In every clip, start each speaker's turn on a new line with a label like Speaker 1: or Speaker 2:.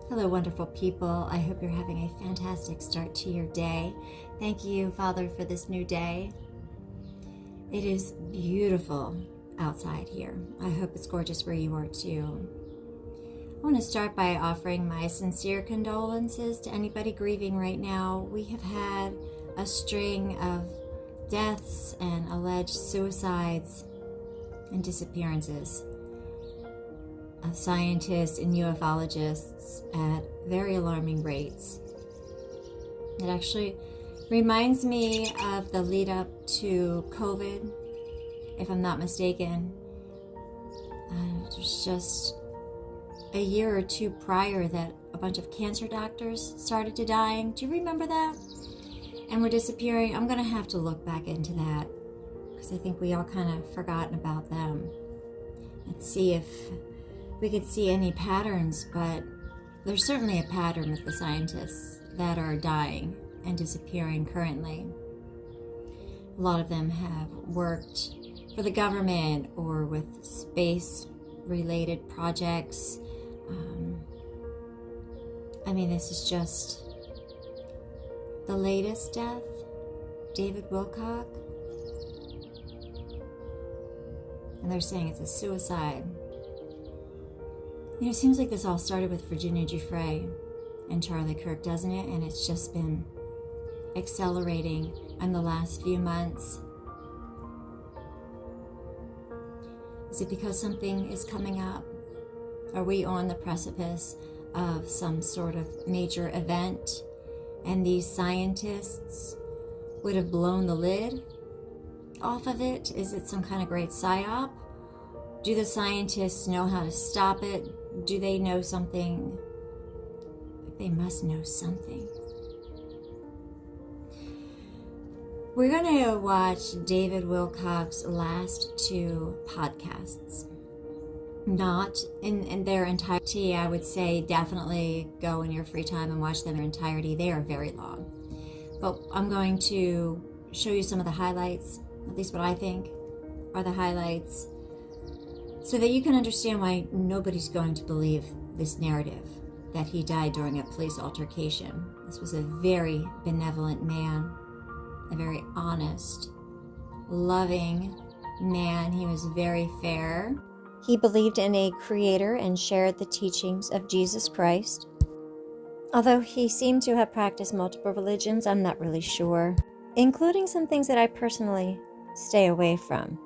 Speaker 1: Hello, wonderful people. I hope you're having a fantastic start to your day. Thank you, Father, for this new day. It is beautiful outside here. I hope it's gorgeous where you are too. I want to start by offering my sincere condolences to anybody grieving right now. We have had a string of deaths and alleged suicides and disappearances of scientists and ufologists at very alarming rates. It actually reminds me of the lead up to COVID, if I'm not mistaken. It was just a year or two prior that a bunch of cancer doctors started to dying. Do you remember that? And were disappearing. I'm going to have to look back into that because I think we all kind of forgotten about them and see if we could see any patterns, but there's certainly a pattern with the scientists that are dying and disappearing currently. A lot of them have worked for the government or with space-related projects. This is just the latest death, David Wilcock. And they're saying it's a suicide. It seems like this all started with Virginia Giuffre and Charlie Kirk, doesn't it? And it's just been accelerating in the last few months. Is it because something is coming up? Are we on the precipice of some sort of major event and these scientists would have blown the lid off of it? Is it some kind of great psyop? Do the scientists know how to stop it? Do they know something? They must know something. We're going to watch David Wilcock's last two podcasts. Not in their entirety. I would say definitely go in your free time and watch them in their entirety. They are very long. But I'm going to show you some of the highlights, at least what I think are the highlights, so that you can understand why nobody's going to believe this narrative that he died during a police altercation. This was a very benevolent man, a very honest, loving man. He was very fair. He believed in a creator and shared the teachings of Jesus Christ. Although he seemed to have practiced multiple religions, I'm not really sure, including some things that I personally stay away from.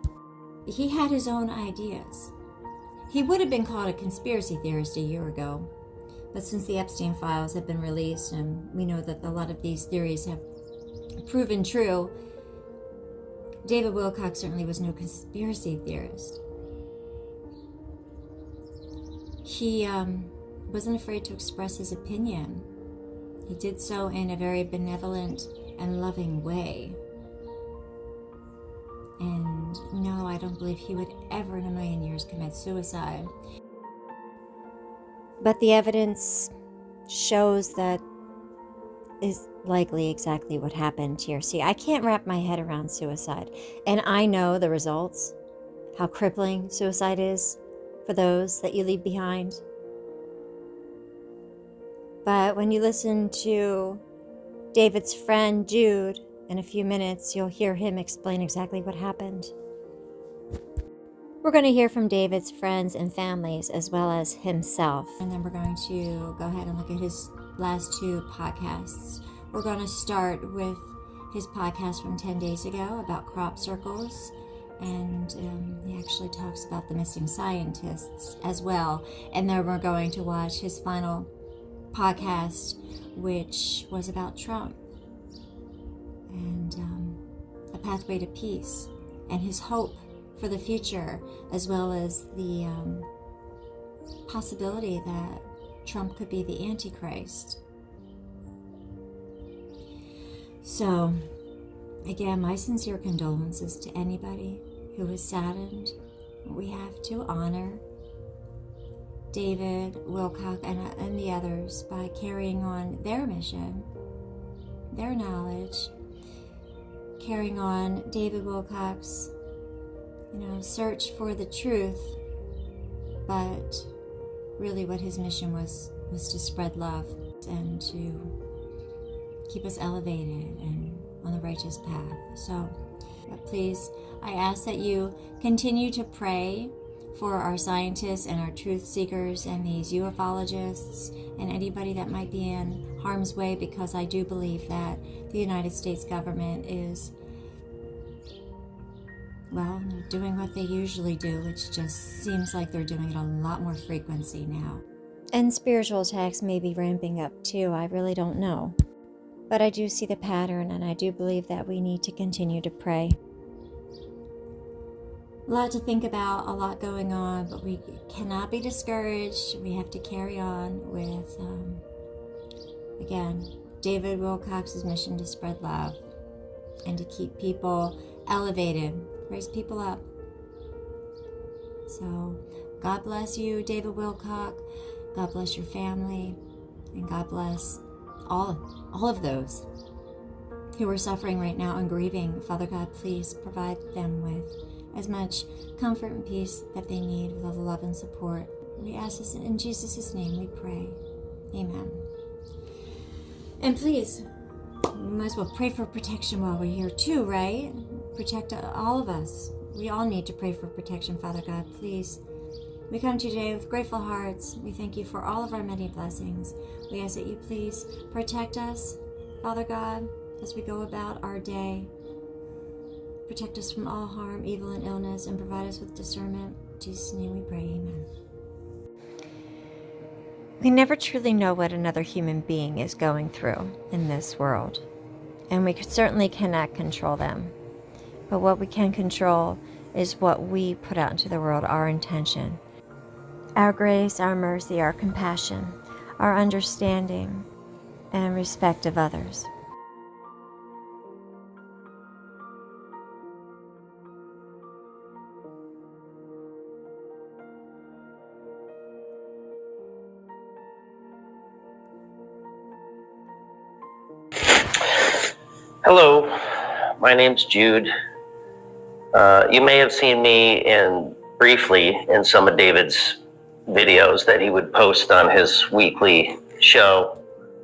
Speaker 1: He had his own ideas. He would have been called a conspiracy theorist a year ago, but since the Epstein files have been released and we know that a lot of these theories have proven true, David Wilcock certainly was no conspiracy theorist. He wasn't afraid to express his opinion. He did so in a very benevolent and loving way. And no, I don't believe he would ever in a million years commit suicide. But the evidence shows that is likely exactly what happened here. See, I can't wrap my head around suicide. And I know the results, how crippling suicide is for those that you leave behind. But when you listen to David's friend Jude, in a few minutes, you'll hear him explain exactly what happened. We're going to hear from David's friends and families as well as himself. And then we're going to go ahead and look at his last two podcasts. We're going to start with his podcast from 10 days ago about crop circles. And he actually talks about the missing scientists as well. And then we're going to watch his final podcast, which was about Trump and a pathway to peace and his hope for the future, as well as the possibility that Trump could be the Antichrist. So, again, my sincere condolences to anybody who is saddened. We have to honor David Wilcock and the others by carrying on their mission, their knowledge, carrying on David Wilcock's, search for the truth, but really what his mission was to spread love and to keep us elevated and on the righteous path. So please, I ask that you continue to pray for our scientists and our truth seekers and these ufologists and anybody that might be in harm's way, because I do believe that the United States government is, well, they're doing what they usually do, which just seems like they're doing it a lot more frequency now. And spiritual attacks may be ramping up too, I really don't know. But I do see the pattern, and I do believe that we need to continue to pray. A lot to think about, a lot going on, but we cannot be discouraged. We have to carry on with, again, David Wilcock's mission to spread love and to keep people elevated, raise people up. So God bless you, David Wilcock. God bless your family, and God bless all of those who are suffering right now and grieving. Father God, please provide them with as much comfort and peace that they need, with all the love and support. We ask this in Jesus' name we pray. Amen. And please, we might as well pray for protection while we're here too, right? Protect all of us. We all need to pray for protection, Father God, please. We come to you today with grateful hearts. We thank you for all of our many blessings. We ask that you please protect us, Father God, as we go about our day. Protect us from all harm, evil, and illness, and provide us with discernment. In Jesus' name we pray, amen. We never truly know what another human being is going through in this world, and we certainly cannot control them. But what we can control is what we put out into the world, our intention. Our grace, our mercy, our compassion, our understanding, and respect of others.
Speaker 2: Hello, my name's Jude. You may have seen me briefly in some of David's videos that he would post on his weekly show,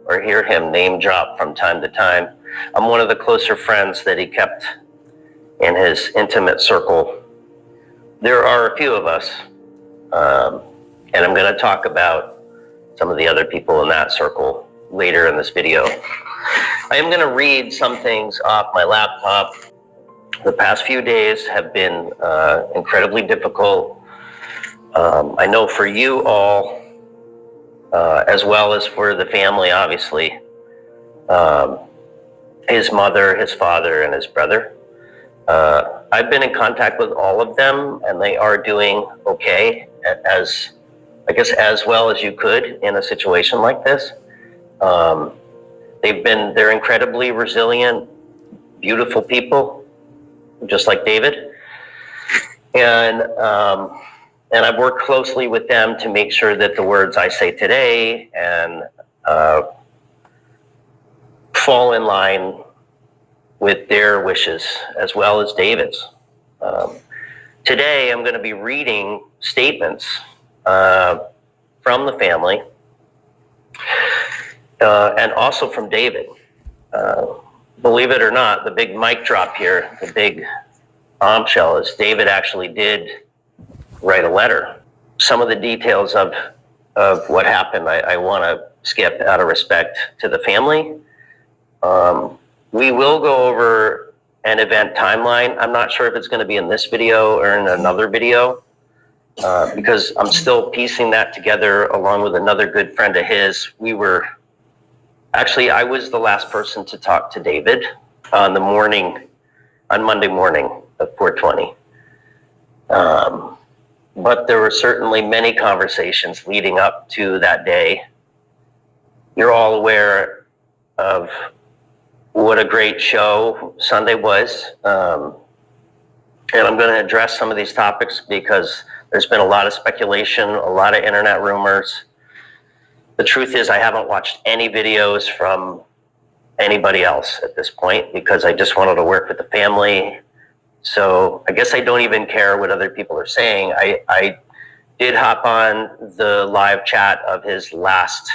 Speaker 2: or hear him name drop from time to time. I'm one of the closer friends that he kept in his intimate circle. There are a few of us, and I'm going to talk about some of the other people in that circle later in this video. I am going to read some things off my laptop. The past few days have been incredibly difficult. I know for you all, as well as for the family, obviously, his mother, his father, and his brother. I've been in contact with all of them, and they are doing okay, as well as you could in a situation like this. They're incredibly resilient, beautiful people, just like David. And I've worked closely with them to make sure that the words I say today and fall in line with their wishes as well as David's. Today I'm going to be reading statements from the family and also from David. Believe it or not, the big mic drop here, the big bombshell, is David actually did write a letter. Some of the details of what happened, I want to skip out of respect to the family. We will go over an event timeline. I'm not sure if it's going to be in this video or in another video, because I'm still piecing that together along with another good friend of his. I was the last person to talk to David on Monday morning of 4/20. But there were certainly many conversations leading up to that day. You're all aware of what a great show Sunday was. And I'm going to address some of these topics because there's been a lot of speculation, a lot of internet rumors. The truth is, I haven't watched any videos from anybody else at this point because I just wanted to work with the family. So I guess I don't even care what other people are saying. did hop on the live chat of his last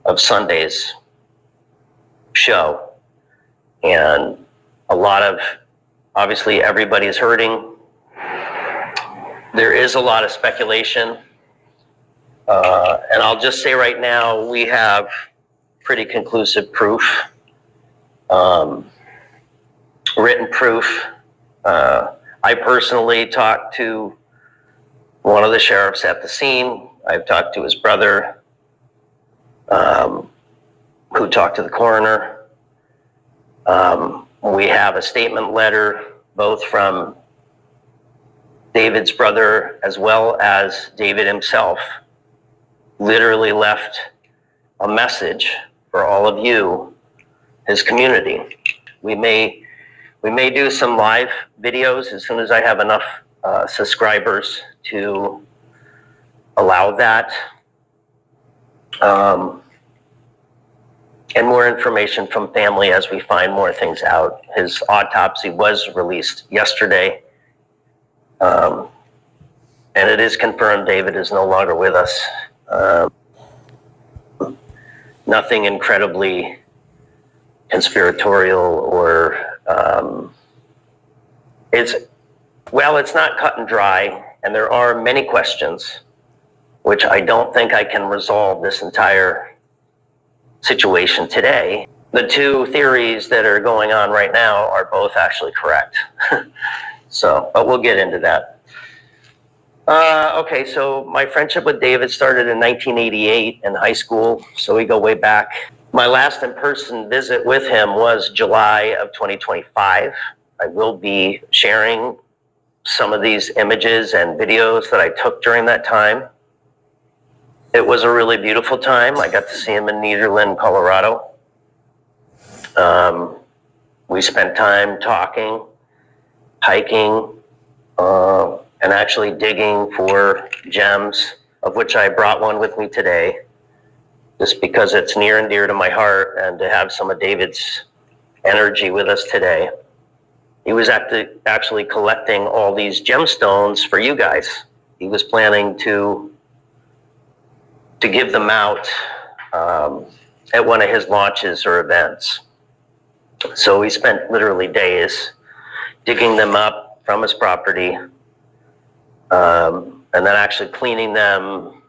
Speaker 2: of Sunday's show. And a lot of, obviously everybody's hurting. There is a lot of speculation. And I'll just say right now, we have pretty conclusive proof, written proof. I personally talked to one of the sheriffs at the scene. I've talked to his brother, who talked to the coroner. We have a statement letter, both from David's brother as well as David himself, literally left a message for all of you, his community. We may do some live videos as soon as I have enough subscribers to allow that. And more information from family as we find more things out. His autopsy was released yesterday. And it is confirmed David is no longer with us. Nothing incredibly conspiratorial or it's not cut and dry, and there are many questions which I don't think I can resolve this entire situation today. The two theories that are going on right now are both actually correct. But we'll get into that. Okay, so my friendship with David started in 1988 in high school, so we go way back. My last in-person visit with him was July of 2025. I will be sharing some of these images and videos that I took during that time. It was a really beautiful time. I got to see him in Nederland, Colorado. We spent time talking, hiking, and actually digging for gems, of which I brought one with me today, just because it's near and dear to my heart, and to have some of David's energy with us today. He was actually collecting all these gemstones for you guys. He was planning to give them out at one of his launches or events. So we spent literally days digging them up from his property, and then actually cleaning them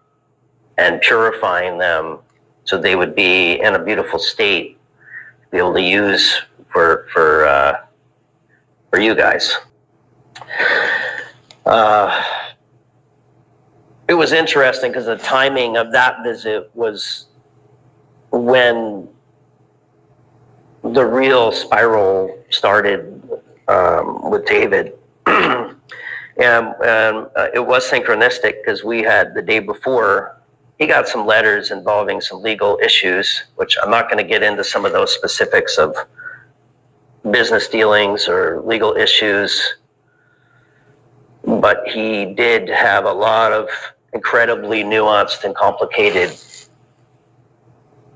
Speaker 2: and purifying them so they would be in a beautiful state to be able to use for you guys. It was interesting because the timing of that visit was when the real spiral started with David. and it was synchronistic because we had the day before, he got some letters involving some legal issues, which I'm not going to get into some of those specifics of business dealings or legal issues. But he did have a lot of incredibly nuanced and complicated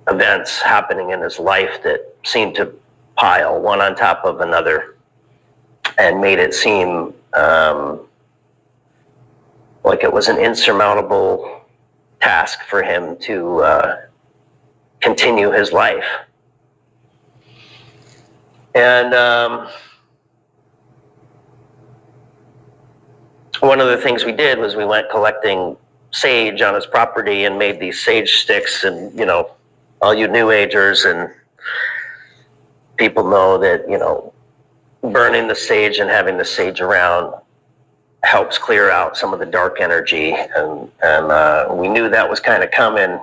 Speaker 2: events happening in his life that seemed to pile one on top of another and made it seem like it was an insurmountable task for him to continue his life. And one of the things we did was we went collecting sage on his property and made these sage sticks. And, you know, all you New Agers and people know that, you know, burning the sage and having the sage around helps clear out some of the dark energy. And we knew that was kind of coming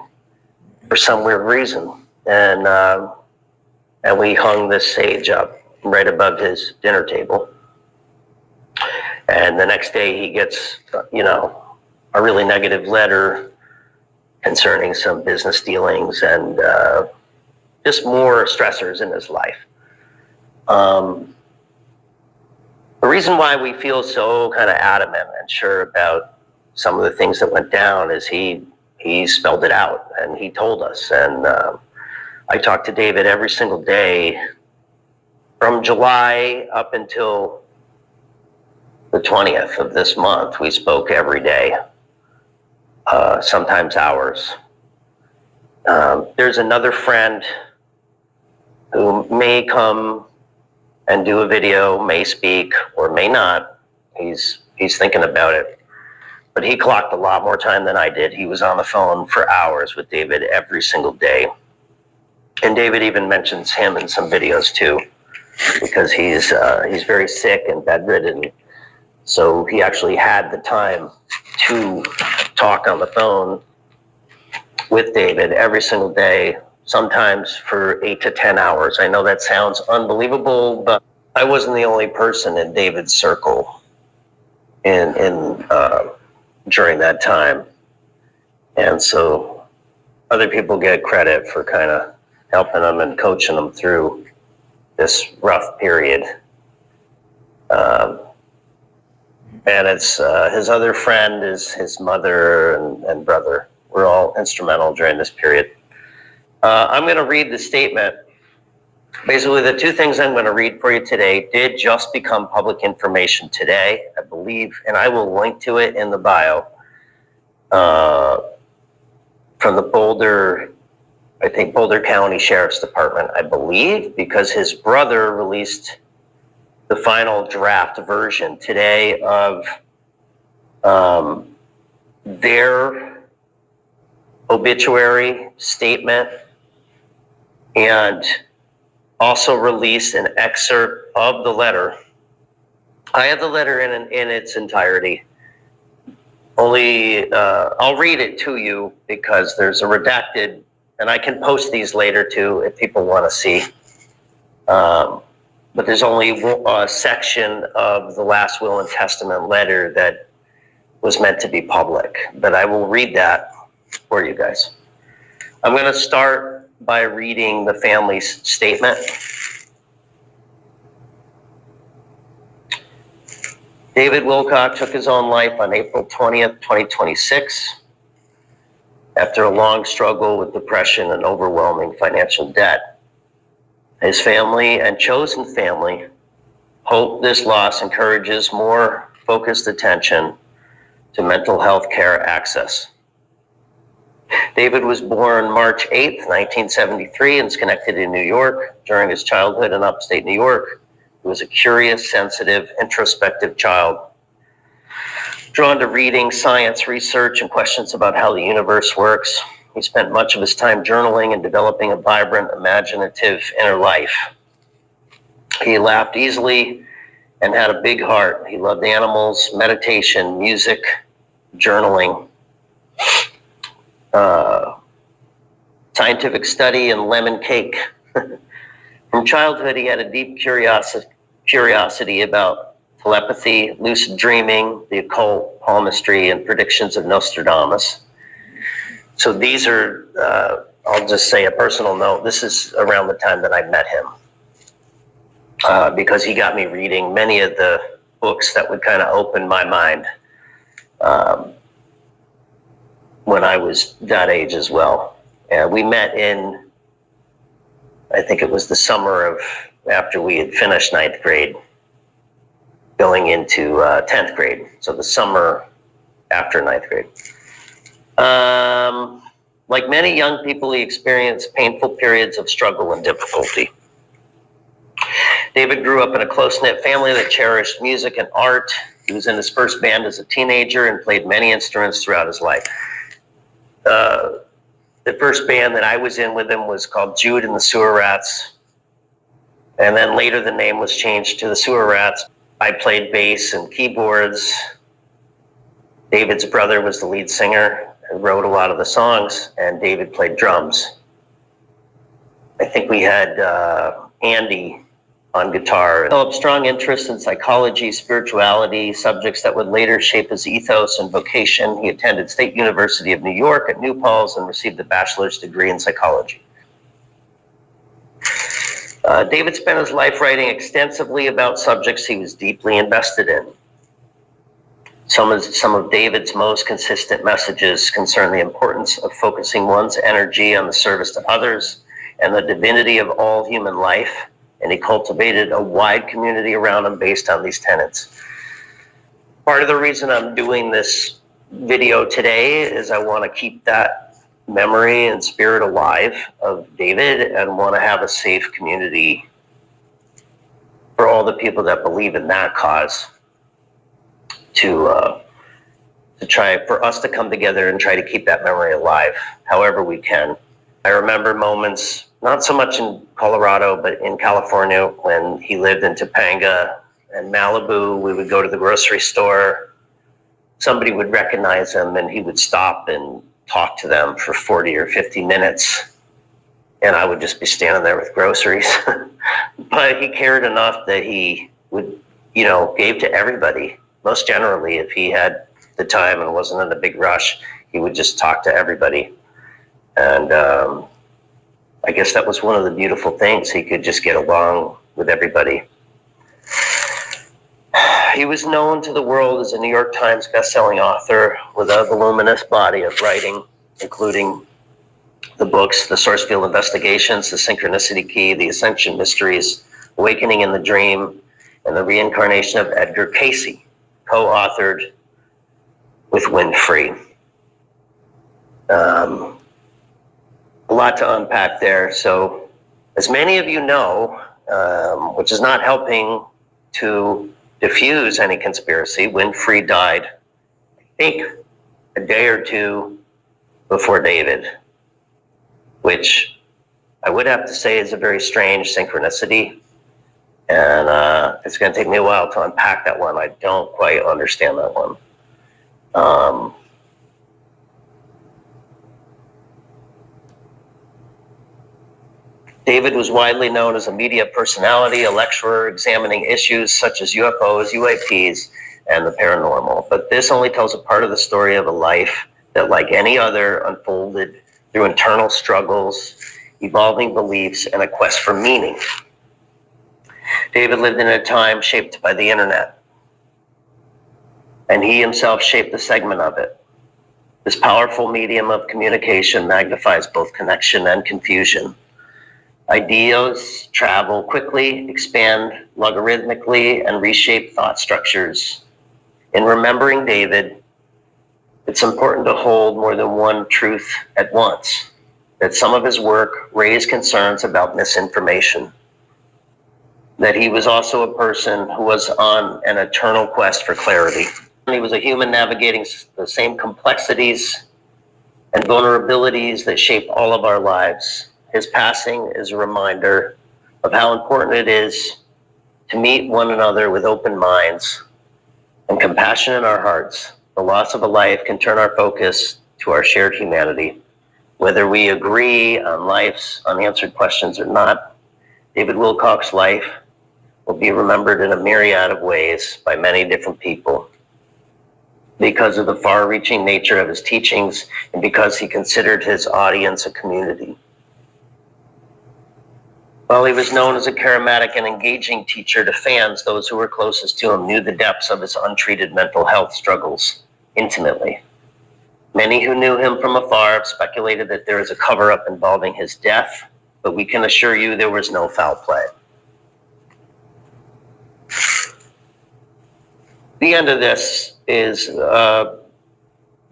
Speaker 2: for some weird reason. And we hung this sage up right above his dinner table. And the next day he gets, you know, a really negative letter concerning some business dealings and just more stressors in his life. The reason why we feel so kind of adamant and sure about some of the things that went down is he spelled it out and he told us. And I talked to David every single day from July up until the 20th of this month. We spoke every day. sometimes hours. There's another friend who may come and do a video, may speak, or may not. He's thinking about it. But he clocked a lot more time than I did. He was on the phone for hours with David every single day. And David even mentions him in some videos too, because he's very sick and bedridden. So he actually had the time to talk on the phone with David every single day, sometimes for 8 to 10 hours. I know that sounds unbelievable, but I wasn't the only person in David's circle during that time. And so other people get credit for kind of helping them and coaching them through this rough period. And it's his other friend is his mother and brother. We're all instrumental during this period. I'm going to read the statement. Basically, the two things I'm going to read for you today did just become public information today, I believe, and I will link to it in the bio. From the Boulder County Sheriff's Department, I believe, because his brother released the final draft version today of their obituary statement, and also released an excerpt of the letter. I have the letter in its entirety. Only I'll read it to you because there's a redacted, and I can post these later too if people want to see. But there's only a section of the last will and testament letter that was meant to be public, but I will read that for you guys. I'm going to start by reading the family's statement. David Wilcock took his own life on April 20th, 2026, after a long struggle with depression and overwhelming financial debt. His family and chosen family hope this loss encourages more focused attention to mental health care access. David was born March 8th, 1973 in Schenectady, New York. During his childhood in upstate New York, he was a curious, sensitive, introspective child, drawn to reading, science, research, and questions about how the universe works. He spent much of his time journaling and developing a vibrant, imaginative inner life. He laughed easily and had a big heart. He loved animals, meditation, music, journaling, scientific study, and lemon cake. From childhood, he had a deep curiosity about telepathy, lucid dreaming, the occult, palmistry, and predictions of Nostradamus. So these are, I'll just say a personal note, this is around the time that I met him, because he got me reading many of the books that would kind of open my mind when I was that age as well. We met in, I think it was the summer of after we had finished 9th grade, going into 10th grade. So the summer after 9th grade. Like many young people, he experienced painful periods of struggle and difficulty. David grew up in a close-knit family that cherished music and art. He was in his first band as a teenager and played many instruments throughout his life. The first band that I was in with him was called Jude and the Sewer Rats. And then later the name was changed to the Sewer Rats. I played bass and keyboards. David's brother was the lead singer and wrote a lot of the songs, and David played drums. I think we had Andy on guitar. He developed strong interest in psychology, spirituality, subjects that would later shape his ethos and vocation. He attended State University of New York at New Paltz and received a bachelor's degree in psychology. David spent his life writing extensively about subjects he was deeply invested in. Some of David's most consistent messages concern the importance of focusing one's energy on the service to others and the divinity of all human life, and he cultivated a wide community around him based on these tenets. Part of the reason I'm doing this video today is I want to keep that memory and spirit alive of David, and want to have a safe community for all the people that believe in that cause to try for us to come together and try to keep that memory alive however we can. I remember moments, not so much in Colorado, but in California when he lived in Topanga and Malibu. We would go to the grocery store. Somebody would recognize him and he would stop and talk to them for 40 or 50 minutes. And I would just be standing there with groceries. But he cared enough that he would, gave to everybody. Most generally, if he had the time and wasn't in a big rush, he would just talk to everybody. And I guess that was one of the beautiful things. He could just get along with everybody. He was known to the world as a New York Times bestselling author with a voluminous body of writing, including the books, The Source Field Investigations, The Synchronicity Key, The Ascension Mysteries, Awakening in the Dream, and The Reincarnation of Edgar Cayce, co-authored with Winfrey. A lot to unpack there. So, as many of you know, which is not helping to diffuse any conspiracy, Winfrey died, I think, a day or two before David, which I would have to say is a very strange synchronicity. And it's going to take me a while to unpack that one. I don't quite understand that one. David was widely known as a media personality, a lecturer examining issues such as UFOs, UAPs, and the paranormal. But this only tells a part of the story of a life that, like any other, unfolded through internal struggles, evolving beliefs, and a quest for meaning. David lived in a time shaped by the internet, and he himself shaped a segment of it. This powerful medium of communication magnifies both connection and confusion. Ideas travel quickly, expand logarithmically, and reshape thought structures. In remembering David, it's important to hold more than one truth at once, that some of his work raised concerns about misinformation, that he was also a person who was on an eternal quest for clarity. He was a human navigating the same complexities and vulnerabilities that shape all of our lives. His passing is a reminder of how important it is to meet one another with open minds and compassion in our hearts. The loss of a life can turn our focus to our shared humanity. Whether we agree on life's unanswered questions or not, David Wilcock's life will be remembered in a myriad of ways by many different people because of the far-reaching nature of his teachings and because he considered his audience a community. While he was known as a charismatic and engaging teacher to fans, those who were closest to him knew the depths of his untreated mental health struggles intimately. Many who knew him from afar have speculated that there is a cover-up involving his death, but we can assure you there was no foul play. The end of this is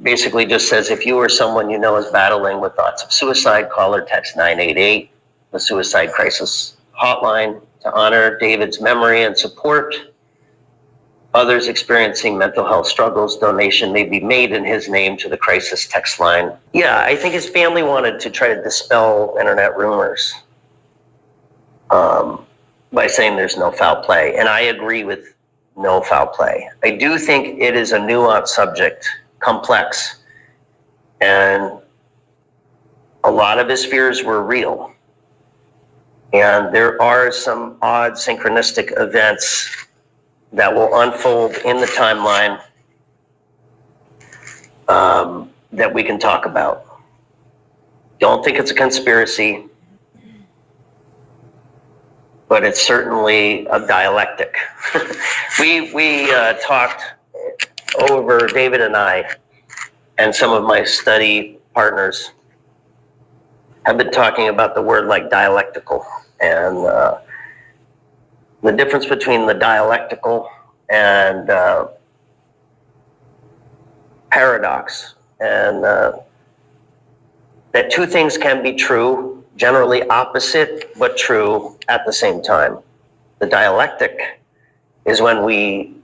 Speaker 2: basically just says, if you or someone you know is battling with thoughts of suicide, call or text 988. The Suicide Crisis Hotline, to honor David's memory and support others experiencing mental health struggles. Donation may be made in his name to the crisis text line. Yeah, I think his family wanted to try to dispel internet rumors by saying there's no foul play, and I agree with no foul play. I do think it is a nuanced subject, complex, and a lot of his fears were real. And there are some odd synchronistic events that will unfold in the timeline that we can talk about. Don't think it's a conspiracy, but it's certainly a dialectic. We talked over, David and I, and some of my study partners have been talking about the word like dialectical, and the difference between the dialectical and paradox, and that two things can be true, generally opposite but true at the same time. The dialectic is when we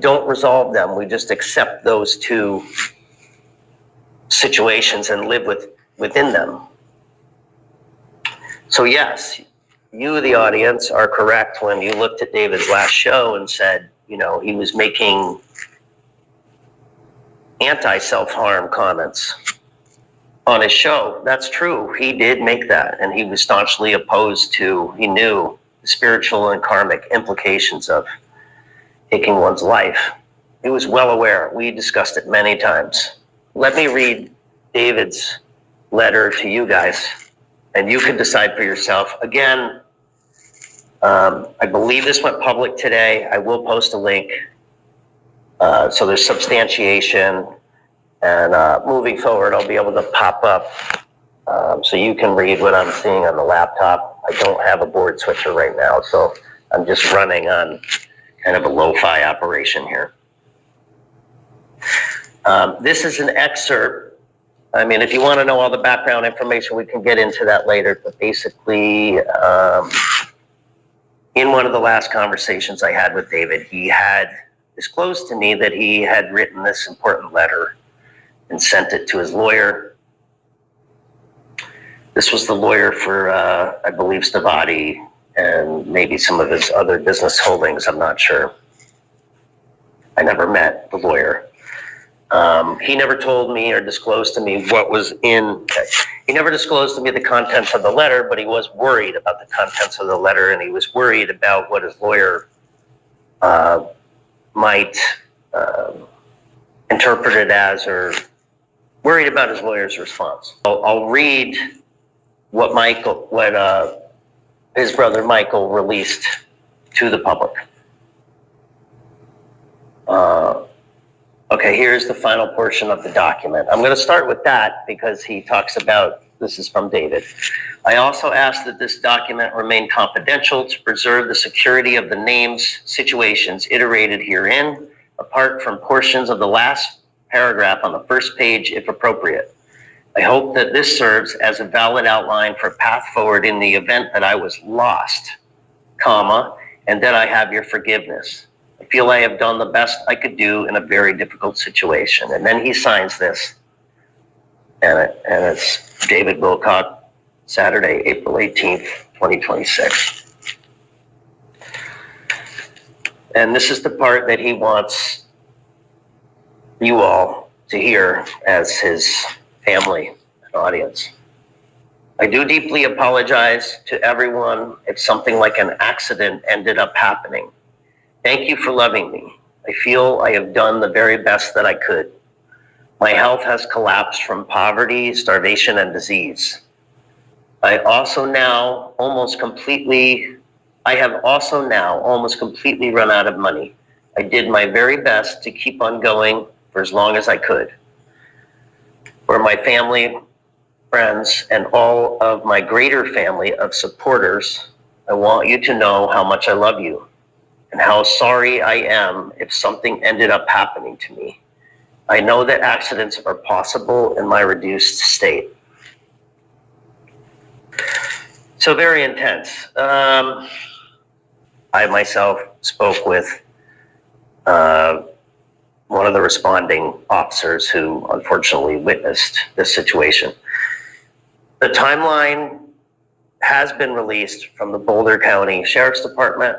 Speaker 2: don't resolve them, we just accept those two situations and live within them. So yes, you, the audience, are correct when you looked at David's last show and said, you know, he was making anti-self-harm comments on his show. That's true. He did make that, and he was staunchly opposed to, he knew the spiritual and karmic implications of taking one's life. He was well aware. We discussed it many times. Let me read David's letter to you guys, and you can decide for yourself. Again, I believe this went public today. I will post a link. So there's substantiation, and moving forward, I'll be able to pop up so you can read what I'm seeing on the laptop. I don't have a board switcher right now, so I'm just running on kind of a lo-fi operation here. This is an excerpt. I mean, if you want to know all the background information, we can get into that later. But basically, in one of the last conversations I had with David, he had disclosed to me that he had written this important letter and sent it to his lawyer. This was the lawyer for, I believe, Stavati and maybe some of his other business holdings. I'm not sure. I never met the lawyer. He never told me or disclosed to me what was in. He never disclosed to me the contents of the letter, but he was worried about the contents of the letter, and he was worried about what his lawyer might interpret it as, or worried about his lawyer's response. I'll read what his brother Michael released to the public. Okay, here's the final portion of the document. I'm going to start with that because he talks about, this is from David. I also ask that this document remain confidential to preserve the security of the names, situations iterated herein, apart from portions of the last paragraph on the first page, if appropriate. I hope that this serves as a valid outline for path forward in the event that I was lost, comma, and that I have your forgiveness. I feel I have done the best I could do in a very difficult situation. And then he signs this. And it's David Wilcock, Saturday, April 18th, 2026. And this is the part that he wants you all to hear as his family and audience. I do deeply apologize to everyone if something like an accident ended up happening. Thank you for loving me. I feel I have done the very best that I could. My health has collapsed from poverty, starvation, and disease. I have also now almost completely run out of money. I did my very best to keep on going for as long as I could. For my family, friends, and all of my greater family of supporters, I want you to know how much I love you and how sorry I am if something ended up happening to me. I know that accidents are possible in my reduced state. So very intense. I myself spoke with one of the responding officers who unfortunately witnessed this situation. The timeline has been released from the Boulder County Sheriff's Department.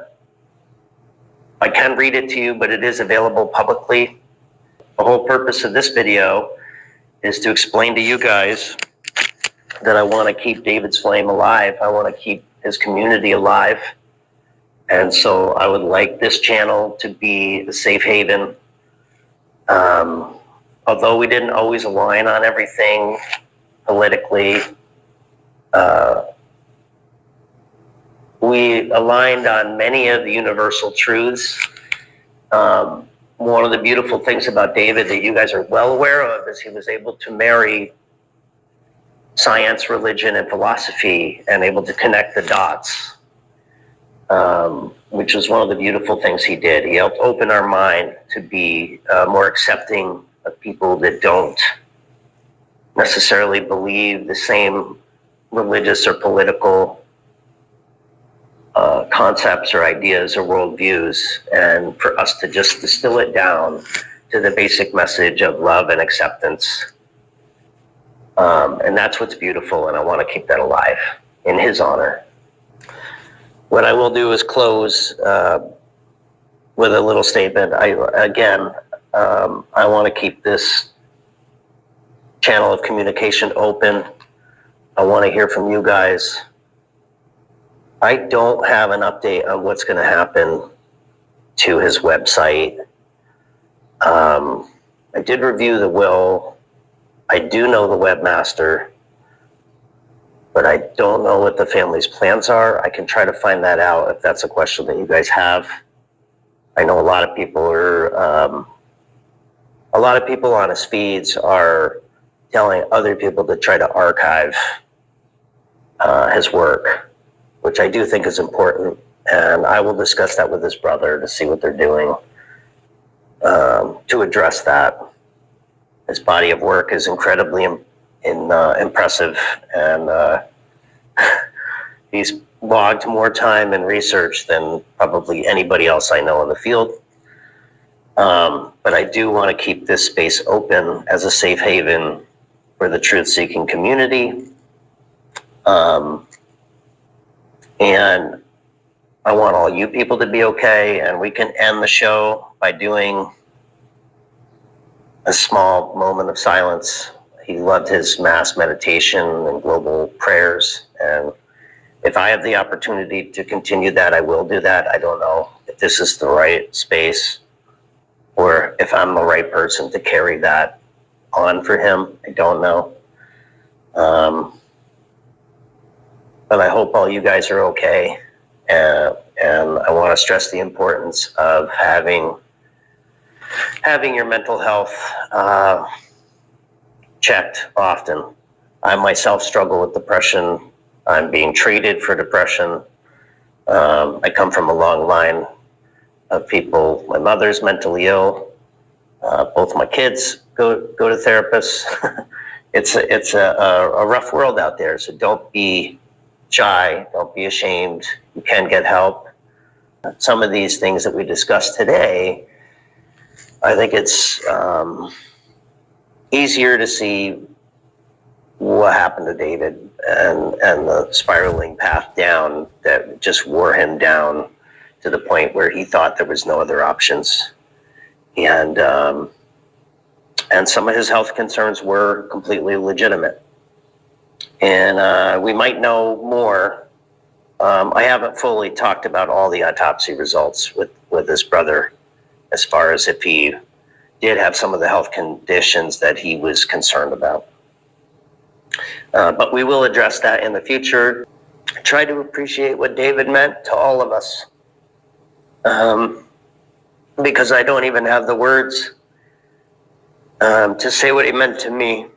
Speaker 2: I can read it to you, but it is available publicly. The whole purpose of this video is to explain to you guys that I want to keep David's flame alive. I want to keep his community alive. And so I would like this channel to be a safe haven. Although we didn't always align on everything politically, we aligned on many of the universal truths. One of the beautiful things about David that you guys are well aware of is he was able to marry science, religion, and philosophy and able to connect the dots, which was one of the beautiful things he did. He helped open our mind to be more accepting of people that don't necessarily believe the same religious or political concepts or ideas or worldviews, and for us to just distill it down to the basic message of love and acceptance. And that's what's beautiful, and I want to keep that alive in his honor. What I will do is close with a little statement. I want to keep this channel of communication open. I want to hear from you guys. I don't have an update on what's going to happen to his website. I did review the will. I do know the webmaster, but I don't know what the family's plans are. I can try to find that out if that's a question that you guys have. I know a lot of people on his feeds are telling other people to try to archive his work, which I do think is important. And I will discuss that with his brother to see what they're doing to address that. His body of work is incredibly impressive, and he's logged more time and research than probably anybody else I know in the field. But I do want to keep this space open as a safe haven for the truth-seeking community. And I want all you people to be okay, and we can end the show by doing a small moment of silence. He loved his mass meditation and global prayers, and if I have the opportunity to continue that, I will do that. I don't know if this is the right space or if I'm the right person to carry that on for him. I don't know. But I hope all you guys are okay. And I want to stress the importance of having your mental health checked often. I myself struggle with depression. I'm being treated for depression. I come from a long line of people. My mother's mentally ill. Both my kids go to therapists. It's a rough world out there. So don't be shy. Don't be ashamed. You can get help. Some of these things that we discussed today, I think it's easier to see what happened to David and the spiraling path down that just wore him down to the point where he thought there was no other options. And some of his health concerns were completely legitimate. And we might know more. I haven't fully talked about all the autopsy results with his brother, as far as if he did have some of the health conditions that he was concerned about. But we will address that in the future. Try to appreciate what David meant to all of us. Because I don't even have the words to say what he meant to me.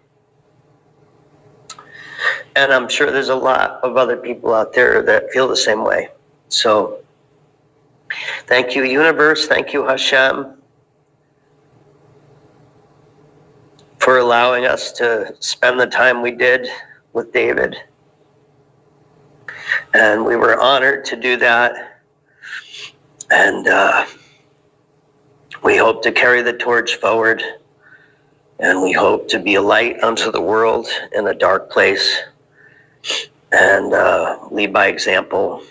Speaker 2: And I'm sure there's a lot of other people out there that feel the same way. So thank you, universe. Thank you, Hashem, for allowing us to spend the time we did with David. And we were honored to do that. And we hope to carry the torch forward. And we hope to be a light unto the world in a dark place. And lead by example.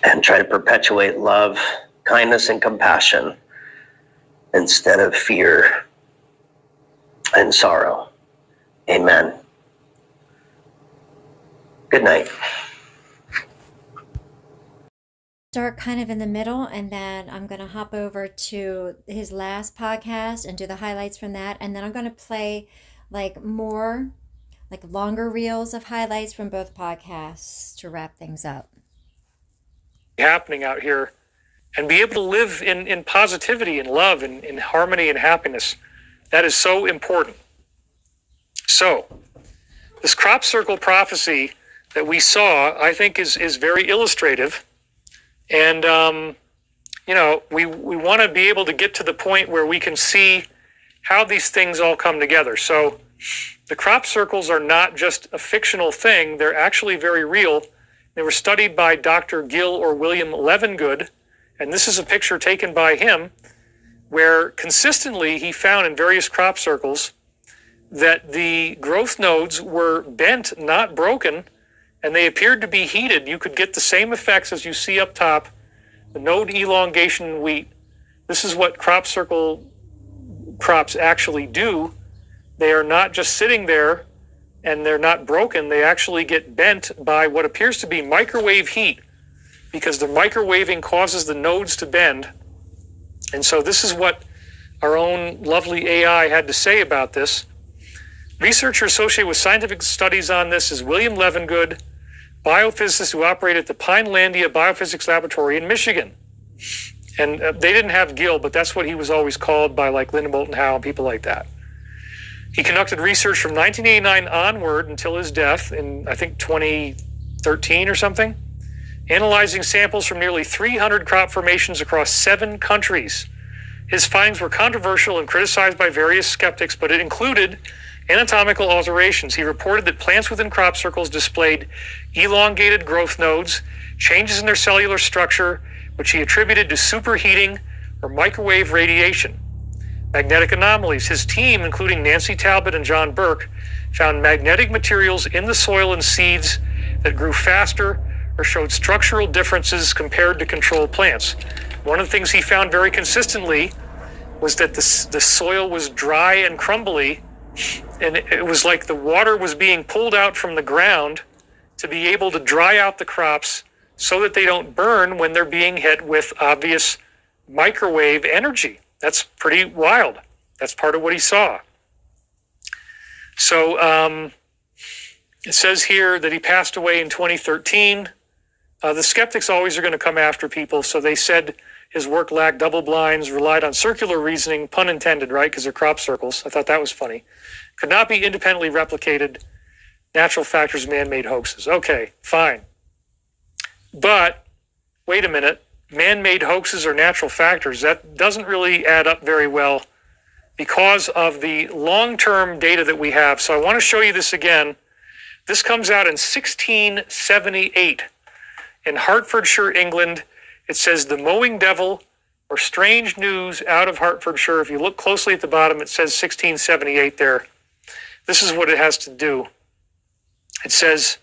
Speaker 2: And try to perpetuate love, kindness, and compassion instead of fear and sorrow. Amen. Good night.
Speaker 1: Start kind of in the middle, and then I'm going to hop over to his last podcast and do the highlights from that. And then I'm going to play longer reels of highlights from both podcasts to wrap things up.
Speaker 3: Happening out here, and be able to live in positivity and love and in harmony and happiness. That is so important. So, this crop circle prophecy that we saw, I think, is very illustrative. And, we want to be able to get to the point where we can see how these things all come together. So the crop circles are not just a fictional thing. They're actually very real. They were studied by Dr. Gill or William Levengood, and this is a picture taken by him where consistently he found in various crop circles that the growth nodes were bent, not broken, and they appeared to be heated. You could get the same effects as you see up top, the node elongation in wheat. This is what crop circle crops actually do. They are not just sitting there and they're not broken. They actually get bent by what appears to be microwave heat, because the microwaving causes the nodes to bend. And so this is what our own lovely AI had to say about this. Researcher associated with scientific studies on this is William Levengood, biophysicist who operated at the Pinelandia Biophysics Laboratory in Michigan. And they didn't have Gill, but that's what he was always called by like Lyndon Moulton Howe and people like that. He conducted research from 1989 onward until his death in, I think, 2013 or something, analyzing samples from nearly 300 crop formations across 7 countries. His findings were controversial and criticized by various skeptics, but it included anatomical alterations. He reported that plants within crop circles displayed elongated growth nodes, changes in their cellular structure, which he attributed to superheating or microwave radiation. Magnetic anomalies. His team, including Nancy Talbot and John Burke, found magnetic materials in the soil and seeds that grew faster or showed structural differences compared to control plants. One of the things he found very consistently was that the soil was dry and crumbly, and it was like the water was being pulled out from the ground to be able to dry out the crops so that they don't burn when they're being hit with obvious microwave energy. That's pretty wild. That's part of what he saw. So it says here that he passed away in 2013. The skeptics always are going to come after people, so they said his work lacked double blinds, relied on circular reasoning, pun intended, right, because they're crop circles. I thought that was funny. Could not be independently replicated. Natural factors, man-made hoaxes. Okay, fine. But wait a minute. Man-made hoaxes or natural factors, that doesn't really add up very well because of the long-term data that we have. So I want to show you this again. This comes out in 1678 in Hertfordshire, England. It says the mowing devil or strange news out of Hertfordshire. If you look closely at the bottom, it says 1678 there. This is what it has to do. It says,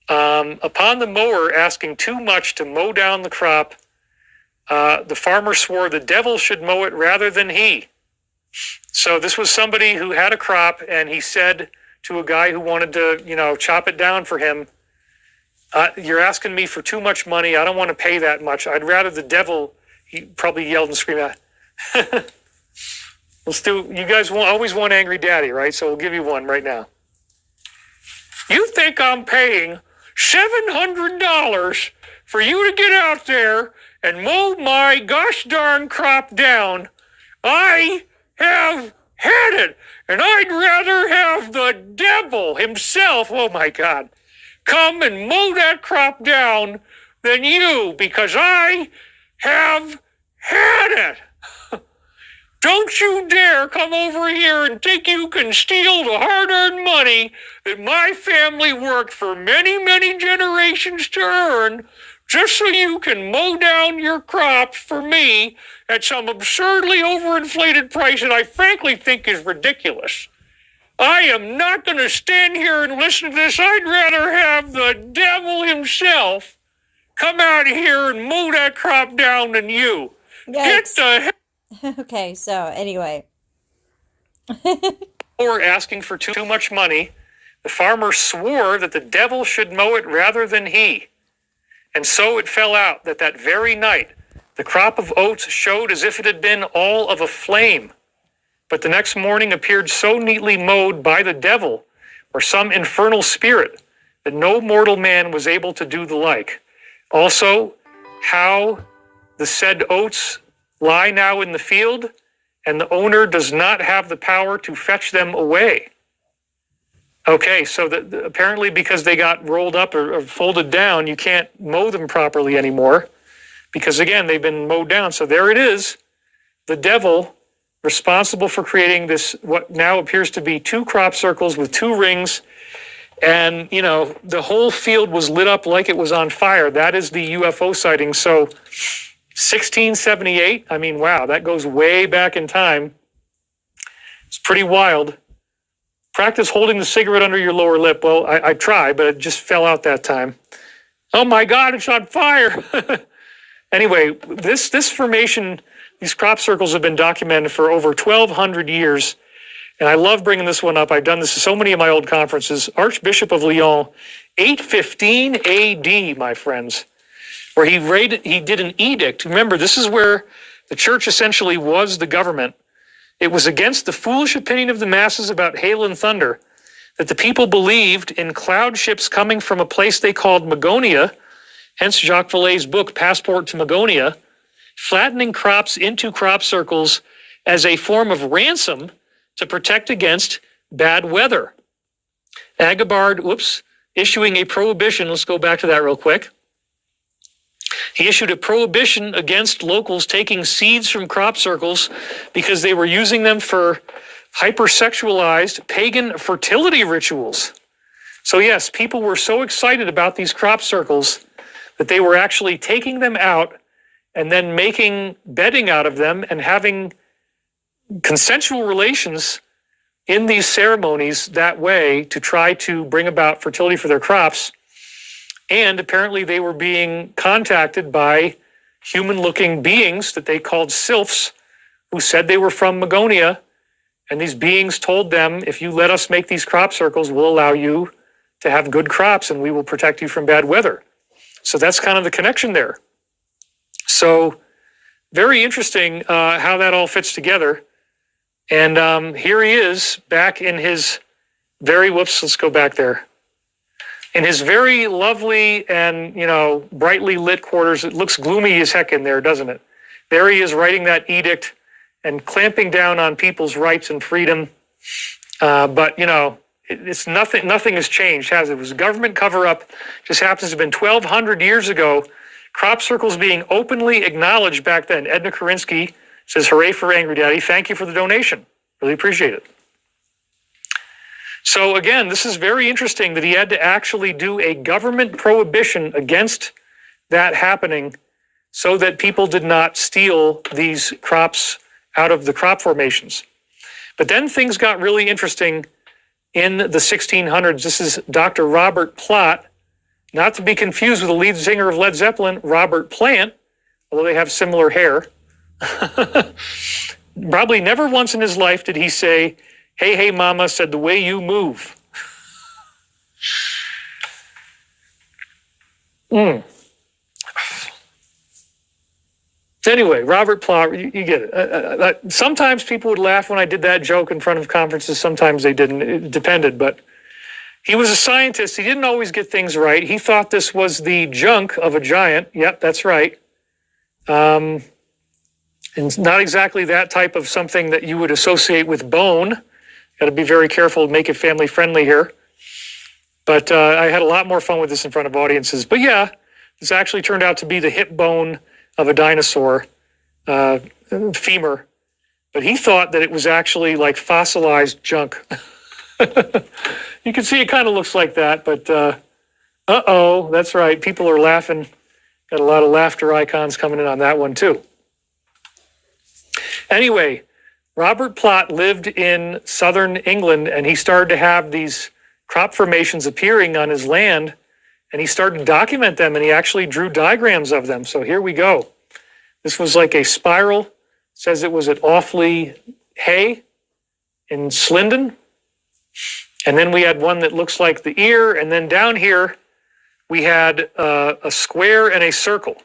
Speaker 3: upon the mower asking too much to mow down the crop, the farmer swore the devil should mow it rather than he. So this was somebody who had a crop, and he said to a guy who wanted to, chop it down for him, you're asking me for too much money. I don't want to pay that much. I'd rather the devil, he probably yelled and screamed out. You guys always want angry daddy, right? So we'll give you one right now. You think I'm paying $700 for you to get out there and mow my gosh darn crop down? I have had it, and I'd rather have the devil himself, oh my God, come and mow that crop down than you, because I have had it. Don't you dare come over here and think you can steal the hard-earned money that my family worked for many, many generations to earn just so you can mow down your crops for me at some absurdly overinflated price that I frankly think is ridiculous. I am not going to stand here and listen to this. I'd rather have the devil himself come out here and mow that crop down than you.
Speaker 1: Yikes.
Speaker 3: Get the hell.
Speaker 1: Okay, so anyway.
Speaker 3: Or asking for too much money, the farmer swore that the devil should mow it rather than he. And so it fell out that very night, the crop of oats showed as if it had been all of a flame, but the next morning appeared so neatly mowed by the devil or some infernal spirit that no mortal man was able to do the like. Also, how the said oats lie now in the field, and the owner does not have the power to fetch them away. Okay, so apparently because they got rolled up or folded down, you can't mow them properly anymore, because again, they've been mowed down. So there it is, the devil responsible for creating this, what now appears to be 2 crop circles with 2 rings. And, you know, the whole field was lit up like it was on fire. That is the UFO sighting. So 1678, I mean, wow, that goes way back in time. It's pretty wild. Practice holding the cigarette under your lower lip. Well, I tried, but it just fell out that time. Oh my God, it's on fire. Anyway, this formation, these crop circles have been documented for over 1,200 years. And I love bringing this one up. I've done this at so many of my old conferences. Archbishop of Lyon, 815 AD, my friends, where he did an edict. Remember, this is where the church essentially was the government. It was against the foolish opinion of the masses about hail and thunder that the people believed in cloud ships coming from a place they called Magonia, hence Jacques Vallée's book, Passport to Magonia, flattening crops into crop circles as a form of ransom to protect against bad weather. Agobard, issuing a prohibition. Let's go back to that real quick. He issued a prohibition against locals taking seeds from crop circles because they were using them for hypersexualized pagan fertility rituals. So yes, people were so excited about these crop circles that they were actually taking them out and then making bedding out of them and having consensual relations in these ceremonies that way to try to bring about fertility for their crops. And apparently they were being contacted by human-looking beings that they called sylphs, who said they were from Magonia. And these beings told them, if you let us make these crop circles, we'll allow you to have good crops and we will protect you from bad weather. So that's kind of the connection there. So very interesting how that all fits together. And here he is back in his very, let's go back there. In his very lovely and, you know, brightly lit quarters. It looks gloomy as heck in there, doesn't it? There he is writing that edict and clamping down on people's rights and freedom. But, you know, it's nothing has changed, has it? It was a government cover-up. Just happens to have been 1,200 years ago. Crop circles being openly acknowledged back then. Edna Karinsky says, hooray for Angry Daddy. Thank you for the donation. Really appreciate it. So again, this is very interesting that he had to actually do a government prohibition against that happening so that people did not steal these crops out of the crop formations. But then things got really interesting in the 1600s. This is Dr. Robert Plot, not to be confused with the lead singer of Led Zeppelin, Robert Plant, although they have similar hair. Probably never once in his life did he say, hey, hey, mama, said the way you move. Anyway, Robert Plot, you get it. Sometimes people would laugh when I did that joke in front of conferences. Sometimes they didn't. It depended. But he was a scientist. He didn't always get things right. He thought this was the junk of a giant. Yep, that's right. And it's not exactly that type of something that you would associate with bone. Got to be very careful to make it family friendly here. But I had a lot more fun with this in front of audiences. But yeah, this actually turned out to be the hip bone of a dinosaur, femur. But he thought that it was actually like fossilized junk. You can see it kind of looks like that, but uh-oh, that's right. People are laughing. Got a lot of laughter icons coming in on that one too. Anyway, Robert Plot lived in southern England, and he started to have these crop formations appearing on his land, and he started to document them, and he actually drew diagrams of them. So here we go. This was like a spiral. It says it was at Awfully Hay in Slindon. And then we had one that looks like the ear, and then down here we had a square and a circle.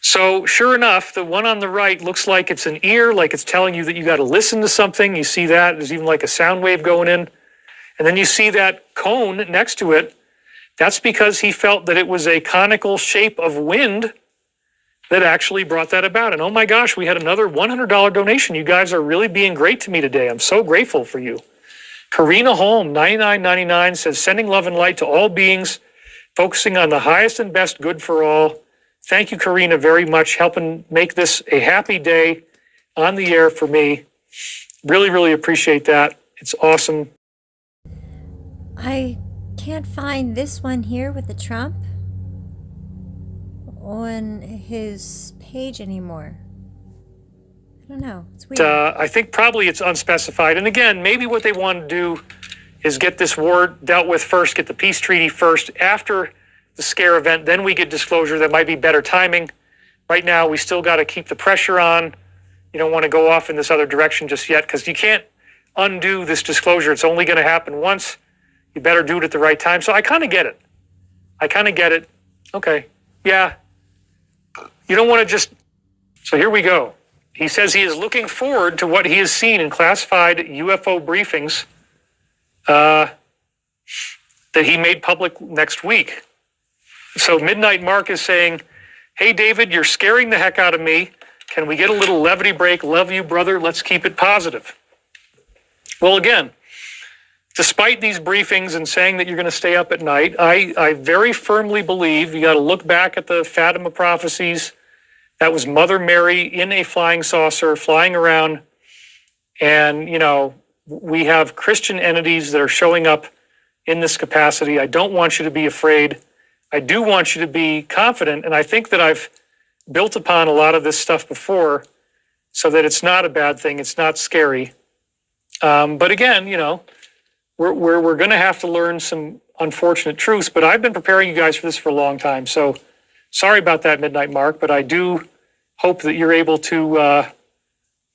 Speaker 3: So sure enough, the one on the right looks like it's an ear, like it's telling you that you got to listen to something. You see that. There's even like a sound wave going in. And then you see that cone next to it. That's because he felt that it was a conical shape of wind that actually brought that about. And oh my gosh, we had another $100 donation. You guys are really being great to me today. I'm so grateful for you. Karina Holm, $99.99, says, sending love and light to all beings, focusing on the highest and best good for all. Thank you, Karina, very much, helping make this a happy day. on the air for me. Really, really appreciate that. It's awesome.
Speaker 1: I can't find this one here with the Trump on his page anymore. I don't know. It's weird.
Speaker 3: I think probably it's unspecified. And again, maybe what they want to do is get this war dealt with first, get the peace treaty first. After the scare event, then we get disclosure. That might be better timing. Right now, we still got to keep the pressure on. You don't want to go off in this other direction just yet, because you can't undo this disclosure. It's only going to happen once. You better do it at the right time. So I kind of get it. Okay. Yeah. You don't want to just... So here we go. He says he is looking forward to what he has seen in classified UFO briefings that he made public next week. So Midnight Mark is saying, hey, David, you're scaring the heck out of me. Can we get a little levity break? Love you, brother. Let's keep it positive. Well, again, despite these briefings and saying that you're going to stay up at night, I very firmly believe you got to look back at the Fatima prophecies. That was Mother Mary in a flying saucer flying around. And, you know, we have Christian entities that are showing up in this capacity. I don't want you to be afraid. I do want you to be confident. And I think that I've built upon a lot of this stuff before so that it's not a bad thing. It's not scary. But again, you know, we're going to have to learn some unfortunate truths. But I've been preparing you guys for this for a long time. So sorry about that, Midnight Mark, but I do hope that you're able to,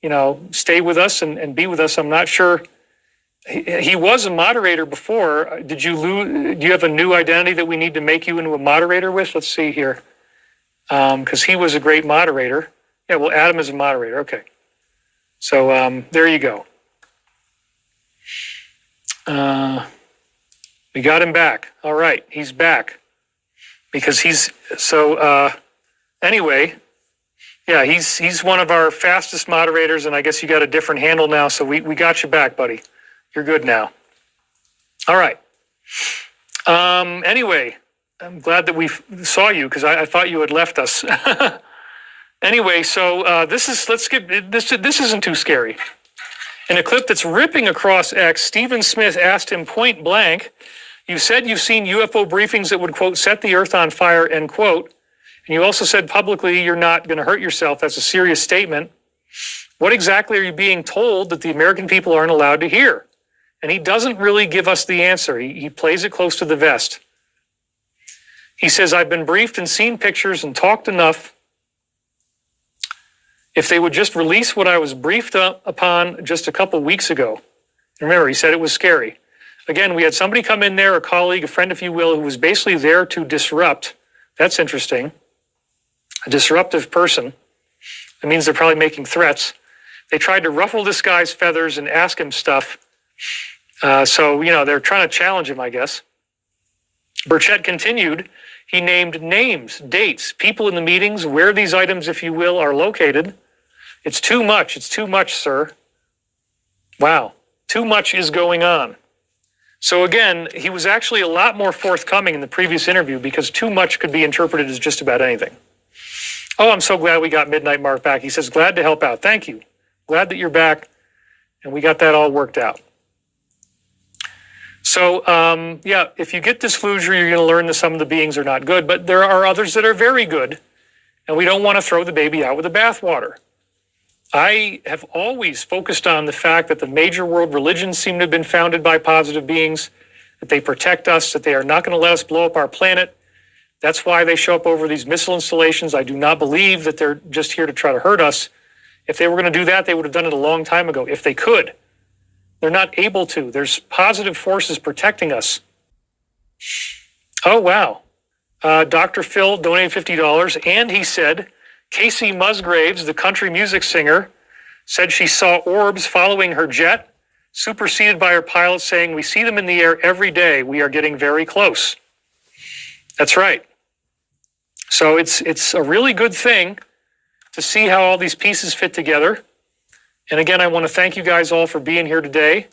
Speaker 3: you know, stay with us and be with us. I'm not sure. He was a moderator before. Do you have a new identity that we need to make you into a moderator with? Let's see here. Because he was a great moderator. Yeah, we'll add him as a moderator. Okay. So there you go. We got him back. All right, he's back. Because he's so anyway, yeah, he's one of our fastest moderators, and I guess you got a different handle now, so we got you back, buddy. You're good now. All right. Anyway, I'm glad that we saw you, because I thought you had left us. Anyway, so this isn't too scary. In a clip that's ripping across X, Stephen Smith asked him point blank, you said you've seen UFO briefings that would, quote, set the earth on fire, end quote. And you also said publicly you're not going to hurt yourself. That's a serious statement. What exactly are you being told that the American people aren't allowed to hear? And he doesn't really give us the answer. He plays it close to the vest. He says, I've been briefed and seen pictures and talked enough. If they would just release what I was briefed upon just a couple weeks ago. Remember, he said it was scary. Again, we had somebody come in there, a colleague, a friend, if you will, who was basically there to disrupt. That's interesting. A disruptive person. That means they're probably making threats. They tried to ruffle this guy's feathers and ask him stuff. So, you know, they're trying to challenge him, I guess. Burchett continued. He named names, dates, people in the meetings, where these items, if you will, are located. It's too much. It's too much, sir. Wow. Too much is going on. So again, he was actually a lot more forthcoming in the previous interview, because too much could be interpreted as just about anything. Oh, I'm so glad we got Midnight Mark back. He says, glad to help out. Thank you. Glad that you're back. And we got that all worked out. So, yeah, if you get disclosure, you're going to learn that some of the beings are not good, but there are others that are very good. And we don't want to throw the baby out with the bathwater. I have always focused on the fact that the major world religions seem to have been founded by positive beings, that they protect us, that they are not going to let us blow up our planet. That's why they show up over these missile installations. I do not believe that they're just here to try to hurt us. If they were going to do that, they would have done it a long time ago, if they could. They're not able to. There's positive forces protecting us. Oh, wow. Dr. Phil donated $50, and he said, Casey Musgraves, the country music singer, said she saw orbs following her jet, superseded by her pilot, saying, we see them in the air every day. We are getting very close. That's right. So it's a really good thing to see how all these pieces fit together. And again, I want to thank you guys all for being here today.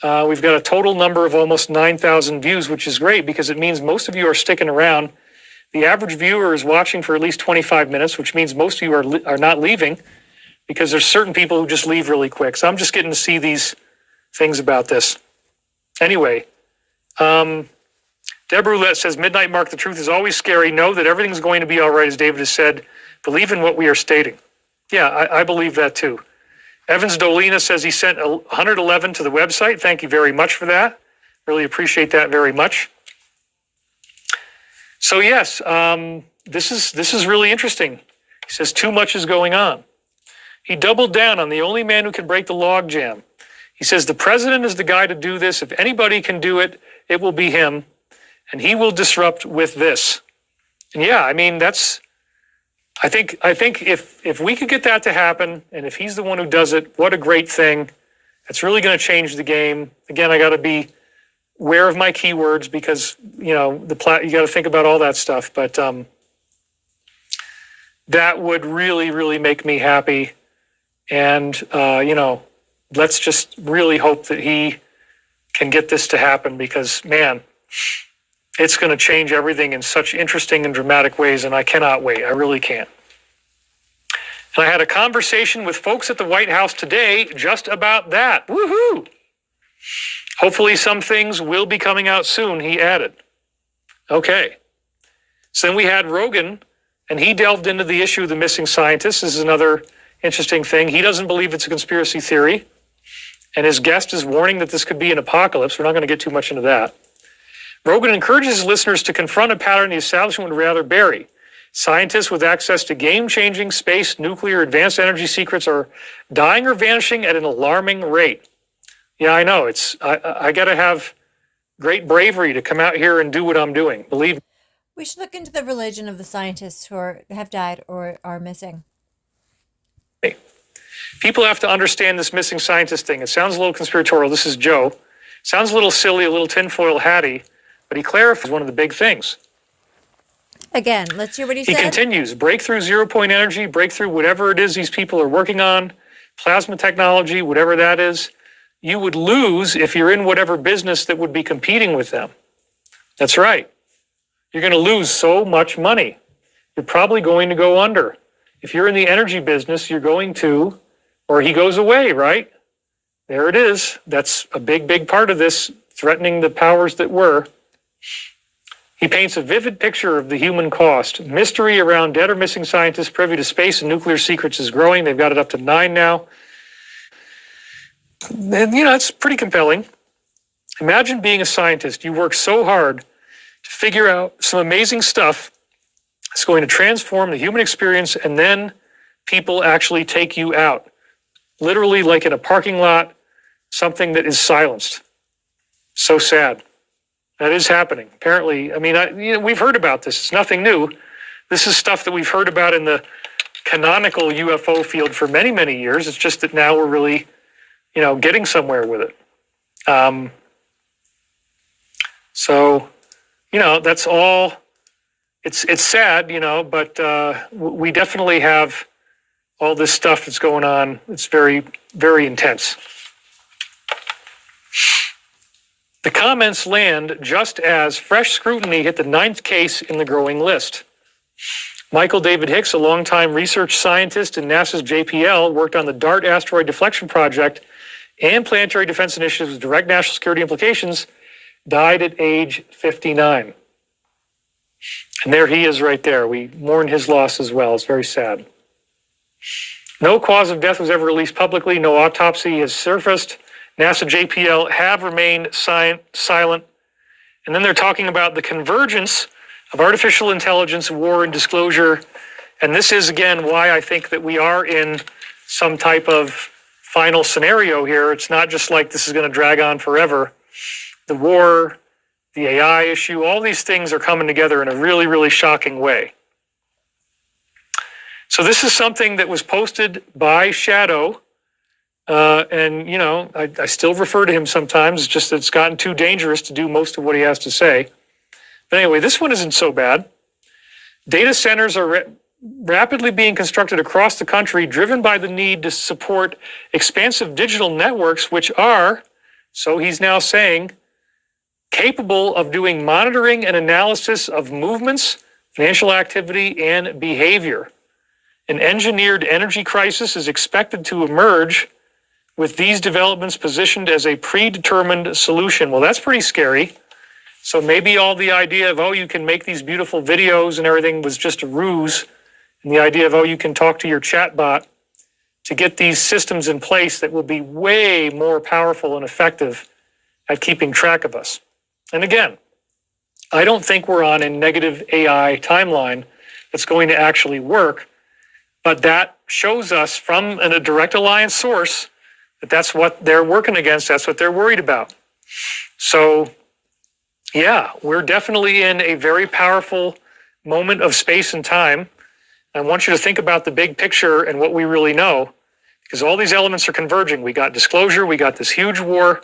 Speaker 3: We've got a total number of almost 9,000 views, which is great because it means most of you are sticking around. The average viewer is watching for at least 25 minutes, which means most of you are not leaving. because there's certain people who just leave really quick. So I'm just getting to see these things about this. Anyway, Deborah Roulette says, Midnight Mark, the truth is always scary. Know that everything's going to be all right, as David has said. Believe in what we are stating. Yeah, I believe that too. Evans Dolina says he sent 111 to the website. Thank you very much for that. Really appreciate that very much. So yes, this is really interesting. He says too much is going on. He doubled down on the only man who can break the logjam. He says the president is the guy to do this. If anybody can do it, it will be him, and he will disrupt with this. And yeah, I mean, I think if we could get that to happen, and if he's the one who does it, what a great thing. It's really going to change the game. Again, I got to be aware of my keywords because, you know, you got to think about all that stuff. But that would really, really make me happy. And, you know, let's just really hope that he can get this to happen because, man, it's going to change everything in such interesting and dramatic ways, and I cannot wait. I really can't. And I had a conversation with folks at the White House today just about that. Woohoo! Hopefully some things will be coming out soon, he added. Okay. So then we had Rogan, and he delved into the issue of the missing scientists. This is another interesting thing. He doesn't believe it's a conspiracy theory, and his guest is warning that this could be an apocalypse. We're not going to get too much into that. Rogan encourages his listeners to confront a pattern the establishment would rather bury. Scientists with access to game-changing space, nuclear, advanced energy secrets are dying or vanishing at an alarming rate. Yeah, I know. I got to have great bravery to come out here and do what I'm doing. Believe me.
Speaker 1: We should look into the religion of the scientists who have died or are missing.
Speaker 3: People have to understand this missing scientist thing. It sounds a little conspiratorial. This is Joe. Sounds a little silly, a little tinfoil hatty, but he clarifies one of the big things.
Speaker 1: Again, let's hear what he said.
Speaker 3: He continues, breakthrough zero-point energy, breakthrough whatever it is these people are working on, plasma technology, whatever that is. You would lose if you're in whatever business that would be competing with them. That's right. You're going to lose so much money. You're probably going to go under. If you're in the energy business, you're going to, or he goes away, right? There it is. That's a big, big part of this, threatening the powers that were. He paints a vivid picture of the human cost. Mystery around dead or missing scientists privy to space and nuclear secrets is growing. They've got it up to 9 now. And, you know, it's pretty compelling. Imagine being a scientist. You work so hard to figure out some amazing stuff that's going to transform the human experience, and then people actually take you out. Literally like in a parking lot, something that is silenced. So sad. That is happening. Apparently, I mean, we've heard about this. It's nothing new. This is stuff that we've heard about in the canonical UFO field for many, many years. It's just that now we're really, you know, getting somewhere with it. So, you know, that's all. It's sad, you know, but we definitely have all this stuff that's going on. It's very, very intense. The comments land just as fresh scrutiny hit the 9th case in the growing list. Michael David Hicks, a longtime research scientist in NASA's JPL, worked on the DART asteroid deflection project and planetary defense initiatives with direct national security implications, died at age 59. And there he is right there. We mourn his loss as well. It's very sad. No cause of death was ever released publicly. No autopsy has surfaced. NASA JPL have remained silent. And then they're talking about the convergence of artificial intelligence, war, and disclosure. And this is, again, why I think that we are in some type of final scenario here. It's not just like this is going to drag on forever. The war, the AI issue, all these things are coming together in a really, really shocking way. So this is something that was posted by Shadow. And, you know, I still refer to him sometimes. It's just that it's gotten too dangerous to do most of what he has to say. But anyway, this one isn't so bad. Data centers are rapidly being constructed across the country, driven by the need to support expansive digital networks, which are, so he's now saying, capable of doing monitoring and analysis of movements, financial activity, and behavior. An engineered energy crisis is expected to emerge with these developments positioned as a predetermined solution. Well, that's pretty scary. So maybe all the idea of, oh, you can make these beautiful videos and everything was just a ruse. And the idea of, oh, you can talk to your chat bot to get these systems in place that will be way more powerful and effective at keeping track of us. And again, I don't think we're on a negative AI timeline that's going to actually work, but that shows us from a direct alliance source that that's what they're working against, that's what they're worried about. So yeah, we're definitely in a very powerful moment of space and time. I want you to think about the big picture and what we really know, because all these elements are converging. We got disclosure, we got this huge war,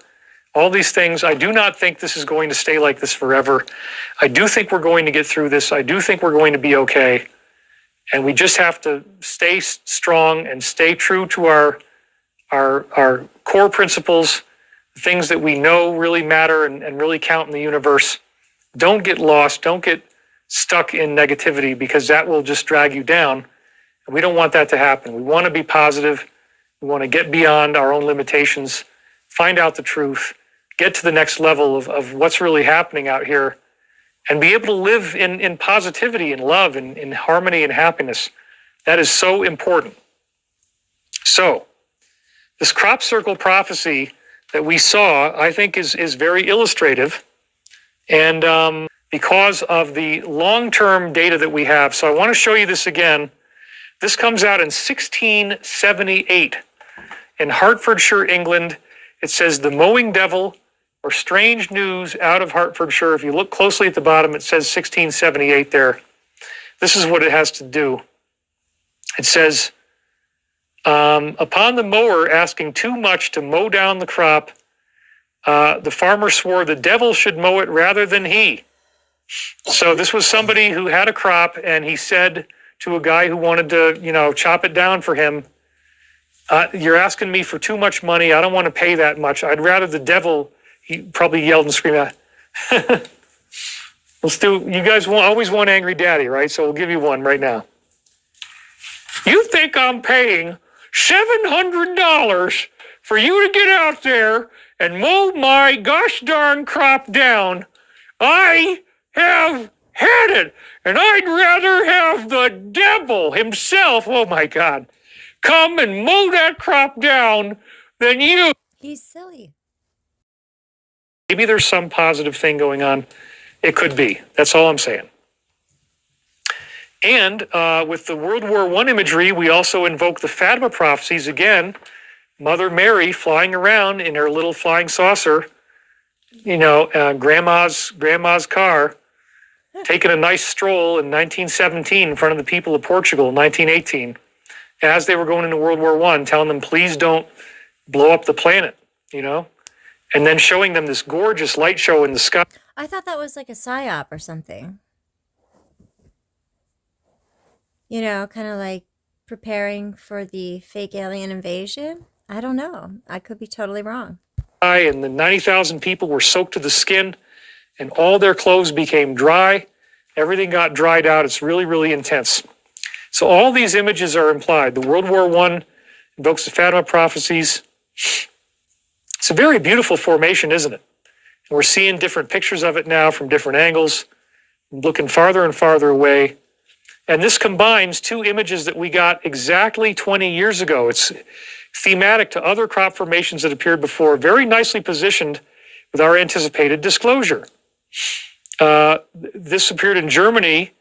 Speaker 3: all these things. I do not think this is going to stay like this forever. I do think we're going to get through this. I do think we're going to be okay. And we just have to stay strong and stay true to our core principles, things that we know really matter and really count in the universe. Don't get lost. Don't get stuck in negativity, because that will just drag you down. And we don't want that to happen. We want to be positive. We want to get beyond our own limitations, find out the truth, get to the next level of what's really happening out here, and be able to live in positivity and love and in harmony and happiness. That is so important. So this crop circle prophecy that we saw, I think is very illustrative. And because of the long-term data that we have. So I want to show you this again. This comes out in 1678 in Hertfordshire, England. It says the mowing devil, or strange news out of Hertfordshire. If you look closely at the bottom, it says 1678 there. This is what it has to do. It says, upon the mower asking too much to mow down the crop, the farmer swore the devil should mow it rather than he. So this was somebody who had a crop, and he said to a guy who wanted to, chop it down for him, you're asking me for too much money. I don't want to pay that much. I'd rather the devil, he probably yelled and screamed out. Let's do, you guys always want angry daddy, right? So we'll give you one right now. You think I'm paying $700 for you to get out there and mow my gosh darn crop down? I have had it, and I'd rather have the devil himself, oh my God, come and mow that crop down than you.
Speaker 1: He's silly.
Speaker 3: Maybe there's some positive thing going on. It could be. That's all I'm saying. And with the World War I imagery, we also invoke the Fatima prophecies again. Mother Mary flying around in her little flying saucer, grandma's car, taking a nice stroll in 1917 in front of the people of Portugal in 1918, as they were going into World War I, telling them, please don't blow up the planet, and then showing them this gorgeous light show in the sky.
Speaker 1: I thought that was like a psyop or something. Kind of like preparing for the fake alien invasion. I don't know. I could be totally wrong.
Speaker 3: And the 90,000 people were soaked to the skin, and all their clothes became dry. Everything got dried out. It's really, really intense. So all these images are implied. The World War I invokes the Fatima prophecies. It's a very beautiful formation, isn't it? And we're seeing different pictures of it now from different angles, looking farther and farther away. And this combines two images that we got exactly 20 years ago. It's thematic to other crop formations that appeared before, very nicely positioned with our anticipated disclosure. This appeared in Germany,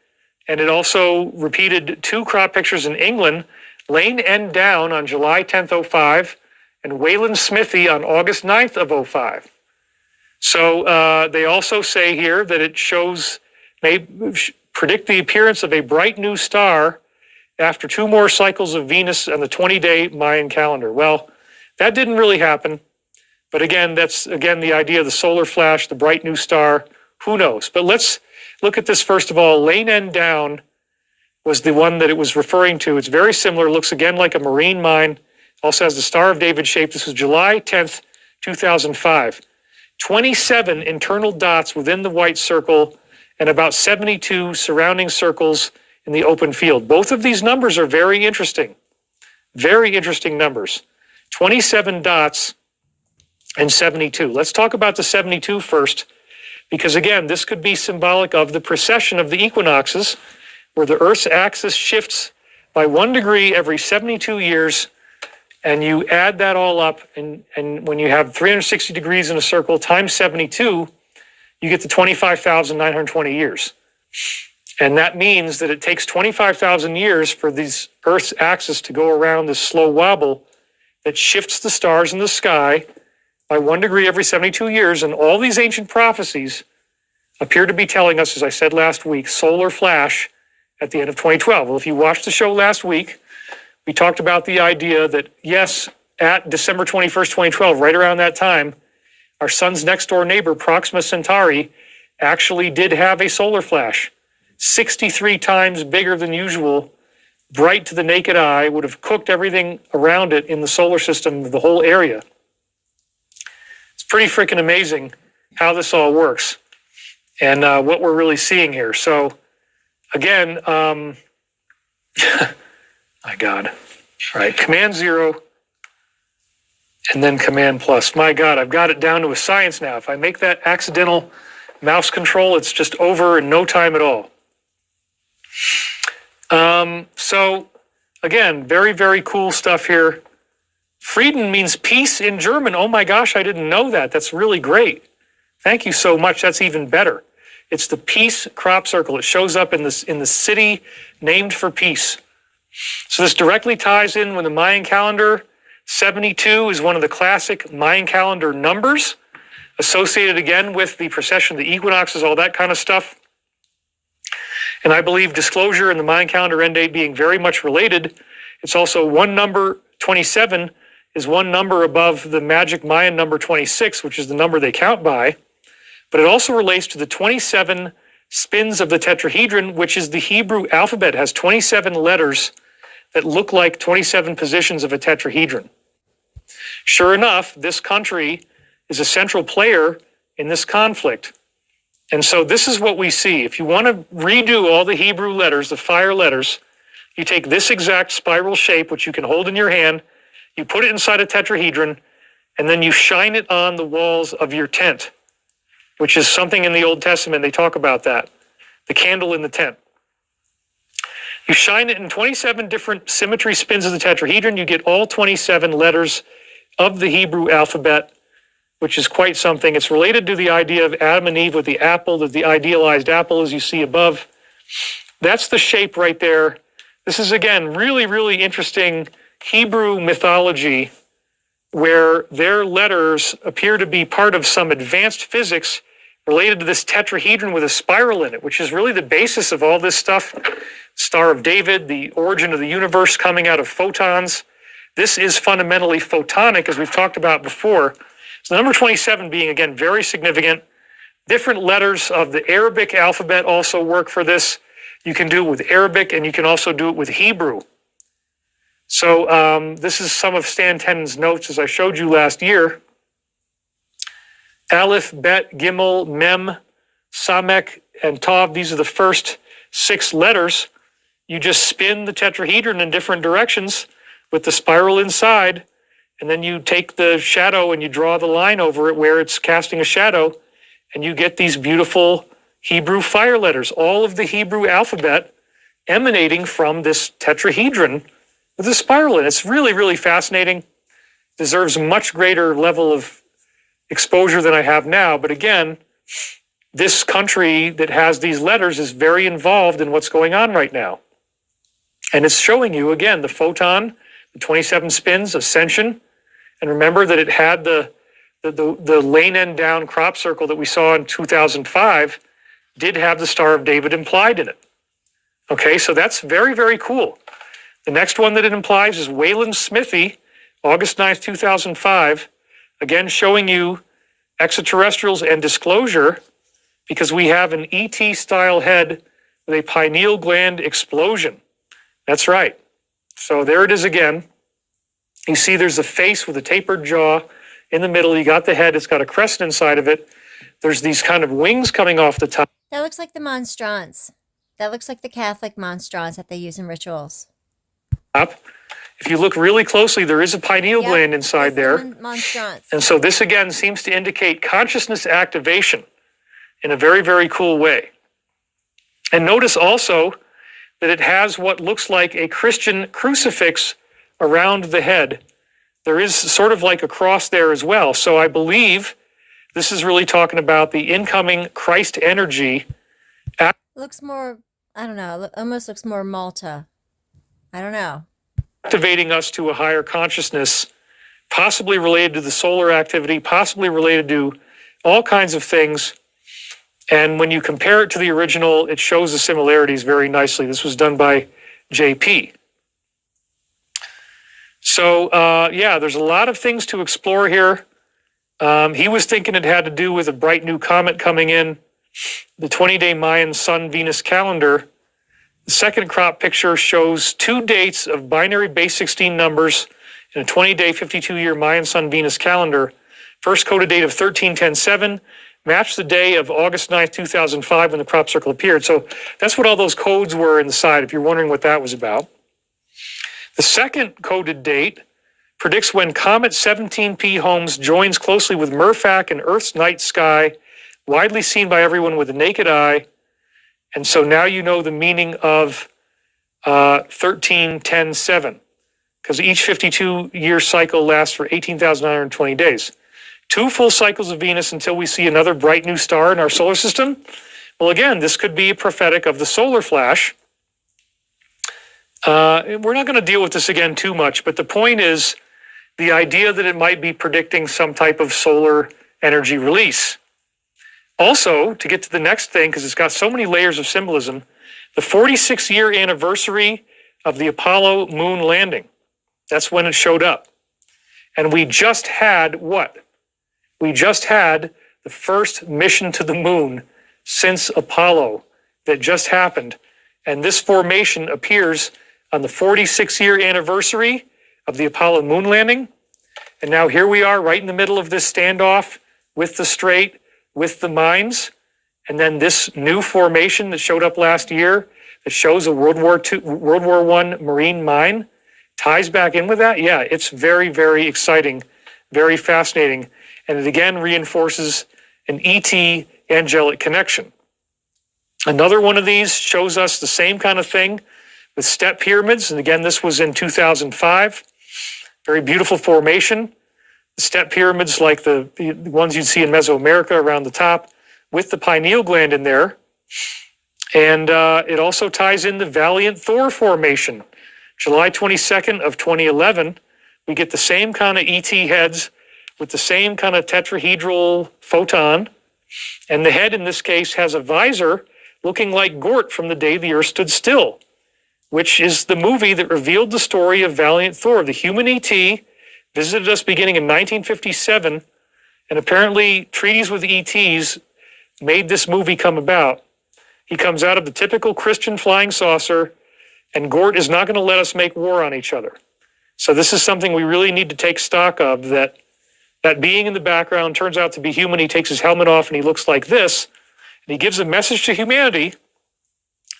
Speaker 3: and it also repeated two crop pictures in England, Lane End Down on July 10th, 05, and Wayland Smithy on August 9th of 05. So they also say here that it may predict the appearance of a bright new star after two more cycles of Venus on the 20-day Mayan calendar. Well, that didn't really happen. But again, that's the idea of the solar flash, the bright new star. Who knows? But let's look at this first of all. Lane End Down was the one that it was referring to. It's very similar. Looks again like a marine mine. Also has the Star of David shape. This was July 10th, 2005. 27 internal dots within the white circle and about 72 surrounding circles in the open field. Both of these numbers are very interesting numbers. 27 dots and 72. Let's talk about the 72 first, because again, this could be symbolic of the precession of the equinoxes, where the Earth's axis shifts by 1 degree every 72 years, and you add that all up, and when you have 360 degrees in a circle times 72, you get to 25,920 years. And that means that it takes 25,000 years for these Earth's axis to go around this slow wobble that shifts the stars in the sky by 1 degree every 72 years. And all these ancient prophecies appear to be telling us, as I said last week, solar flash at the end of 2012. Well, if you watched the show last week, we talked about the idea that, yes, at December 21st, 2012, right around that time, our sun's next door neighbor, Proxima Centauri, actually did have a solar flash, 63 times bigger than usual, bright to the naked eye, would have cooked everything around it in the solar system, the whole area. It's pretty freaking amazing how this all works and what we're really seeing here. So again, my God. All right, Command 0 and then Command plus. My God, I've got it down to a science now. If I make that accidental mouse control, it's just over in no time at all. So again, very, very cool stuff here. Frieden means peace in German. Oh my gosh, I didn't know that. That's really great. Thank you so much. That's even better. It's the peace crop circle. It shows up in the city named for peace. So this directly ties in with the Mayan calendar. 72 is one of the classic Mayan calendar numbers, associated again with the precession of the equinoxes, all that kind of stuff. And I believe disclosure and the Mayan calendar end date being very much related. It's also one number, 27, is one number above the magic Mayan number 26, which is the number they count by. But it also relates to the 27 spins of the tetrahedron, which is the Hebrew alphabet. It has 27 letters that look like 27 positions of a tetrahedron. Sure enough, this country is a central player in this conflict. And so this is what we see. If you want to redo all the Hebrew letters, the fire letters, you take this exact spiral shape, which you can hold in your hand, you put it inside a tetrahedron, and then you shine it on the walls of your tent, which is something in the Old Testament. They talk about that, the candle in the tent. You shine it in 27 different symmetry spins of the tetrahedron. You get all 27 letters of the Hebrew alphabet, which is quite something. It's related to the idea of Adam and Eve with the apple, the idealized apple, as you see above. That's the shape right there. This is, again, really, really interesting Hebrew mythology where their letters appear to be part of some advanced physics related to this tetrahedron with a spiral in it, which is really the basis of all this stuff. Star of David, the origin of the universe coming out of photons. This is fundamentally photonic, as we've talked about before. So number 27 being, again, very significant. Different letters of the Arabic alphabet also work for this. You can do it with Arabic, and you can also do it with Hebrew. So this is some of Stan Tennant's notes, as I showed you last year. Aleph, Bet, Gimel, Mem, Samek, and Tav. These are the first 6 letters. You just spin the tetrahedron in different directions with the spiral inside, and then you take the shadow and you draw the line over it where it's casting a shadow, and you get these beautiful Hebrew fire letters, all of the Hebrew alphabet emanating from this tetrahedron with a spiral in it. It's really, really fascinating. Deserves a much greater level of exposure than I have now. But again, this country that has these letters is very involved in what's going on right now. And it's showing you, again, the photon, the 27 spins, ascension. And remember that it had the lane end down crop circle that we saw in 2005 did have the Star of David implied in it. Okay, so that's very, very cool. The next one that it implies is Wayland Smithy, August 9th, 2005. Again, showing you extraterrestrials and disclosure, because we have an ET-style head with a pineal gland explosion. That's right. So there it is again. You see there's a face with a tapered jaw in the middle. You got the head. It's got a crescent inside of it. There's these kind of wings coming off the top.
Speaker 1: That looks like the monstrance. That looks like the Catholic monstrons that they use in rituals.
Speaker 3: If you look really closely, there is a pineal gland inside there.
Speaker 1: Monstrons.
Speaker 3: And so this again seems to indicate consciousness activation in a very, very cool way. And notice also that it has what looks like a Christian crucifix around the head. There is sort of like a cross there as well. So I believe this is really talking about the incoming Christ energy.
Speaker 1: Looks more, I don't know, almost looks more Malta. I don't know.
Speaker 3: Activating us to a higher consciousness, possibly related to the solar activity, possibly related to all kinds of things. And when you compare it to the original, it shows the similarities very nicely. This was done by JP. So, yeah, there's a lot of things to explore here. He was thinking it had to do with a bright new comet coming in, the 20-day Mayan Sun-Venus calendar. The second crop picture shows 2 dates of binary base 16 numbers in a 20-day, 52-year Mayan Sun-Venus calendar. First coded date of 13-10-7, matched the day of August 9th, 2005 when the crop circle appeared. So that's what all those codes were in the side, if you're wondering what that was about. The second coded date predicts when Comet 17P Holmes joins closely with Merfac in Earth's night sky, widely seen by everyone with the naked eye. And so now you know the meaning of 13-10-7, because each 52-year cycle lasts for 18,920 days. 2 full cycles of Venus until we see another bright new star in our solar system. Well, again, this could be prophetic of the solar flash. We're not going to deal with this again too much, but the point is the idea that it might be predicting some type of solar energy release. Also, to get to the next thing, because it's got so many layers of symbolism, the 46-year anniversary of the Apollo moon landing. That's when it showed up. And we just had what? We just had the first mission to the moon since Apollo that just happened. And this formation appears on the 46-year anniversary of the Apollo moon landing. And now here we are right in the middle of this standoff with the Strait, with the mines. And then this new formation that showed up last year that shows a World War I Marine mine ties back in with that. Yeah, it's very, very exciting, very fascinating. And it again reinforces an ET angelic connection. Another one of these shows us the same kind of thing with step pyramids. And again, this was in 2005. Very beautiful formation. The step pyramids like the ones you'd see in Mesoamerica around the top with the pineal gland in there. And it also ties in the Valiant Thor formation. July 22nd of 2011, we get the same kind of ET heads with the same kind of tetrahedral photon. And the head in this case has a visor looking like Gort from The Day the Earth Stood Still, which is the movie that revealed the story of Valiant Thor. The human ET visited us beginning in 1957, and apparently treaties with ETs made this movie come about. He comes out of the typical Christian flying saucer, and Gort is not going to let us make war on each other. So this is something we really need to take stock of, that being in the background turns out to be human. He takes his helmet off and he looks like this, and he gives a message to humanity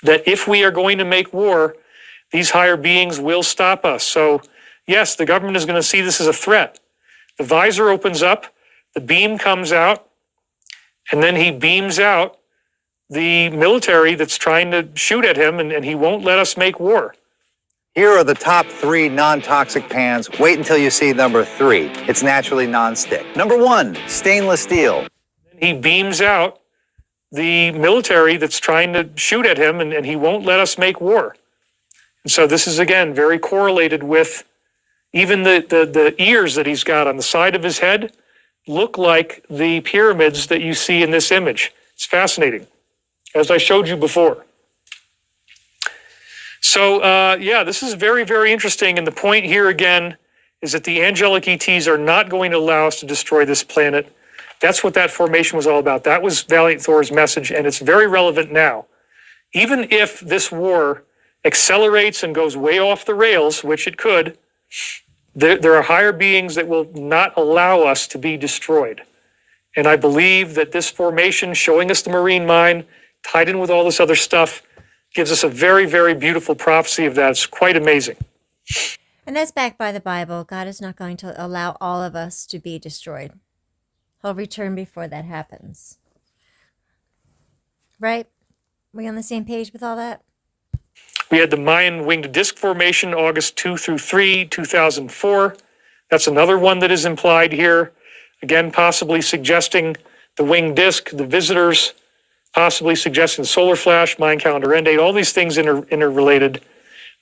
Speaker 3: that if we are going to make war, these higher beings will stop us. So yes, the government is going to see this as a threat. The visor opens up, the beam comes out, and then he beams out the military that's trying to shoot at him, and he won't let us make war.
Speaker 4: Here are the top 3 non-toxic pans. Wait until you see number 3. It's naturally non-stick. Number 1, stainless steel.
Speaker 3: He beams out the military that's trying to shoot at him, and he won't let us make war. And so this is, again, very correlated with even the ears that he's got on the side of his head look like the pyramids that you see in this image. It's fascinating, as I showed you before. So, yeah, this is very, very interesting. And the point here, again, is that the angelic ETs are not going to allow us to destroy this planet. That's what that formation was all about. That was Valiant Thor's message, and it's very relevant now. Even if this war accelerates and goes way off the rails, which it could, there are higher beings that will not allow us to be destroyed. And I believe that this formation showing us the marine mine, tied in with all this other stuff, gives us a very, very beautiful prophecy of that. It's quite amazing.
Speaker 1: And that's backed by the Bible. God is not going to allow all of us to be destroyed. He'll return before that happens. Right? We on the same page with all that?
Speaker 3: We had the Mayan winged disk formation, August 2 through 3, 2004. That's another one that is implied here. Again, possibly suggesting the winged disk, the visitors, possibly suggesting the solar flash, Mayan calendar end date, all these things interrelated.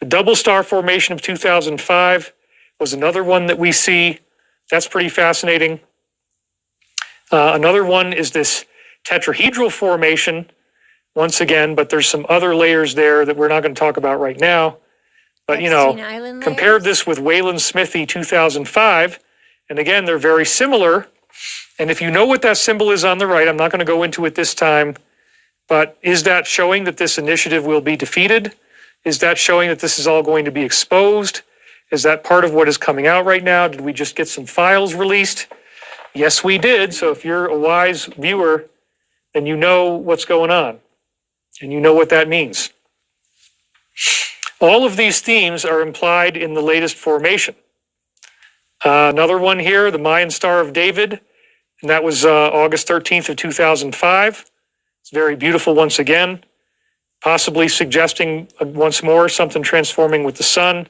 Speaker 3: The double star formation of 2005 was another one that we see. That's pretty fascinating. Another one is this tetrahedral formation, once again, but there's some other layers there that we're not going to talk about right now. But, compare this with Wayland-Smithy 2005, and again, they're very similar. And if you know what that symbol is on the right, I'm not going to go into it this time, but is that showing that this initiative will be defeated? Is that showing that this is all going to be exposed? Is that part of what is coming out right now? Did we just get some files released? Yes, we did. So if you're a wise viewer, then you know what's going on, and you know what that means. All of these themes are implied in the latest formation. Another one here, the Mayan Star of David, and that was August 13th of 2005. It's very beautiful once again, possibly suggesting once more something transforming with the sun,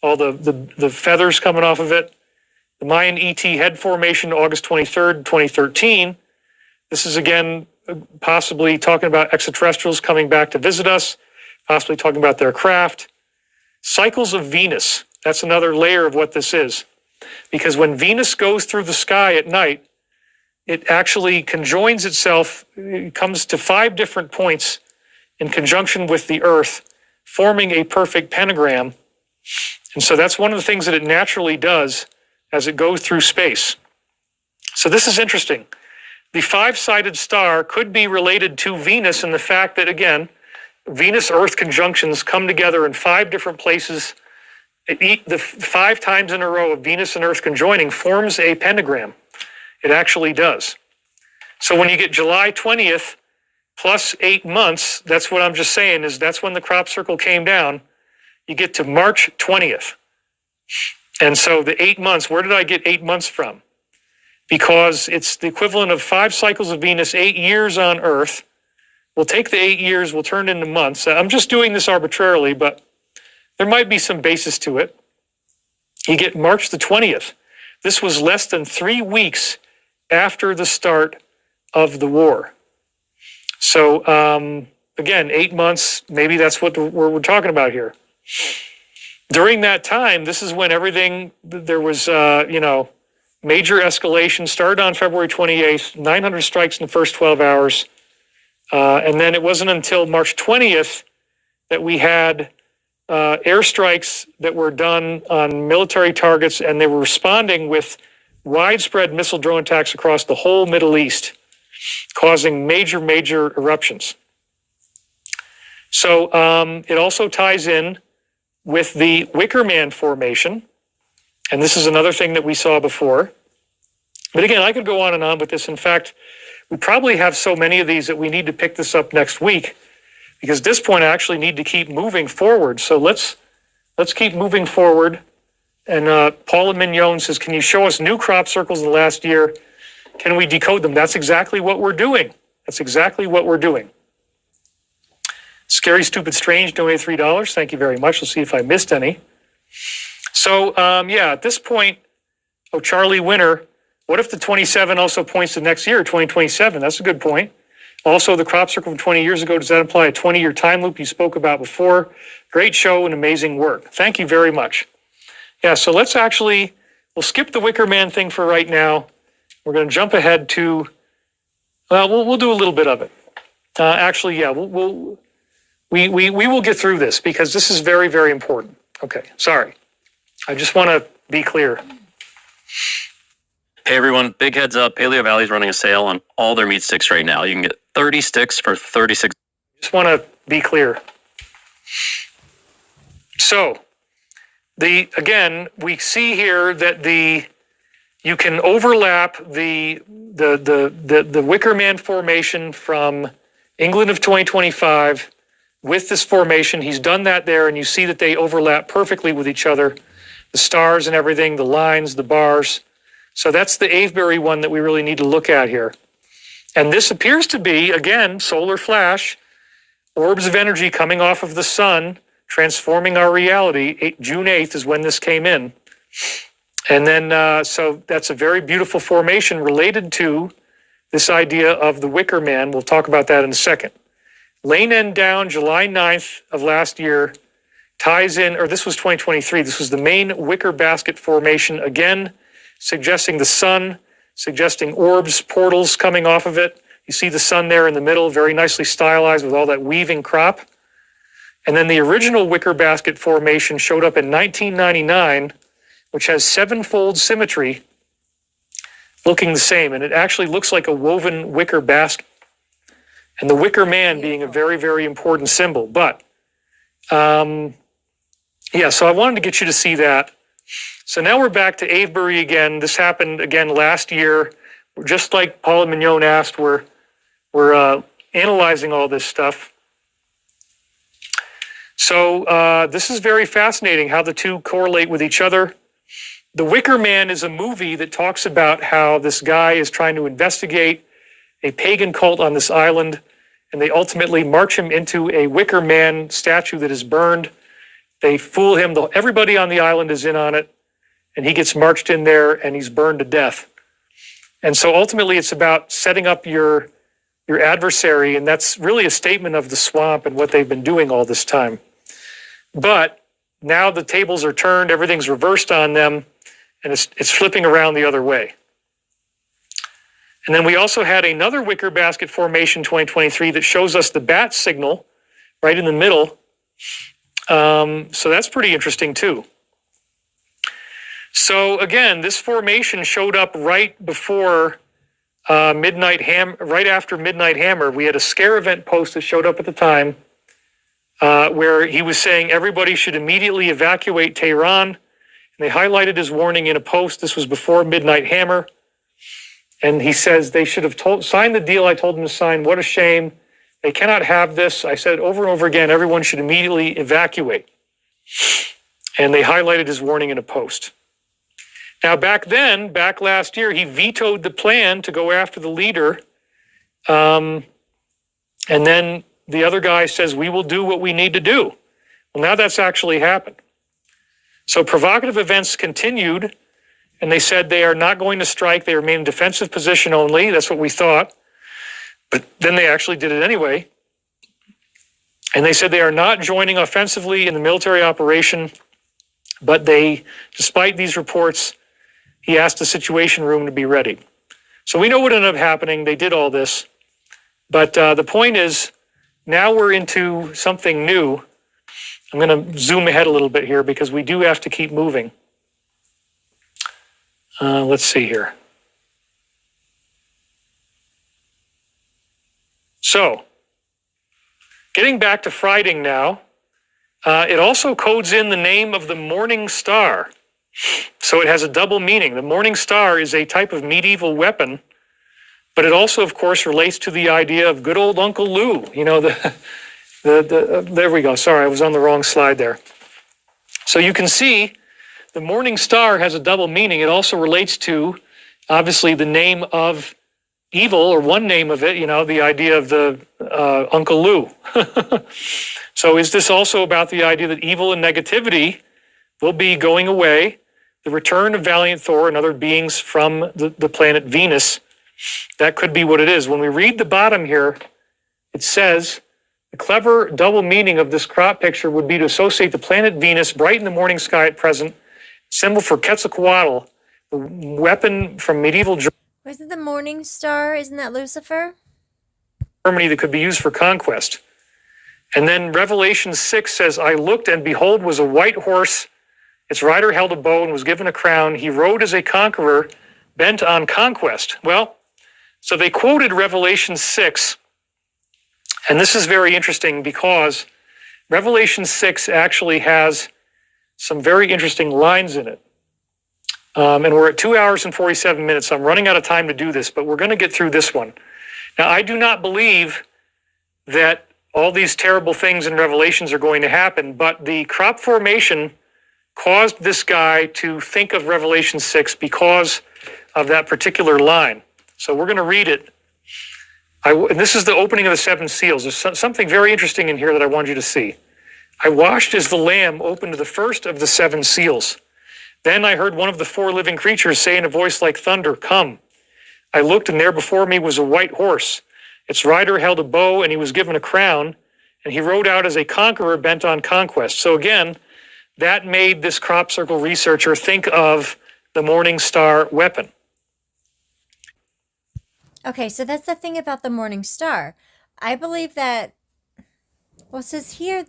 Speaker 3: all the feathers coming off of it. The Mayan ET head formation, August 23rd, 2013. This is again possibly talking about extraterrestrials coming back to visit us, possibly talking about their craft. Cycles of Venus, that's another layer of what this is. Because when Venus goes through the sky at night, it actually conjoins itself, it comes to 5 different points in conjunction with the Earth, forming a perfect pentagram. And so that's one of the things that it naturally does as it goes through space. So this is interesting. The 5-sided star could be related to Venus in the fact that, again, Venus-Earth conjunctions come together in 5 different places. The 5 times in a row of Venus and Earth conjoining forms a pentagram. It actually does. So when you get July 20th plus 8 months, that's what I'm just saying, is that's when the crop circle came down. You get to March 20th. And so the 8 months, where did I get 8 months from? Because it's the equivalent of 5 cycles of Venus, 8 years on Earth. We'll take the 8 years, we'll turn it into months. I'm just doing this arbitrarily, but there might be some basis to it. You get March the 20th. This was less than 3 weeks after the start of the war. So, again, 8 months, maybe that's what we're talking about here. During that time, this is when everything, there was, major escalation. Started on February 28th, 900 strikes in the first 12 hours. And then it wasn't until March 20th that we had airstrikes that were done on military targets, and they were responding with widespread missile drone attacks across the whole Middle East, causing major, major eruptions. So it also ties in with the Wicker Man formation, and this is another thing that we saw before. But again, I could go on and on with this. In fact, we probably have so many of these that we need to pick this up next week, because at this point I actually need to keep moving forward. So let's keep moving forward. And Paula Mignon says, can you show us new crop circles in the last year? Can we decode them? That's exactly what we're doing. That's exactly what we're doing. Scary, Stupid, Strange donated $3. Thank you very much. Let's see if I missed any. So, at this point, Charlie Winner, what if the 27 also points to next year, 2027? That's a good point. Also, the crop circle from 20 years ago, does that imply a 20-year time loop you spoke about before? Great show and amazing work. Thank you very much. Yeah, so we'll skip the Wicker Man thing for right now. We're going to jump ahead to, we'll do a little bit of it. We will get through this because this is very, very important. Okay, sorry. I just want to be clear.
Speaker 5: Hey everyone, big heads up. Paleo Valley's running a sale on all their meat sticks right now. You can get 30 sticks for $36.
Speaker 3: Just want to be clear. So, again, we see here that you can overlap the Wicker Man formation from England of 2025 with this formation. He's done that there, and you see that they overlap perfectly with each other. The stars and everything, the lines, the bars. So that's the Avebury one that we really need to look at here. And this appears to be, again, solar flash, orbs of energy coming off of the sun, transforming our reality. June 8th is when this came in. And then, so that's a very beautiful formation related to this idea of the Wicker Man. We'll talk about that in a second. Lane End down, July 9th of last year, ties in, or this was 2023, this was the main wicker basket formation, again, suggesting the sun, suggesting orbs, portals coming off of it. You see the sun there in the middle, very nicely stylized with all that weaving crop. And then the original wicker basket formation showed up in 1999, which has sevenfold symmetry, looking the same. And it actually looks like a woven wicker basket. And the Wicker Man being a very, very important symbol. But, yeah, so I wanted to get you to see that. So now we're back to Avebury again. This happened again last year. Just like Paula Mignon asked, we're analyzing all this stuff. So this is very fascinating how the two correlate with each other. The Wicker Man is a movie that talks about how this guy is trying to investigate a pagan cult on this island, and they ultimately march him into a Wicker Man statue that is burned. They fool him. Everybody on the island is in on it, and he gets marched in there, and he's burned to death. And so ultimately, it's about setting up your adversary, and that's really a statement of the swamp and what they've been doing all this time. But now the tables are turned, everything's reversed on them, and it's flipping around the other way. And then we also had another wicker basket formation 2023 that shows us the bat signal right in the middle. So that's pretty interesting too. So again, this formation showed up right before right after Midnight Hammer. We had a scare event post that showed up at the time where he was saying everybody should immediately evacuate Tehran. And they highlighted his warning in a post. This was before Midnight Hammer. And he says they should have signed the deal I told them to sign. What a shame. They cannot have this. I said over and over again, everyone should immediately evacuate. And they highlighted his warning in a post. Now, back last year, he vetoed the plan to go after the leader. And then the other guy says, we will do what we need to do. Well, now that's actually happened. So provocative events continued, and they said they are not going to strike. They remain in defensive position only. That's what we thought. But then they actually did it anyway. And they said they are not joining offensively in the military operation, but despite these reports, he asked the Situation Room to be ready. So we know what ended up happening. They did all this. But the point is, now we're into something new. I'm going to zoom ahead a little bit here because we do have to keep moving. Let's see here. So, getting back to Friday now, it also codes in the name of the Morning Star. So it has a double meaning. The Morning Star is a type of medieval weapon, but it also, of course, relates to the idea of good old Uncle Lou. You know, there we go. Sorry, I was on the wrong slide there. So you can see the Morning Star has a double meaning. It also relates to, obviously, the name of evil, or one name of it, you know, the idea of the Uncle Lou. So is this also about the idea that evil and negativity will be going away, the return of Valiant Thor and other beings from the planet Venus? That could be what it is. When we read the bottom here, it says, the clever double meaning of this crop picture would be to associate the planet Venus bright in the morning sky at present, symbol for Quetzalcoatl, the weapon from medieval
Speaker 1: Was it the Morning Star? Isn't that Lucifer?
Speaker 3: Germany that could be used for conquest. And then Revelation 6 says, I looked and behold was a white horse. Its rider held a bow and was given a crown. He rode as a conqueror bent on conquest. Well, so they quoted Revelation 6. And this is very interesting because Revelation 6 actually has some very interesting lines in it. And we're at 2 hours and 47 minutes. So I'm running out of time to do this, but we're going to get through this one. Now, I do not believe that all these terrible things in Revelations are going to happen, but the crop formation caused this guy to think of Revelation 6 because of that particular line. So we're going to read it. And this is the opening of the seven seals. There's something very interesting in here that I want you to see. I watched as the Lamb opened the first of the seven seals. Then I heard one of the four living creatures say in a voice like thunder, "Come." I looked, and there before me was a white horse. Its rider held a bow, and he was given a crown, and he rode out as a conqueror bent on conquest. So again, that made this crop circle researcher think of the Morning Star weapon.
Speaker 1: Okay, so that's the thing about the Morning Star. I believe that, well, it says here,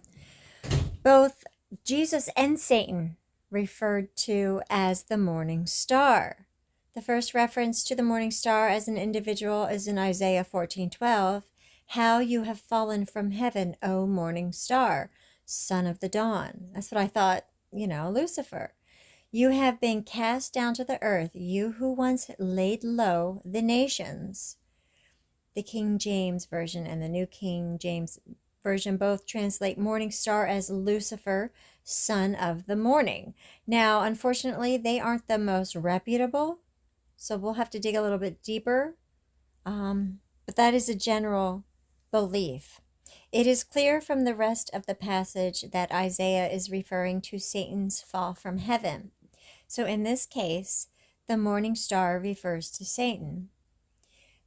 Speaker 1: both Jesus and Satan referred to as the Morning Star. The first reference to the Morning Star as an individual is in Isaiah 14:12. How you have fallen from heaven, O Morning Star, son of the dawn. That's what I thought, Lucifer. You have been cast down to the earth, you who once laid low the nations. The King James Version and the New King James Version both translate Morning Star as Lucifer, son of the morning. Now, unfortunately, they aren't the most reputable, so we'll have to dig a little bit deeper. But that is a general belief. It is clear from the rest of the passage that Isaiah is referring to Satan's fall from heaven. So in this case, the morning star refers to Satan.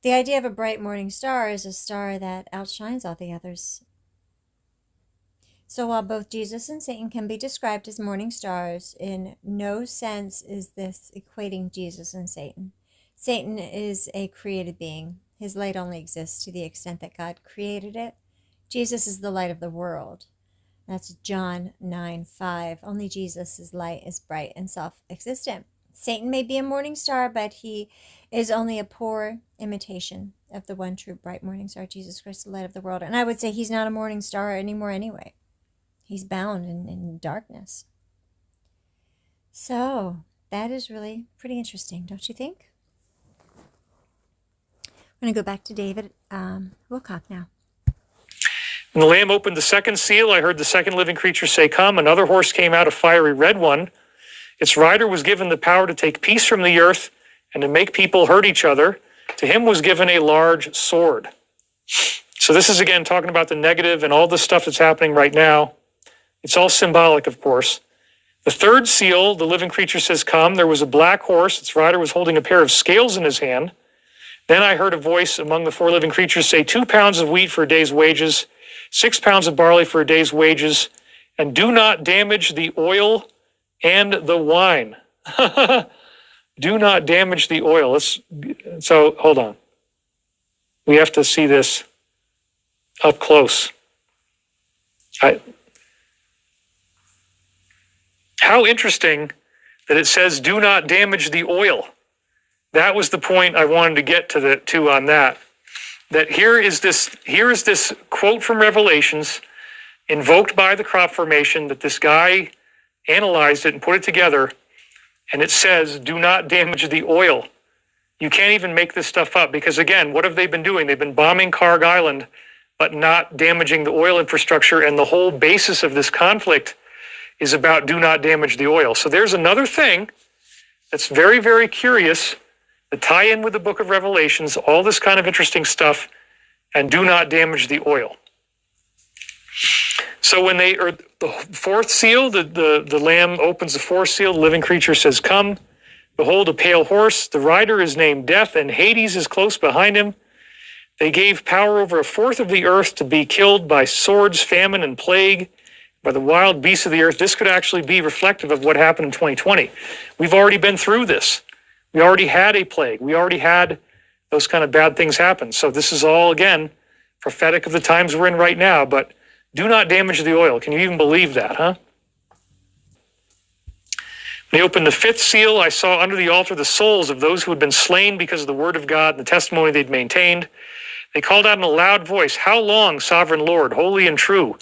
Speaker 1: The idea of a bright morning star is a star that outshines all the others. So while both Jesus and Satan can be described as morning stars, in no sense is this equating Jesus and Satan. Satan is a created being. His light only exists to the extent that God created it. Jesus is the light of the world. That's John 9:5. Only Jesus' light is bright and self-existent. Satan may be a morning star, but he is only a poor imitation of the one true bright morning star, Jesus Christ, the light of the world. And I would say he's not a morning star anymore anyway. He's bound in darkness. So that is really pretty interesting, don't you think? I'm going to go back to David Wilcock now.
Speaker 3: When the Lamb opened the second seal, I heard the second living creature say, "Come." Another horse came out, a fiery red one. Its rider was given the power to take peace from the earth and to make people hurt each other. To him was given a large sword. So this is, again, talking about the negative and all the stuff that's happening right now. It's all symbolic, of course. The third seal, the living creature says, "Come." There was a black horse. Its rider was holding a pair of scales in his hand. Then I heard a voice among the four living creatures say, 2 pounds of wheat for a day's wages, 6 pounds of barley for a day's wages, and do not damage the oil and the wine. Do not damage the oil. So hold on. We have to see this up close. How interesting that it says, "Do not damage the oil." That was the point I wanted to get to on that. That here is this quote from Revelations, invoked by the crop formation, that this guy analyzed it and put it together, and it says, "Do not damage the oil." You can't even make this stuff up, because again, what have they been doing? They've been bombing Karg Island, but not damaging the oil infrastructure, and the whole basis of this conflict is about do not damage the oil. So there's another thing that's very, very curious, the tie in with the book of Revelations, all this kind of interesting stuff, and do not damage the oil. So when the fourth seal, the Lamb opens the fourth seal, the living creature says, "Come, behold a pale horse, the rider is named Death, and Hades is close behind him. They gave power over a fourth of the earth to be killed by swords, famine, and plague, by the wild beasts of the earth." This could actually be reflective of what happened in 2020. We've already been through this. We already had a plague. We already had those kind of bad things happen. So this is all, again, prophetic of the times we're in right now. But do not damage the oil. Can you even believe that, huh? When he opened the fifth seal, I saw under the altar the souls of those who had been slain because of the word of God and the testimony they'd maintained. They called out in a loud voice, "How long, sovereign Lord, holy and true,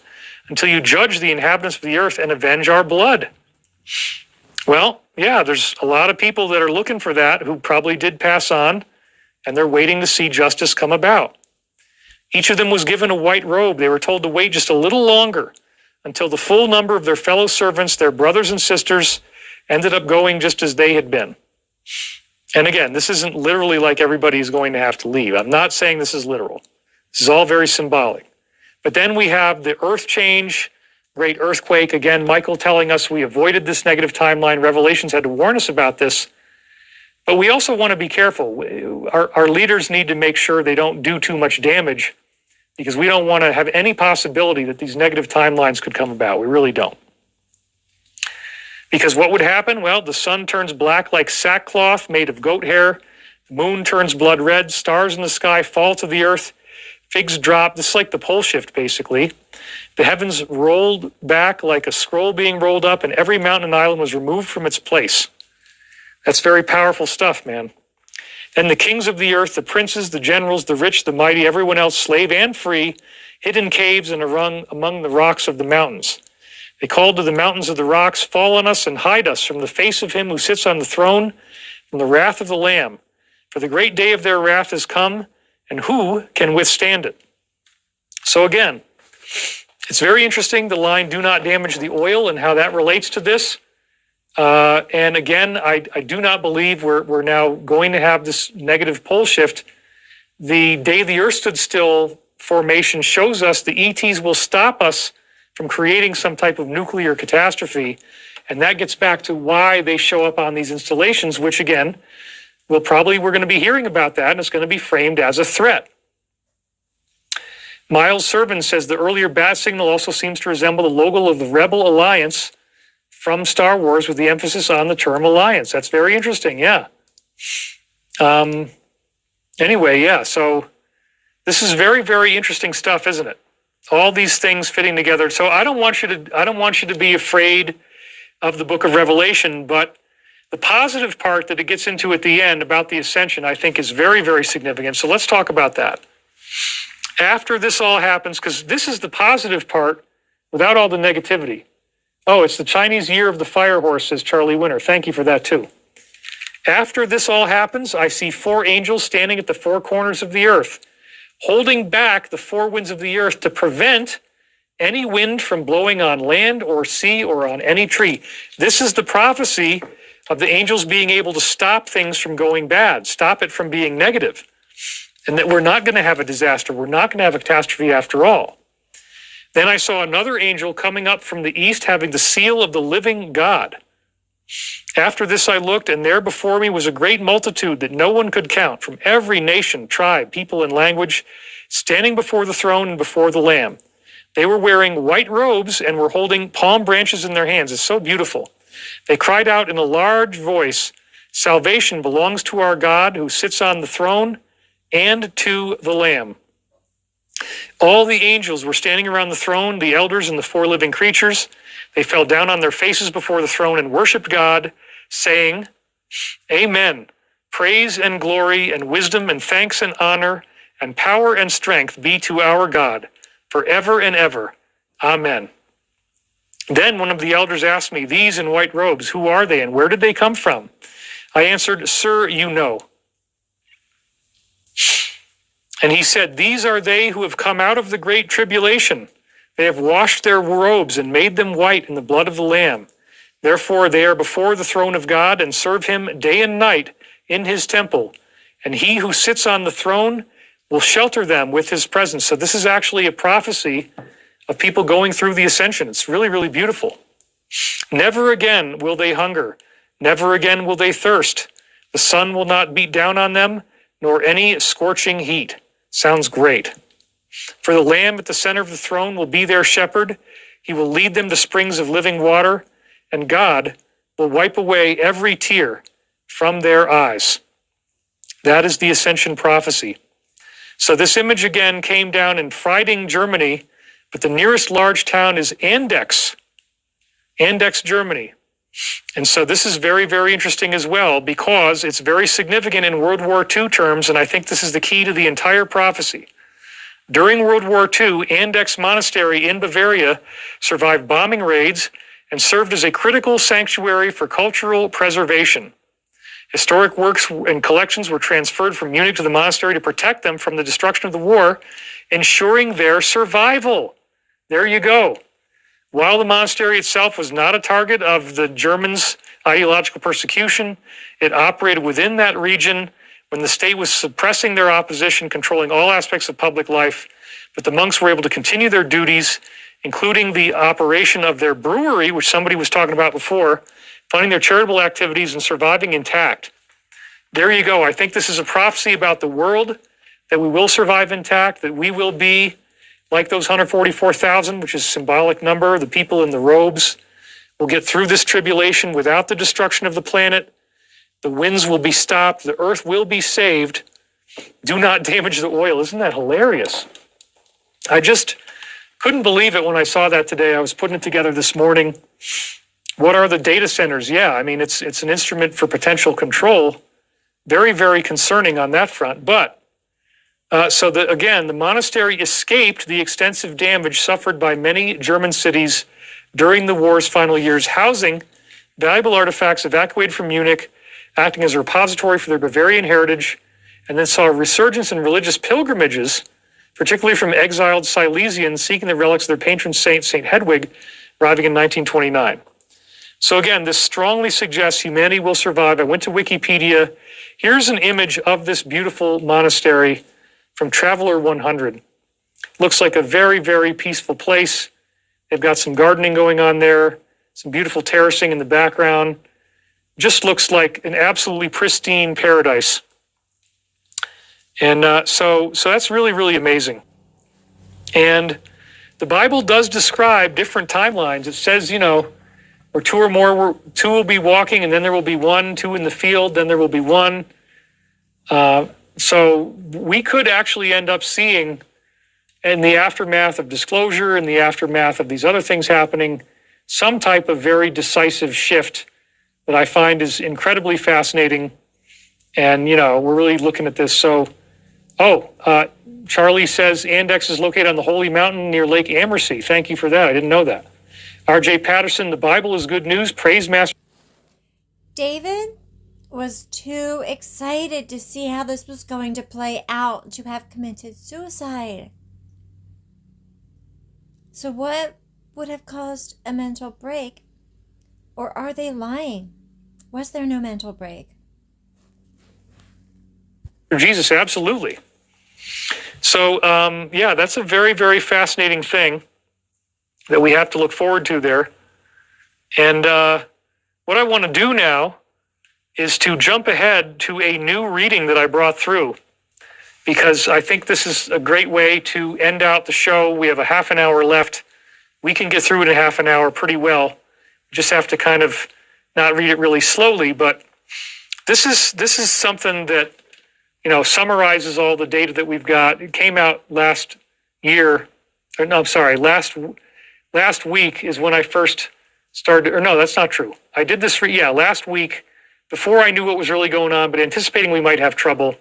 Speaker 3: until you judge the inhabitants of the earth and avenge our blood?" Well, yeah, there's a lot of people that are looking for that who probably did pass on, and they're waiting to see justice come about. Each of them was given a white robe. They were told to wait just a little longer until the full number of their fellow servants, their brothers and sisters, ended up going just as they had been. And again, this isn't literally like everybody's going to have to leave. I'm not saying this is literal. This is all very symbolic. But then we have the earth change, great earthquake. Again, Michael telling us we avoided this negative timeline. Revelations had to warn us about this. But we also want to be careful. Our leaders need to make sure they don't do too much damage, because we don't want to have any possibility that these negative timelines could come about. We really don't. Because what would happen? Well, the sun turns black like sackcloth made of goat hair. The moon turns blood red. Stars in the sky fall to the earth. Figs drop. This is like the pole shift, basically. The heavens rolled back like a scroll being rolled up, and every mountain and island was removed from its place. That's very powerful stuff, man. Then the kings of the earth, the princes, the generals, the rich, the mighty, everyone else, slave and free, hid in caves and among the rocks of the mountains. They called to the mountains of the rocks, fall on us and hide us from the face of him who sits on the throne, from the wrath of the Lamb. For the great day of their wrath has come, and who can withstand it? So again, it's very interesting, the line, do not damage the oil, and how that relates to this. And again, I do not believe we're now going to have this negative pole shift. The day the earth stood still formation shows us the ETs will stop us from creating some type of nuclear catastrophe. And that gets back to why they show up on these installations, which again, we're going to be hearing about that, and it's going to be framed as a threat. Miles Servin says the earlier bat signal also seems to resemble the logo of the Rebel Alliance from Star Wars, with the emphasis on the term alliance. That's very interesting, yeah. Anyway, yeah, so this is very, very interesting stuff, isn't it? All these things fitting together. So I don't want you to be afraid of the book of Revelation, but the positive part that it gets into at the end about the ascension, I think, is very, very significant. So let's talk about that. After this all happens, because this is the positive part without all the negativity. Oh, it's the Chinese year of the fire horse, says Charlie Winter. Thank you for that, too. After this all happens, I see 4 angels standing at the 4 corners of the earth, holding back the 4 winds of the earth to prevent any wind from blowing on land or sea or on any tree. This is the prophecy of the angels being able to stop things from going bad, stop it from being negative, and that we're not going to have a disaster. We're not going to have a catastrophe after all. Then I saw another angel coming up from the east, having the seal of the living God. After this I looked, and there before me was a great multitude that no one could count, from every nation, tribe, people, and language, standing before the throne and before the Lamb. They were wearing white robes and were holding palm branches in their hands. It's so beautiful. They cried out in a large voice, "Salvation belongs to our God who sits on the throne and to the Lamb." All the angels were standing around the throne, the elders and the 4 living creatures. They fell down on their faces before the throne and worshiped God, saying, "Amen. Praise and glory and wisdom and thanks and honor and power and strength be to our God, forever and ever. Amen." Then one of the elders asked me, "These in white robes, who are they and where did they come from?" I answered, "Sir, you know." And he said, "These are they who have come out of the great tribulation. They have washed their robes and made them white in the blood of the Lamb. Therefore they are before the throne of God and serve him day and night in his temple. And he who sits on the throne will shelter them with his presence." So this is actually a prophecy of people going through the ascension. It's really, really beautiful. "Never again will they hunger. Never again will they thirst. The sun will not beat down on them, nor any scorching heat." Sounds great. "For the Lamb at the center of the throne will be their shepherd. He will lead them to springs of living water, and God will wipe away every tear from their eyes." That is the ascension prophecy. So this image again came down in Freiding, Germany, but the nearest large town is Andex, Germany. And so this is very, very interesting as well, because it's very significant in World War II terms, and I think this is the key to the entire prophecy. During World War II, Andex Monastery in Bavaria survived bombing raids and served as a critical sanctuary for cultural preservation. Historic works and collections were transferred from Munich to the monastery to protect them from the destruction of the war ensuring their survival. There you go. While the monastery itself was not a target of the Germans' ideological persecution, it operated within that region when the state was suppressing their opposition, controlling all aspects of public life. But the monks were able to continue their duties, including the operation of their brewery, which somebody was talking about before, funding their charitable activities and surviving intact. There you go. I think this is a prophecy about the world, that we will survive intact, that we will be like those 144,000, which is a symbolic number. The people in the robes will get through this tribulation without the destruction of the planet. The winds will be stopped. The earth will be saved. Do not damage the oil. Isn't that hilarious? I just couldn't believe it when I saw that today. I was putting it together this morning. What are the data centers? Yeah, I mean, it's an instrument for potential control. Very, very concerning on that front. But again, the monastery escaped the extensive damage suffered by many German cities during the war's final years, housing valuable artifacts evacuated from Munich, acting as a repository for their Bavarian heritage, and then saw a resurgence in religious pilgrimages, particularly from exiled Silesians seeking the relics of their patron saint, St. Hedwig, arriving in 1929. So again, this strongly suggests humanity will survive. I went to Wikipedia. Here's an image of this beautiful monastery from Traveler 100. Looks like a very, very peaceful place. They've got some gardening going on there, some beautiful terracing in the background. Just looks like an absolutely pristine paradise. And so that's really, really amazing. And the Bible does describe different timelines. It says, where two or more, two will be walking, and then there will be one, two in the field, then there will be one. So we could actually end up seeing, in the aftermath of disclosure, in the aftermath of these other things happening, some type of very decisive shift that I find is incredibly fascinating. And, we're really looking at this. So, Charlie says Andex is located on the Holy Mountain near Lake Amersey. Thank you for that. I didn't know that. RJ Patterson, the Bible is good news. Praise Master.
Speaker 1: David was too excited to see how this was going to play out to have committed suicide. So what would have caused a mental break? Or are they lying? Was there no mental break?
Speaker 3: Jesus, absolutely. So, that's a very, very fascinating thing that we have to look forward to there. And what I want to do now is to jump ahead to a new reading that I brought through, because I think this is a great way to end out the show. We have a half an hour left. We can get through it in half an hour pretty well. We just have to kind of not read it really slowly, but this is something that, summarizes all the data that we've got. It came out last week is when I first started, or no, that's not true. I did this last week before I knew what was really going on, but anticipating we might have trouble.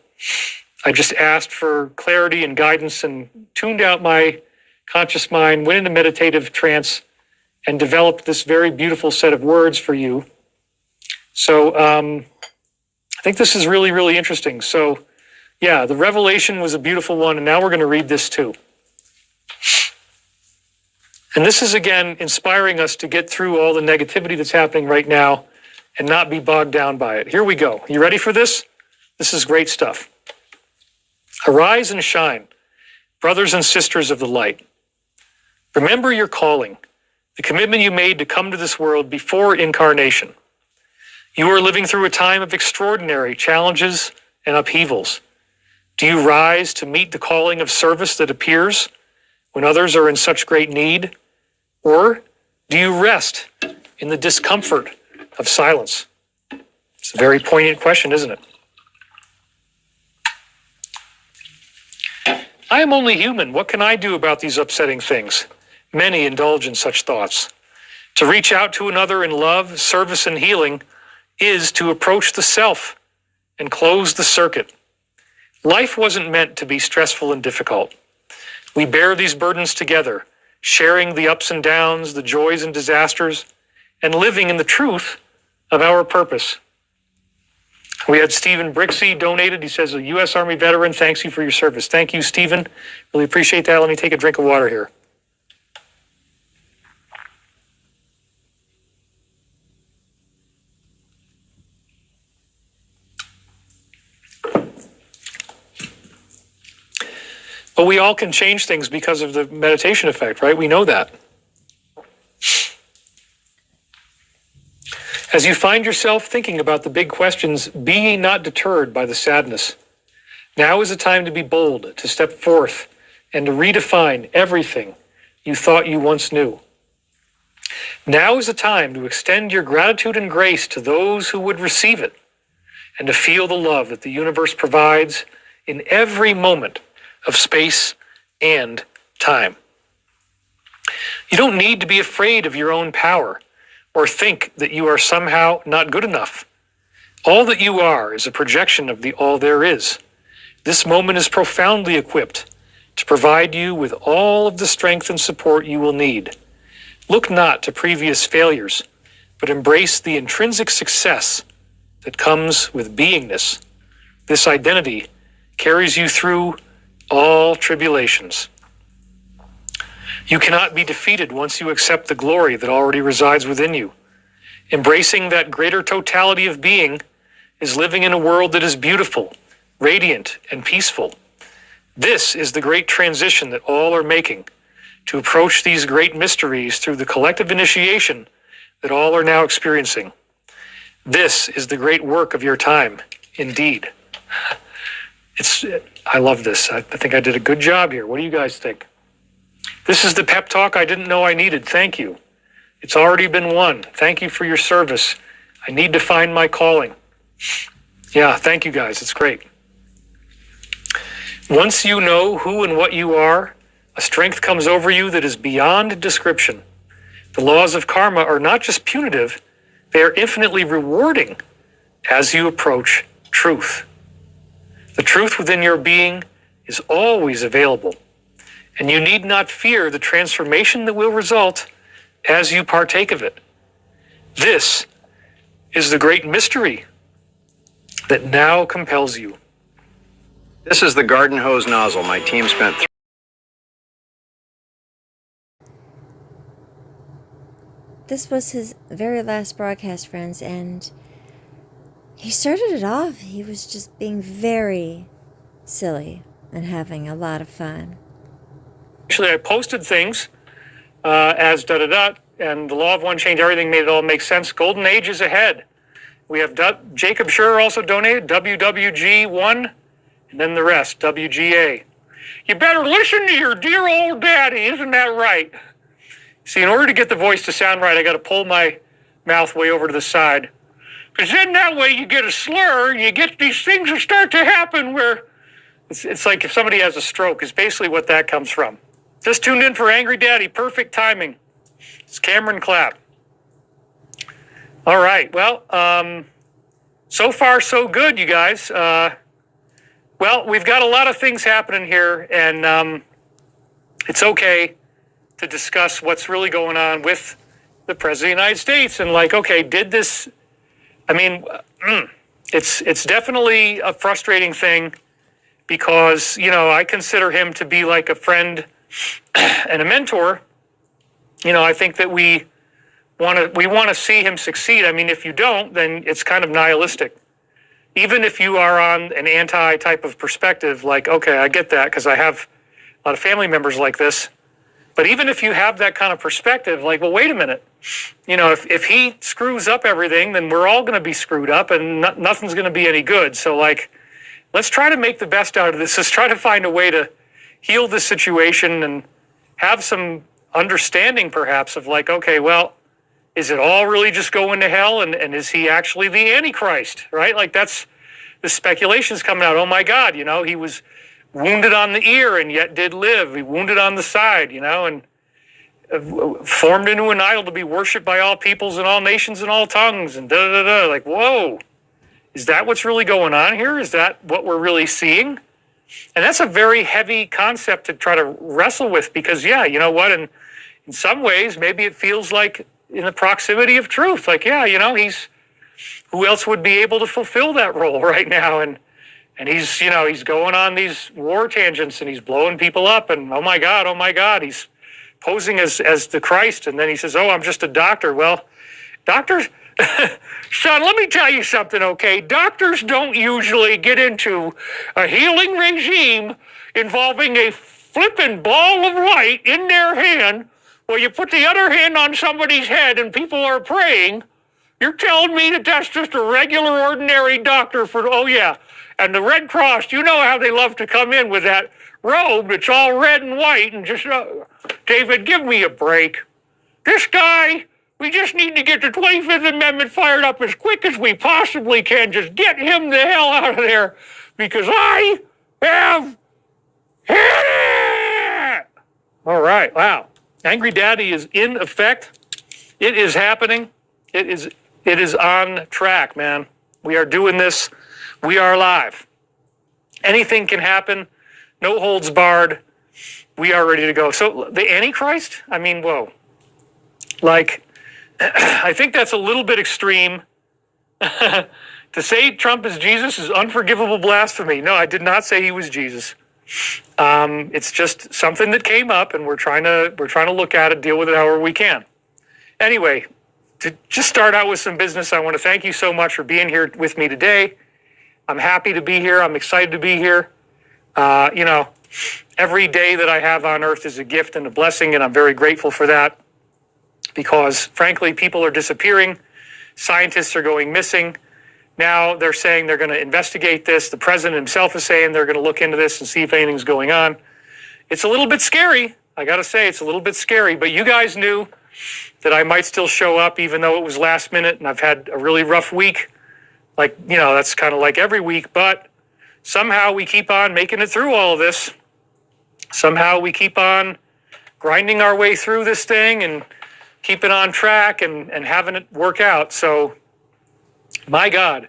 Speaker 3: I just asked for clarity and guidance and tuned out my conscious mind, went into meditative trance, and developed this very beautiful set of words for you. So I think this is really, really interesting. So the revelation was a beautiful one, and now we're going to read this too. And this is, again, inspiring us to get through all the negativity that's happening right now and not be bogged down by it. Here we go. You ready for this? This is great stuff. Arise and shine, brothers and sisters of the light. Remember your calling, the commitment you made to come to this world before incarnation. You are living through a time of extraordinary challenges and upheavals. Do you rise to meet the calling of service that appears when others are in such great need? Or do you rest in the discomfort of silence? It's a very poignant question, isn't it? I am only human. What can I do about these upsetting things? Many indulge in such thoughts. To reach out to another in love, service, and healing is to approach the self and close the circuit. Life wasn't meant to be stressful and difficult. We bear these burdens together, sharing the ups and downs, the joys and disasters, and living in the truth of our purpose. We had Stephen Brixey donated. He says, a U.S. Army veteran, thanks you for your service. Thank you, Stephen. Really appreciate that. Let me take a drink of water here. But we all can change things because of the meditation effect, right? We know that. As you find yourself thinking about the big questions, be ye not deterred by the sadness. Now is a time to be bold, to step forth, and to redefine everything you thought you once knew. Now is a time to extend your gratitude and grace to those who would receive it, and to feel the love that the universe provides in every moment of space and time. You don't need to be afraid of your own power or think that you are somehow not good enough. All that you are is a projection of the all there is. This moment is profoundly equipped to provide you with all of the strength and support you will need. Look not to previous failures, but embrace the intrinsic success that comes with beingness. This identity carries you through all tribulations. You cannot be defeated once you accept the glory that already resides within you. Embracing that greater totality of being is living in a world that is beautiful, radiant, and peaceful. This is the great transition that all are making to approach these great mysteries through the collective initiation that all are now experiencing. This is the great work of your time, indeed. I love this. I think I did a good job here. What do you guys think? This is the pep talk I didn't know I needed. Thank you. It's already been won. Thank you for your service. I need to find my calling. Yeah, thank you guys. It's great. Once you know who and what you are, a strength comes over you that is beyond description. The laws of karma are not just punitive, they are infinitely rewarding as you approach truth. The truth within your being is always available, and you need not fear the transformation that will result as you partake of it. This is the great mystery that now compels you.
Speaker 6: This is the garden hose nozzle. My team spent
Speaker 1: This was his very last broadcast, friends, and he started it off. He was just being very silly and having a lot of fun.
Speaker 3: Actually, I posted things as da-da-da, and the law of one change, everything made it all make sense. Golden age is ahead. We have Jacob Schur also donated, WWG1, and then the rest, WGA. You better listen to your dear old daddy, isn't that right? See, in order to get the voice to sound right, I got to pull my mouth way over to the side. Because then that way you get a slur, and you get these things that start to happen where it's like if somebody has a stroke, is basically what that comes from. Just tuned in for Angry Daddy, perfect timing. It's Cameron Clapp. All right, well, so far so good, you guys. Well, we've got a lot of things happening here, and it's okay to discuss what's really going on with the President of the United States. And like, okay, did this, I mean, it's definitely a frustrating thing because, you know, I consider him to be like a friend and a mentor. You know, I think that we want to see him succeed. I mean, if you don't, then it's kind of nihilistic. Even if you are on an anti type of perspective, like, okay, I get that because I have a lot of family members like this. But even if you have that kind of perspective, like, well, wait a minute. You know, if he screws up everything, then we're all going to be screwed up and nothing's going to be any good. So, like, let's try to make the best out of this. Let's try to find a way to heal this situation and have some understanding, perhaps, of like, okay, well, is it all really just going to hell? And is he actually the Antichrist, right? Like, that's the speculation's coming out. Oh, my God, you know, he was wounded on the ear and yet did live. He wounded on the side, you know, and formed into an idol to be worshipped by all peoples and all nations and all tongues and da-da-da-da. Like, whoa, is that what's really going on here? Is that what we're really seeing? And that's a very heavy concept to try to wrestle with because, yeah, you know what? And in some ways, maybe it feels like in the proximity of truth. Like, yeah, you know, he's who else would be able to fulfill that role right now? And he's, he's going on these war tangents and he's blowing people up and oh my God, he's posing as the Christ. And then he says, oh, I'm just a doctor. Well, doctors, son, let me tell you something, okay? Doctors don't usually get into a healing regime involving a flippin' ball of light in their hand where you put the other hand on somebody's head and people are praying. You're telling me that that's just a regular, ordinary doctor for, oh yeah. And the Red Cross, you know how they love to come in with that robe that's all red and white and just, David, give me a break. This guy, we just need to get the 25th Amendment fired up as quick as we possibly can. Just get him the hell out of there because I have hit it. All right, wow. Angry Daddy is in effect. It is happening. It is on track, man. We are doing this. We are live. Anything can happen. No holds barred. We are ready to go. So the Antichrist? I mean, whoa. Like, I think that's a little bit extreme. To say Trump is Jesus is unforgivable blasphemy. No, I did not say he was Jesus. It's just something that came up, and we're trying to look at it, deal with it however we can. Anyway, to just start out with some business, I want to thank you so much for being here with me today. I'm happy to be here. I'm excited to be here. Every day that I have on earth is a gift and a blessing, and I'm very grateful for that because, frankly, people are disappearing. Scientists are going missing. Now they're saying they're going to investigate this. The president himself is saying they're going to look into this and see if anything's going on. It's a little bit scary. I got to say, it's a little bit scary, but you guys knew that I might still show up even though it was last minute and I've had a really rough week. Like, that's kind of like every week, but somehow we keep on making it through all of this. Somehow we keep on grinding our way through this thing and keeping on track and having it work out. So, my God,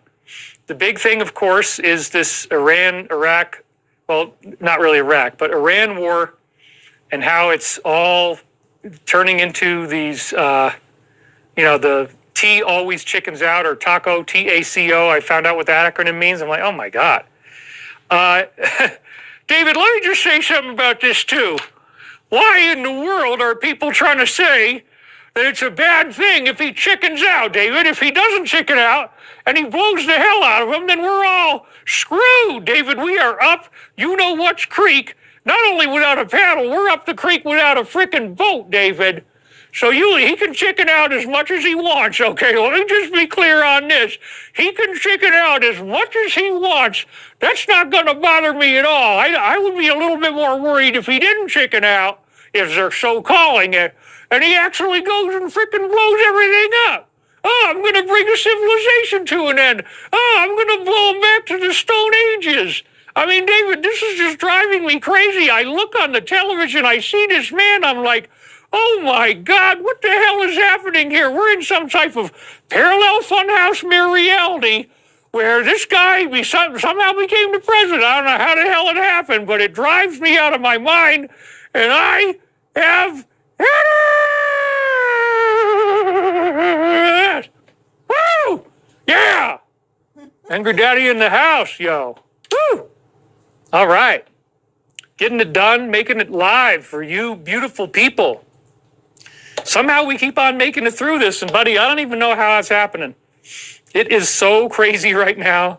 Speaker 3: the big thing, of course, is this Iran-Iraq, well, not really Iraq, but Iran war and how it's all turning into these, the T always chickens out or TACO, TACO. I found out what that acronym means. I'm like, oh my God. David, let me just say something about this too. Why in the world are people trying to say that it's a bad thing if he chickens out, David? If he doesn't chicken out and he blows the hell out of him, then we're all screwed, David. We are up, you-know-what's creek, not only without a paddle, we're up the creek without a frickin' boat, David. So he can chicken out as much as he wants, okay? Let me just be clear on this. He can chicken out as much as he wants. That's not going to bother me at all. I would be a little bit more worried if he didn't chicken out, if they're so calling it, and he actually goes and frickin' blows everything up. Oh, I'm going to bring a civilization to an end. Oh, I'm going to blow him back to the Stone Ages. I mean, David, this is just driving me crazy. I look on the television, I see this man, I'm like, oh my God, what the hell is happening here? We're in some type of parallel funhouse mirror reality where this guy somehow became the president. I don't know how the hell it happened, but it drives me out of my mind, and I have hit it! Woo! Yeah! Angry Daddy in the house, yo. Woo! All right. Getting it done, making it live for you beautiful people. Somehow we keep on making it through this, and buddy, I don't even know how it's happening. It is so crazy right now.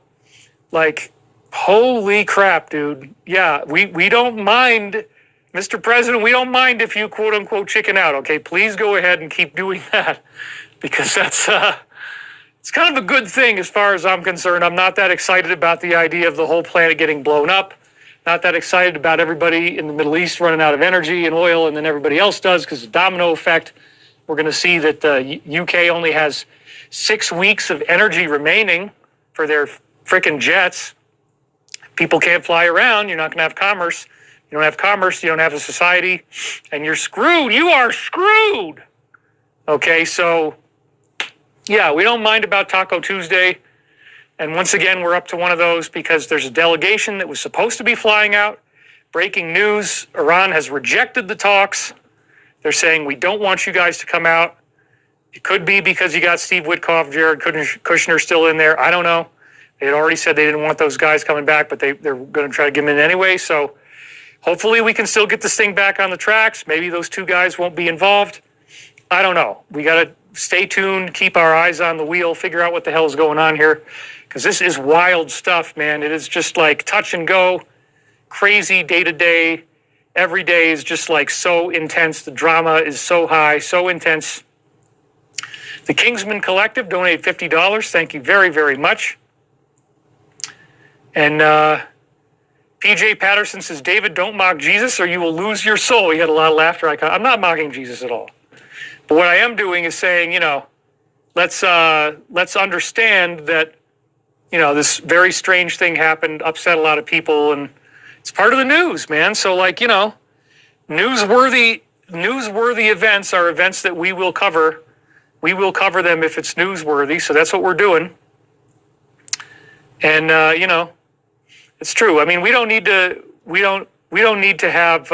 Speaker 3: Like, holy crap, dude. Yeah, we don't mind, Mr. President, we don't mind if you quote unquote chicken out, okay? Please go ahead and keep doing that because that's, it's kind of a good thing as far as I'm concerned. I'm not that excited about the idea of the whole planet getting blown up. Not that excited about everybody in the Middle East running out of energy and oil, and then everybody else does because of the domino effect. We're going to see that the UK only has 6 weeks of energy remaining for their frickin' jets. People can't fly around. You're not going to have commerce. You don't have commerce. You don't have a society, and you're screwed. You are screwed. Okay, so yeah, we don't mind about Taco Tuesday. And once again, we're up to one of those because there's a delegation that was supposed to be flying out. Breaking news, Iran has rejected the talks. They're saying, we don't want you guys to come out. It could be because you got Steve Witkoff, Jared Kushner still in there. I don't know. They had already said they didn't want those guys coming back, but they're going to try to get them in anyway. So hopefully we can still get this thing back on the tracks. Maybe those two guys won't be involved. I don't know. We got to stay tuned, keep our eyes on the wheel, figure out what the hell is going on here. Because this is wild stuff, man. It is just like touch and go, crazy day to day. Every day is just like so intense. The drama is so high, so intense. The Kingsman Collective donated $50. Thank you very, very much. And PJ Patterson says, David, don't mock Jesus or you will lose your soul. He had a lot of laughter. I'm not mocking Jesus at all. But what I am doing is saying, let's understand that, this very strange thing happened, upset a lot of people, and it's part of the news, man. So newsworthy events are events that we will cover. We will cover them if it's newsworthy. So that's what we're doing. And, it's true. I mean, we don't need to have,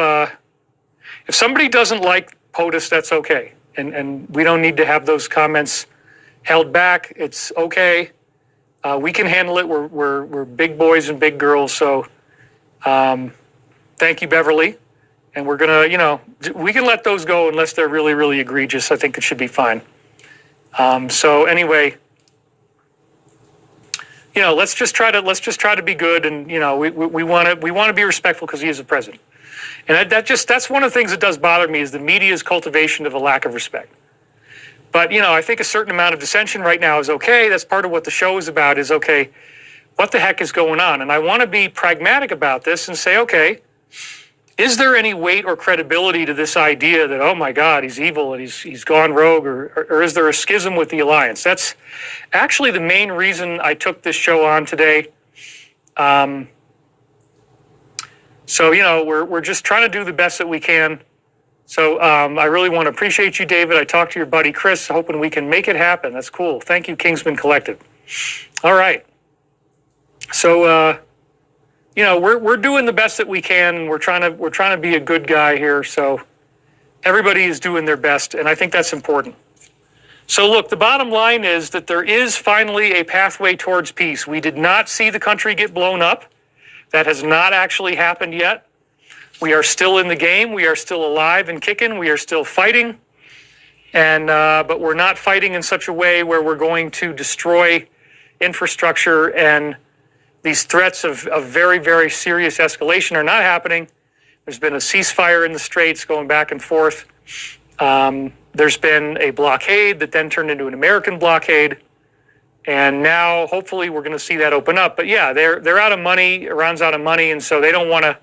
Speaker 3: if somebody doesn't like POTUS, that's okay. And we don't need to have those comments held back. It's okay. We can handle it. We're big boys and big girls. So, thank you, Beverly. And we're gonna, we can let those go unless they're really, really egregious. I think it should be fine. So anyway, let's just try to be good, and we want to be respectful because he is the president. And that's one of the things that does bother me is the media's cultivation of a lack of respect. But I think a certain amount of dissension right now is okay. That's part of what the show is about. Is okay. What the heck is going on? And I want to be pragmatic about this and say, okay, is there any weight or credibility to this idea that, oh my God, he's evil and he's gone rogue, or is there a schism with the alliance? That's actually the main reason I took this show on today. So, we're just trying to do the best that we can. So I really want to appreciate you, David. I talked to your buddy, Chris, hoping we can make it happen. That's cool. Thank you, Kingsman Collective. All right. So, we're doing the best that we can. We're trying to be a good guy here. So everybody is doing their best, and I think that's important. So look, the bottom line is that there is finally a pathway towards peace. We did not see the country get blown up. That has not actually happened yet. We are still in the game. We are still alive and kicking. We are still fighting. And but we're not fighting in such a way where we're going to destroy infrastructure, and these threats of very, very serious escalation are not happening. There's been a ceasefire in the Straits going back and forth. There's been a blockade that then turned into an American blockade. And now, hopefully, we're going to see that open up. But yeah, they're out of money. Iran's out of money, and so they don't want to.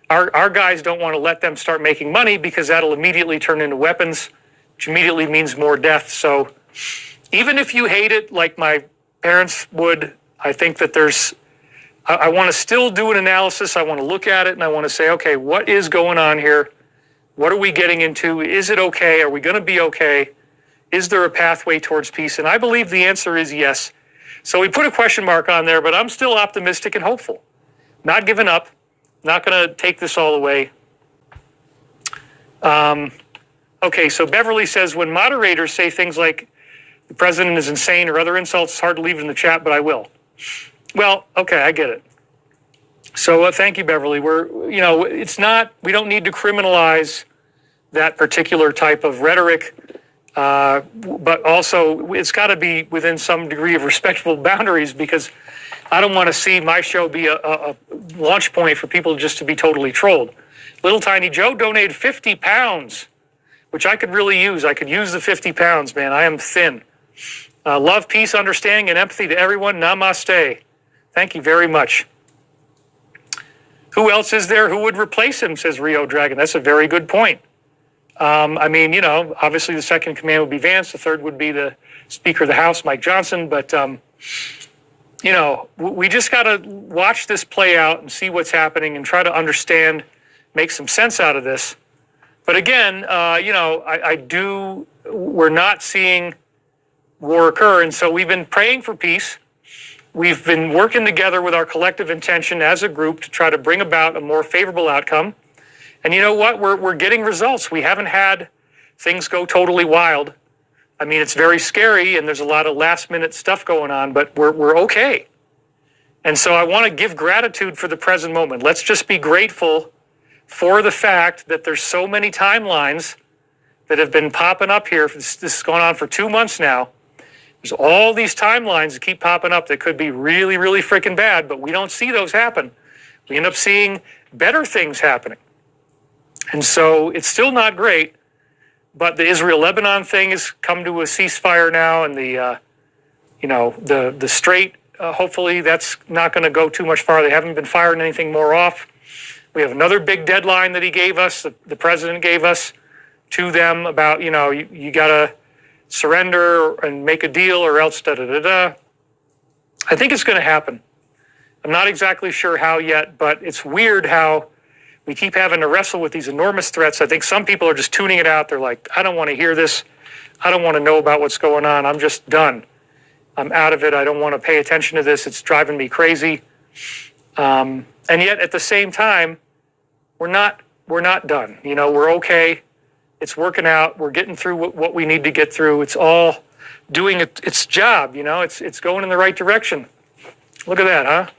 Speaker 3: Our guys don't want to let them start making money because that'll immediately turn into weapons, which immediately means more death. So, even if you hate it, like my parents would, I think that I want to still do an analysis. I want to look at it, and I want to say, okay, what is going on here? What are we getting into? Is it okay? Are we going to be okay? Is there a pathway towards peace? And I believe the answer is yes. So we put a question mark on there, but I'm still optimistic and hopeful. Not giving up. Not going to take this all away. Okay, so Beverly says, when moderators say things like the president is insane or other insults, it's hard to leave it in the chat, but I will. Well, okay, I get it. So thank you, Beverly. It's not, we don't need to criminalize that particular type of rhetoric. But also it's got to be within some degree of respectful boundaries, because I don't want to see my show be a launch point for people just to be totally trolled. Little Tiny Joe donated 50 pounds, which I could really use. I could use the 50 pounds, man. I am thin. Love, peace, understanding, and empathy to everyone. Namaste. Thank you very much. Who else is there who would replace him, says Rio Dragon. That's a very good point. Obviously the second in command would be Vance. The third would be the Speaker of the House, Mike Johnson. But, we just got to watch this play out and see what's happening and try to understand, make some sense out of this. But again, we're not seeing war occur. And so we've been praying for peace. We've been working together with our collective intention as a group to try to bring about a more favorable outcome. And you know what? We're getting results. We haven't had things go totally wild. I mean, it's very scary, and there's a lot of last-minute stuff going on, but we're okay. And so I want to give gratitude for the present moment. Let's just be grateful for the fact that there's so many timelines that have been popping up here. This has gone on for 2 months now. There's all these timelines that keep popping up that could be really, really freaking bad, but we don't see those happen. We end up seeing better things happening. And so it's still not great, but the Israel-Lebanon thing has come to a ceasefire now, and the Strait, hopefully that's not going to go too much farther. They haven't been firing anything more off. We have another big deadline that he gave us, the president gave us to them about, you got to surrender and make a deal or else da-da-da-da. I think it's going to happen. I'm not exactly sure how yet, but it's weird how we keep having to wrestle with these enormous threats. I think some people are just tuning it out. They're like, I don't want to hear this. I don't want to know about what's going on. I'm just done. I'm out of it. I don't want to pay attention to this. It's driving me crazy. And yet at the same time, we're not done. We're okay. It's working out. We're getting through what we need to get through. It's all doing its job. It's going in the right direction. Look at that, huh?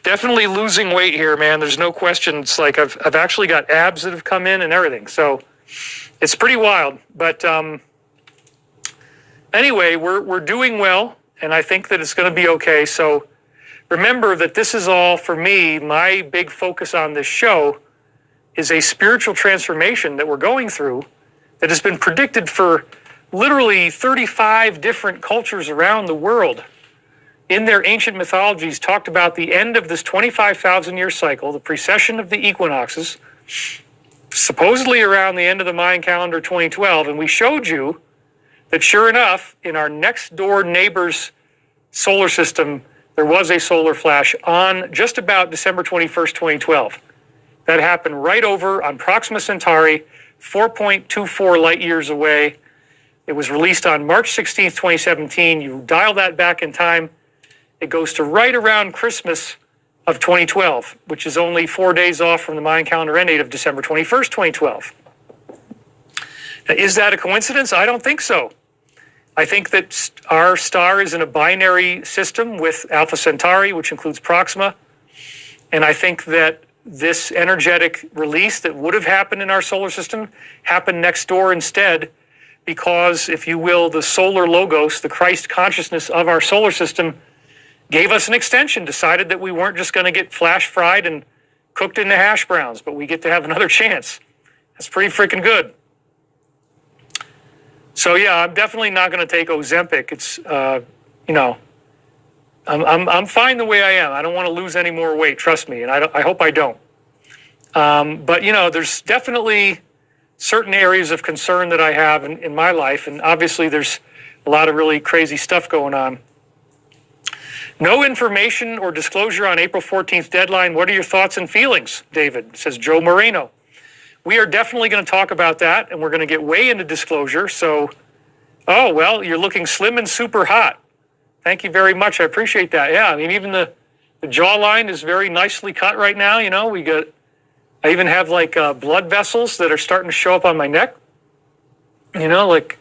Speaker 3: Definitely losing weight here, man. There's no question. It's like I've actually got abs that have come in and everything. So it's pretty wild. But anyway, we're doing well, and I think that it's going to be okay. So remember that this is all, for me, my big focus on this show is a spiritual transformation that we're going through that has been predicted for literally 35 different cultures around the world. In their ancient mythologies, talked about the end of this 25,000-year cycle, the precession of the equinoxes, supposedly around the end of the Mayan calendar 2012, and we showed you that sure enough, in our next door neighbor's solar system, there was a solar flash on just about December 21st, 2012. That happened right over on Proxima Centauri, 4.24 light years away. It was released on March 16th, 2017. You dial that back in time, it goes to right around Christmas of 2012, which is only 4 days off from the Mayan calendar end date of December 21st, 2012. Now, is that a coincidence? I don't think so. I think that our star is in a binary system with Alpha Centauri, which includes Proxima. And I think that this energetic release that would have happened in our solar system happened next door instead, because, if you will, the solar logos, the Christ consciousness of our solar system, gave us an extension, decided that we weren't just going to get flash fried and cooked into hash browns, but we get to have another chance. That's pretty freaking good. So yeah, I'm definitely not going to take Ozempic. It's, I'm fine the way I am. I don't want to lose any more weight, trust me, and I hope I don't. But there's definitely certain areas of concern that I have in my life, and obviously there's a lot of really crazy stuff going on. No information or disclosure on April 14th deadline. What are your thoughts and feelings, David? Says Joe Moreno. We are definitely going to talk about that, and we're going to get way into disclosure. So, oh, well, you're looking slim and super hot. Thank you very much. I appreciate that. Yeah, I mean, even the jawline is very nicely cut right now. I even have like blood vessels that are starting to show up on my neck. Like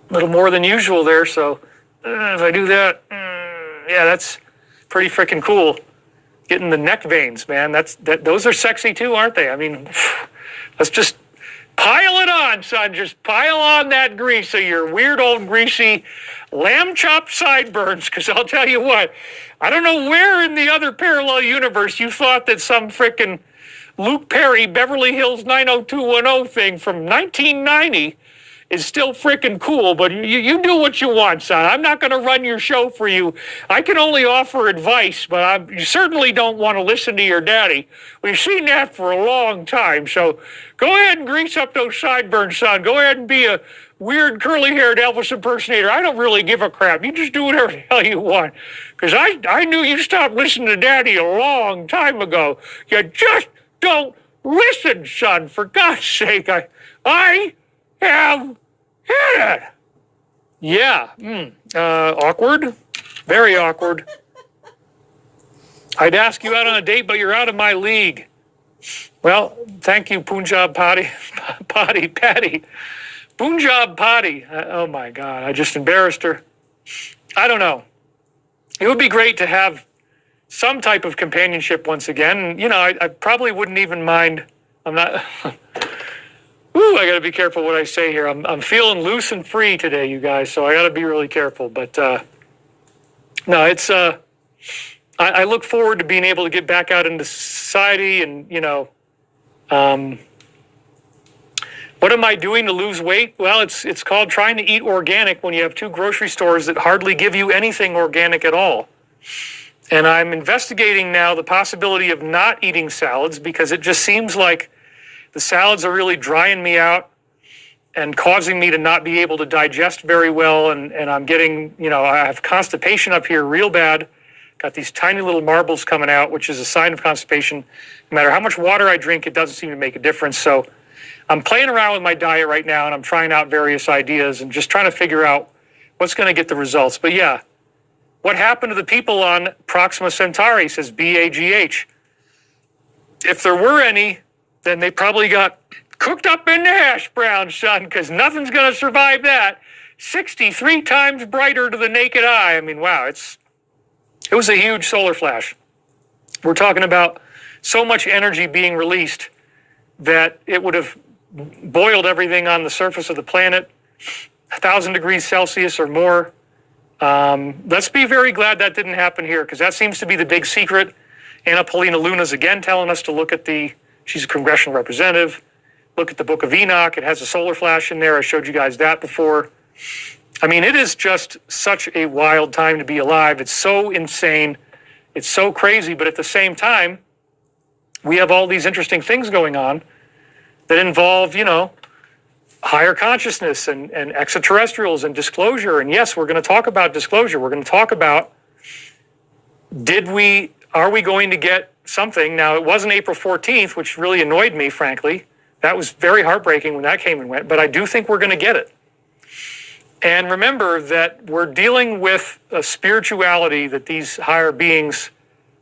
Speaker 3: a little more than usual there. So if I do that, yeah, that's pretty freaking cool. Getting the neck veins, man. Those are sexy too, aren't they? I mean, let's just pile it on, son. Just pile on that grease of your weird old greasy lamb chop sideburns. Because I'll tell you what, I don't know where in the other parallel universe you thought that some frickin' Luke Perry Beverly Hills 90210 thing from 1990 is still freaking cool, but you do what you want, son. I'm not going to run your show for you. I can only offer advice, but you certainly don't want to listen to your daddy. We've seen that for a long time, so go ahead and grease up those sideburns, son. Go ahead and be a weird curly-haired Elvis impersonator. I don't really give a crap. You just do whatever the hell you want, because I knew you stopped listening to daddy a long time ago. You just don't listen, son. For God's sake, I have had it. Yeah. Awkward. Very awkward. I'd ask you out on a date, but you're out of my league. Well, thank you, Punjab Patty. Punjab potty. Oh my God, I just embarrassed her. I don't know. It would be great to have some type of companionship once again. You know, I probably wouldn't even mind. I'm not. Ooh, I got to be careful what I say here. I'm feeling loose and free today, you guys. So I got to be really careful. But no, it's. I look forward to being able to get back out into society, and you know. What am I doing to lose weight? Well, it's called trying to eat organic when you have two grocery stores that hardly give you anything organic at all. And I'm investigating now the possibility of not eating salads because it just seems like the salads are really drying me out and causing me to not be able to digest very well. And I'm getting, you know, I have constipation up here real bad. Got these tiny little marbles coming out, which is a sign of constipation. No matter how much water I drink, it doesn't seem to make a difference. So I'm playing around with my diet right now, and I'm trying out various ideas and just trying to figure out what's going to get the results. But yeah, what happened to the people on Proxima Centauri, says BAGH. If there were any, then they probably got cooked up in the hash brown, son, because nothing's going to survive that. 63 times brighter to the naked eye. I mean, wow, it was a huge solar flash. We're talking about so much energy being released that it would have boiled everything on the surface of the planet, 1,000 degrees Celsius or more. Let's be very glad that didn't happen here, because that seems to be the big secret. Anna Paulina Luna's again telling us to look at she's a congressional representative, look at the Book of Enoch. It has a solar flash in there. I showed you guys that before. I mean, it is just such a wild time to be alive. It's so insane. It's so crazy. But at the same time, we have all these interesting things going on that involve, you know, higher consciousness and extraterrestrials and disclosure. And yes, we're going to talk about disclosure. We're going to talk about, are we going to get something? Now, it wasn't April 14th, which really annoyed me, frankly. That was very heartbreaking when that came and went, but I do think we're going to get it. And remember that we're dealing with a spirituality that these higher beings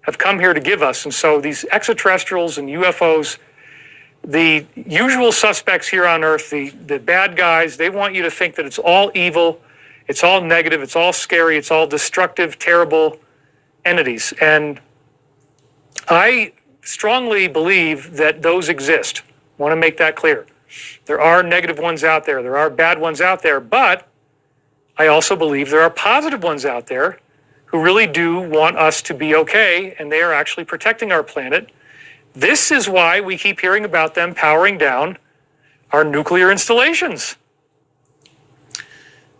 Speaker 3: have come here to give us. And so these extraterrestrials and UFOs, the usual suspects here on Earth, the bad guys, they want you to think that it's all evil, it's all negative, it's all scary, it's all destructive, terrible entities. And I strongly believe that those exist. I want to make that clear. There are negative ones out there, there are bad ones out there, but I also believe there are positive ones out there who really do want us to be okay, and they are actually protecting our planet. This is why we keep hearing about them powering down our nuclear installations.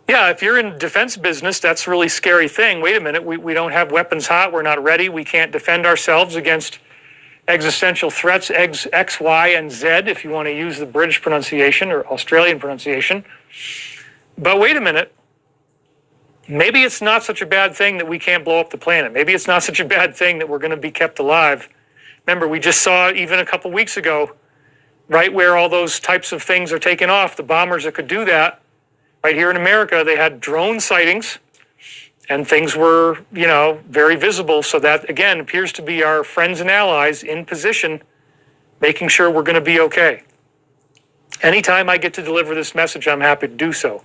Speaker 3: Yeah, if you're in defense business, that's a really scary thing. Wait a minute, we don't have weapons hot, we're not ready, we can't defend ourselves against existential threats, X, Y, and Z, if you want to use the British pronunciation or Australian pronunciation. But wait a minute, maybe it's not such a bad thing that we can't blow up the planet. Maybe it's not such a bad thing that we're going to be kept alive. Remember, we just saw even a couple weeks ago, right where all those types of things are taken off, the bombers that could do that, right here in America, they had drone sightings and things were, you know, very visible. So that, again, appears to be our friends and allies in position, making sure we're going to be okay. Anytime I get to deliver this message, I'm happy to do so.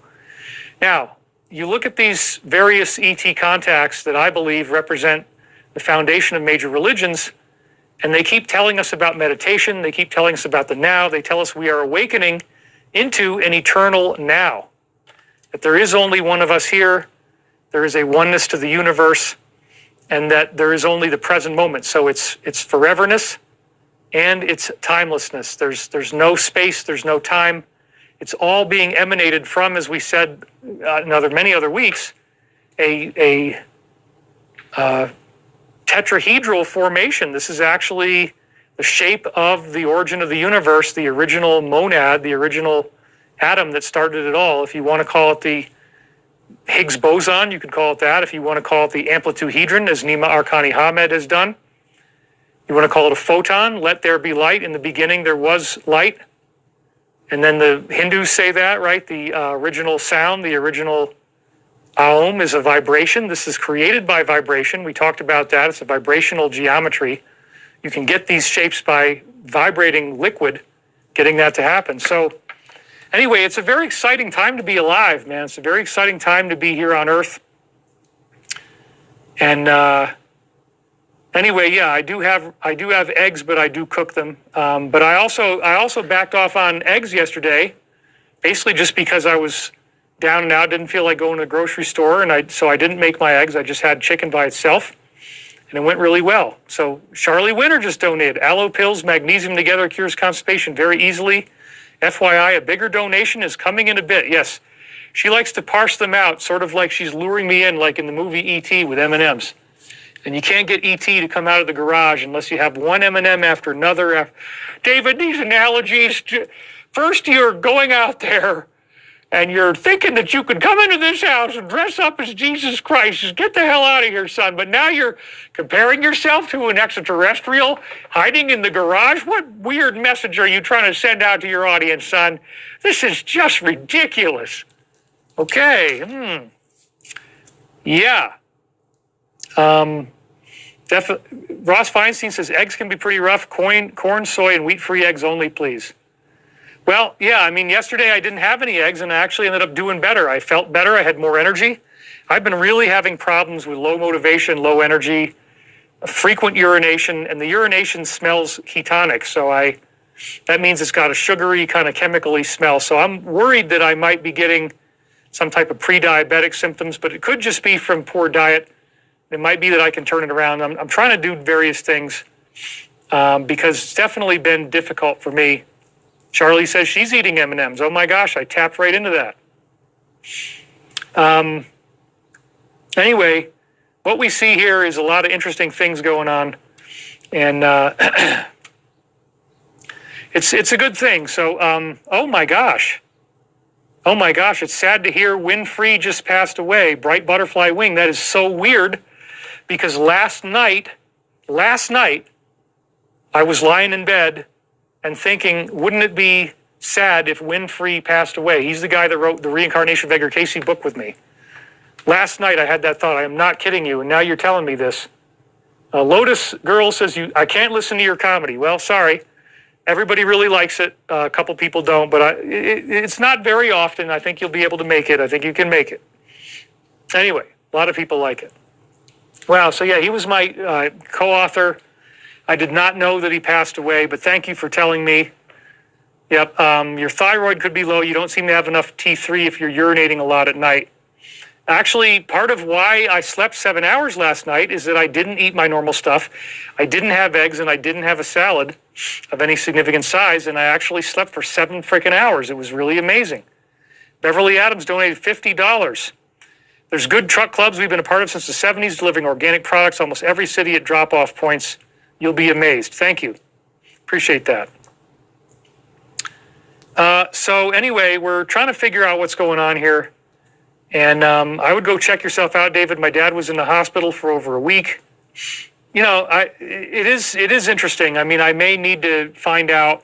Speaker 3: Now, you look at these various ET contacts that I believe represent the foundation of major religions, and they keep telling us about meditation, they keep telling us about the now, they tell us we are awakening into an eternal now. That there is only one of us here, there is a oneness to the universe, and that there is only the present moment. So it's foreverness and it's timelessness. There's no space, there's no time. It's all being emanated from, as we said many other weeks, a tetrahedral formation. This is actually the shape of the origin of the universe, the original monad, the original atom that started it all. If you want to call it the Higgs boson, you could call it that. If you want to call it the amplituhedron, as Nima Arkani Hamed has done. You want to call it a photon, let there be light. In the beginning there was light. And then the Hindus say that, right? The original sound, the original Aum is a vibration. This is created by vibration. We talked about that. It's a vibrational geometry. You can get these shapes by vibrating liquid, getting that to happen. So Anyway, it's a very exciting time to be alive, man. It's a very exciting time to be here on Earth. And anyway, yeah, I do have eggs, but I do cook them. But I also backed off on eggs yesterday, basically just because I was down and out, didn't feel like going to the grocery store, and so I didn't make my eggs. I just had chicken by itself, and it went really well. So Charlie Winter just donated aloe pills, magnesium together cures constipation very easily. FYI, a bigger donation is coming in a bit. Yes, she likes to parse them out, sort of like she's luring me in, like in the movie E.T. with M&Ms. And you can't get E.T. to come out of the garage unless you have one M&M after another. David, these analogies, first you're going out there and you're thinking that you could come into this house and dress up as Jesus Christ. Just get the hell out of here, son. But now you're comparing yourself to an extraterrestrial hiding in the garage? What weird message are you trying to send out to your audience, son? This is just ridiculous. Okay. Yeah. Ross Feinstein says eggs can be pretty rough. Corn, soy, and wheat-free eggs only, please. Well, yeah, I mean, yesterday I didn't have any eggs, and I actually ended up doing better. I felt better. I had more energy. I've been really having problems with low motivation, low energy, frequent urination, and the urination smells ketonic. So that means it's got a sugary, kind of chemically smell. So I'm worried that I might be getting some type of pre-diabetic symptoms, but it could just be from poor diet. It might be that I can turn it around. I'm trying to do various things because it's definitely been difficult for me. Charlie says she's eating M&Ms. Oh my gosh, I tapped right into that. Anyway, what we see here is a lot of interesting things going on, and it's a good thing. So, oh my gosh, it's sad to hear Winfrey just passed away. Bright butterfly wing. That is so weird, because last night, I was lying in bed and thinking, wouldn't it be sad if Winfrey passed away? He's the guy that wrote the Reincarnation of Edgar Cayce book with me. Last night I had that thought. I am not kidding you, and now you're telling me this. Lotus Girl says, I can't listen to your comedy. Well, sorry. Everybody really likes it. A couple people don't, but it's not very often. I think you'll be able to make it. I think you can make it. Anyway, a lot of people like it. Wow, so yeah, he was my co-author. I did not know that he passed away, but thank you for telling me. Yep, your thyroid could be low. You don't seem to have enough T3 if you're urinating a lot at night. Actually, part of why I slept 7 hours last night is that I didn't eat my normal stuff. I didn't have eggs, and I didn't have a salad of any significant size, and I actually slept for 7 freaking hours. It was really amazing. Beverly Adams donated $50. There's good truck clubs we've been a part of since the 70s, delivering organic products almost every city at drop-off points. You'll be amazed. Thank you. Appreciate that. So anyway, we're trying to figure out what's going on here. And I would go check yourself out, David. My dad was in the hospital for over a week. You know, it is interesting. I mean, I may need to find out.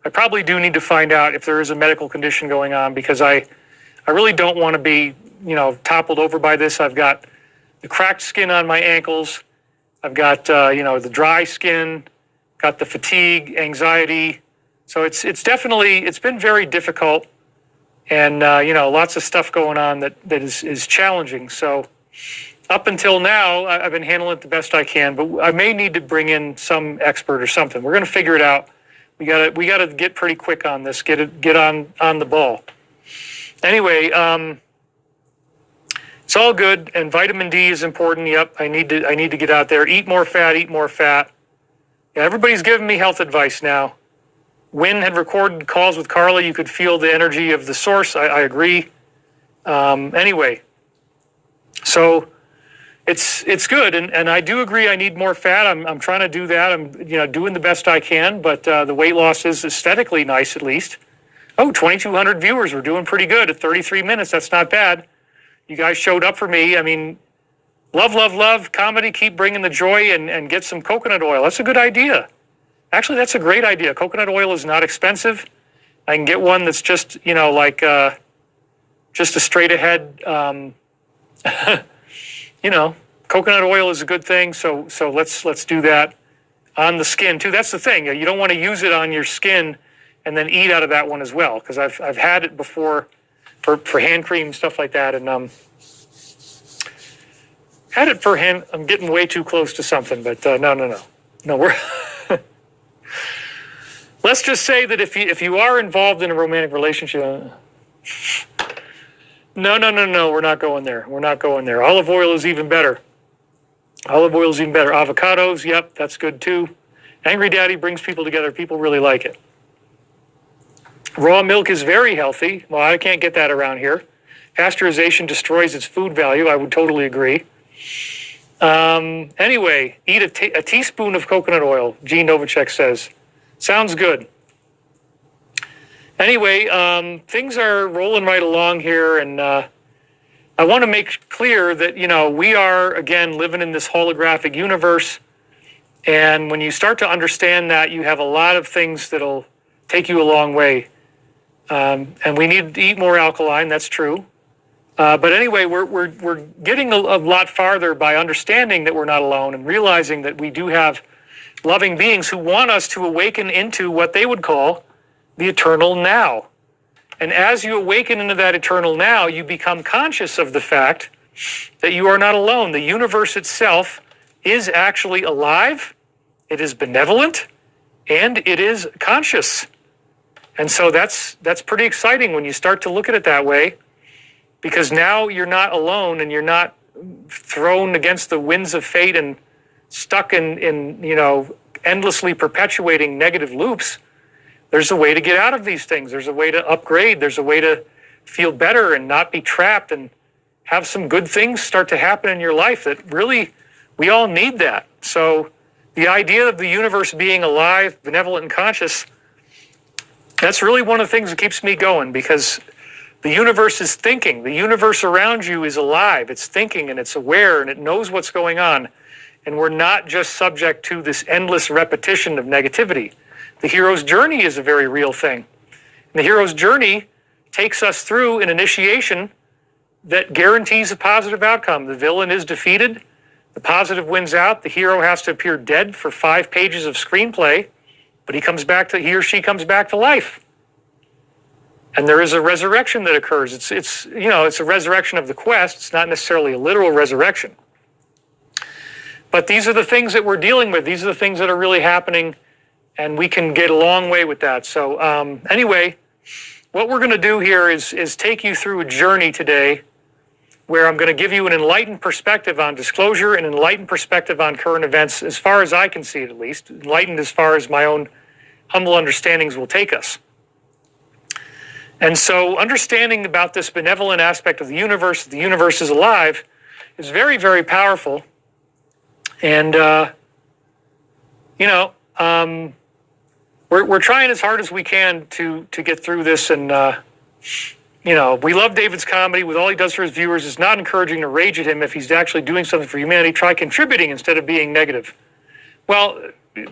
Speaker 3: I probably do need to find out if there is a medical condition going on, because I really don't want to be, you know, toppled over by this. I've got the cracked skin on my ankles. I've got, you know, the dry skin, got the fatigue, anxiety. So it's definitely, it's been very difficult. And, you know, lots of stuff going on that is challenging. So up until now, I've been handling it the best I can, but I may need to bring in some expert or something. We're going to figure it out. We got to get pretty quick on this, get on the ball. Anyway, it's all good, and vitamin D is important. Yep, I need to get out there. Eat more fat, eat more fat. Yeah, everybody's giving me health advice now. Wynn had recorded calls with Carla. You could feel the energy of the source. I agree. Anyway, so it's good, and I do agree I need more fat. I'm trying to do that. I'm doing the best I can, but the weight loss is aesthetically nice, at least. Oh, 2,200 viewers. We're doing pretty good at 33 minutes. That's not bad. You guys showed up for me. I mean, love comedy. Keep bringing the joy, and get some coconut oil. That's a good idea. Actually, that's a great idea. Coconut oil is not expensive. I can get one that's just, just a straight ahead, coconut oil is a good thing. So let's do that on the skin too. That's the thing. You don't want to use it on your skin and then eat out of that one as well, because I've had it before for hand cream, stuff like that, and had it for hand. I'm getting way too close to something, but no, we're. Let's just say that if you are involved in a romantic relationship, no, we're not going there. We're not going there. Olive oil is even better. Olive oil is even better. Avocados, yep, that's good too. Angry Daddy brings people together. People really like it. Raw milk is very healthy. Well, I can't get that around here. Pasteurization destroys its food value. I would totally agree. Anyway, eat a teaspoon of coconut oil, Gene Novacek says. Sounds good. Anyway, things are rolling right along here, and I want to make clear that, we are, again, living in this holographic universe, and when you start to understand that, you have a lot of things that'll take you a long way. And we need to eat more alkaline, that's true. But anyway, we're getting a lot farther by understanding that we're not alone and realizing that we do have loving beings who want us to awaken into what they would call the eternal now. And as you awaken into that eternal now, you become conscious of the fact that you are not alone. The universe itself is actually alive, it is benevolent, and it is conscious. And so that's pretty exciting when you start to look at it that way, because now you're not alone and you're not thrown against the winds of fate and stuck in endlessly perpetuating negative loops. There's a way to get out of these things. There's a way to upgrade. There's a way to feel better and not be trapped and have some good things start to happen in your life that really, we all need that. So the idea of the universe being alive, benevolent, and conscious, that's really one of the things that keeps me going, because the universe is thinking. The universe around you is alive. It's thinking and it's aware and it knows what's going on. And we're not just subject to this endless repetition of negativity. The hero's journey is a very real thing. And the hero's journey takes us through an initiation that guarantees a positive outcome. The villain is defeated. The positive wins out. The hero has to appear dead for 5 pages of screenplay, but he or she comes back to life. And there is a resurrection that occurs. It's a resurrection of the quest. It's not necessarily a literal resurrection. But these are the things that we're dealing with. These are the things that are really happening, and we can get a long way with that. So anyway, what we're going to do here is take you through a journey today where I'm going to give you an enlightened perspective on disclosure and enlightened perspective on current events, as far as I can see it at least, enlightened as far as my own humble understandings will take us. And so understanding about this benevolent aspect of the universe, that the universe is alive, is very, very powerful. And, we're trying as hard as we can to get through this. And, we love David's comedy. With all he does for his viewers, it's not encouraging to rage at him. If he's actually doing something for humanity, try contributing instead of being negative. Well,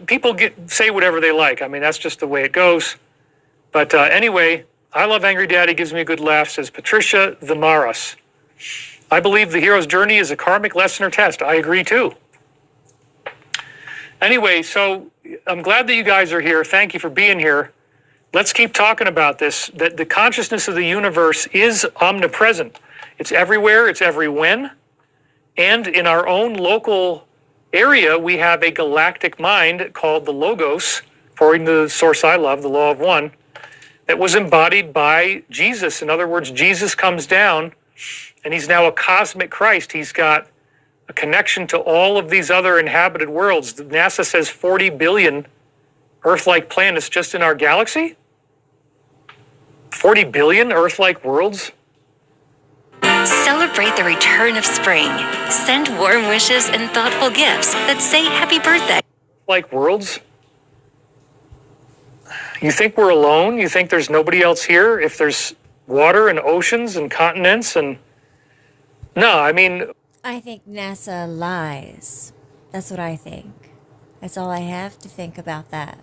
Speaker 3: people say whatever they like. I mean, that's just the way it goes. But anyway, I love Angry Daddy, gives me a good laugh, says Patricia the Maras. I believe the hero's journey is a karmic lesson or test. I agree too. Anyway, so I'm glad that you guys are here. Thank you for being here. Let's keep talking about this, that the consciousness of the universe is omnipresent. It's everywhere, it's every when. And in our own local area, we have a galactic mind called the Logos, according to the source I love, the Law of One, that was embodied by Jesus. In other words, Jesus comes down, and he's now a cosmic Christ. He's got a connection to all of these other inhabited worlds. NASA says 40 billion Earth-like planets just in our galaxy. 40 billion Earth-like worlds.
Speaker 7: Celebrate the return of spring. Send warm wishes and thoughtful gifts that say happy birthday.
Speaker 3: Like worlds. You think we're alone? You think there's nobody else here? If there's water and oceans and continents and... No, I mean...
Speaker 1: I think NASA lies. That's what I think. That's all I have to think about that.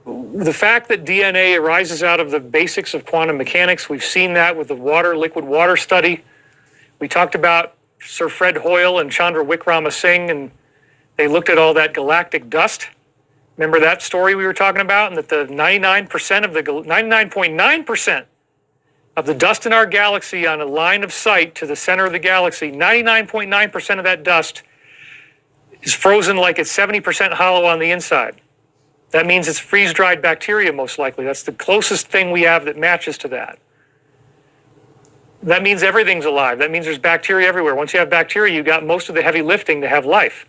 Speaker 3: The fact that DNA arises out of the basics of quantum mechanics, we've seen that with the liquid water study. We talked about Sir Fred Hoyle and Chandra Wickrama Singh, and they looked at all that galactic dust. Remember that story we were talking about, and that the 99.9% of the dust in our galaxy on a line of sight to the center of the galaxy, 99.9% of that dust is frozen like it's 70% hollow on the inside. That means it's freeze-dried bacteria, most likely. That's the closest thing we have that matches to that. That means everything's alive. That means there's bacteria everywhere. Once you have bacteria, you got most of the heavy lifting to have life.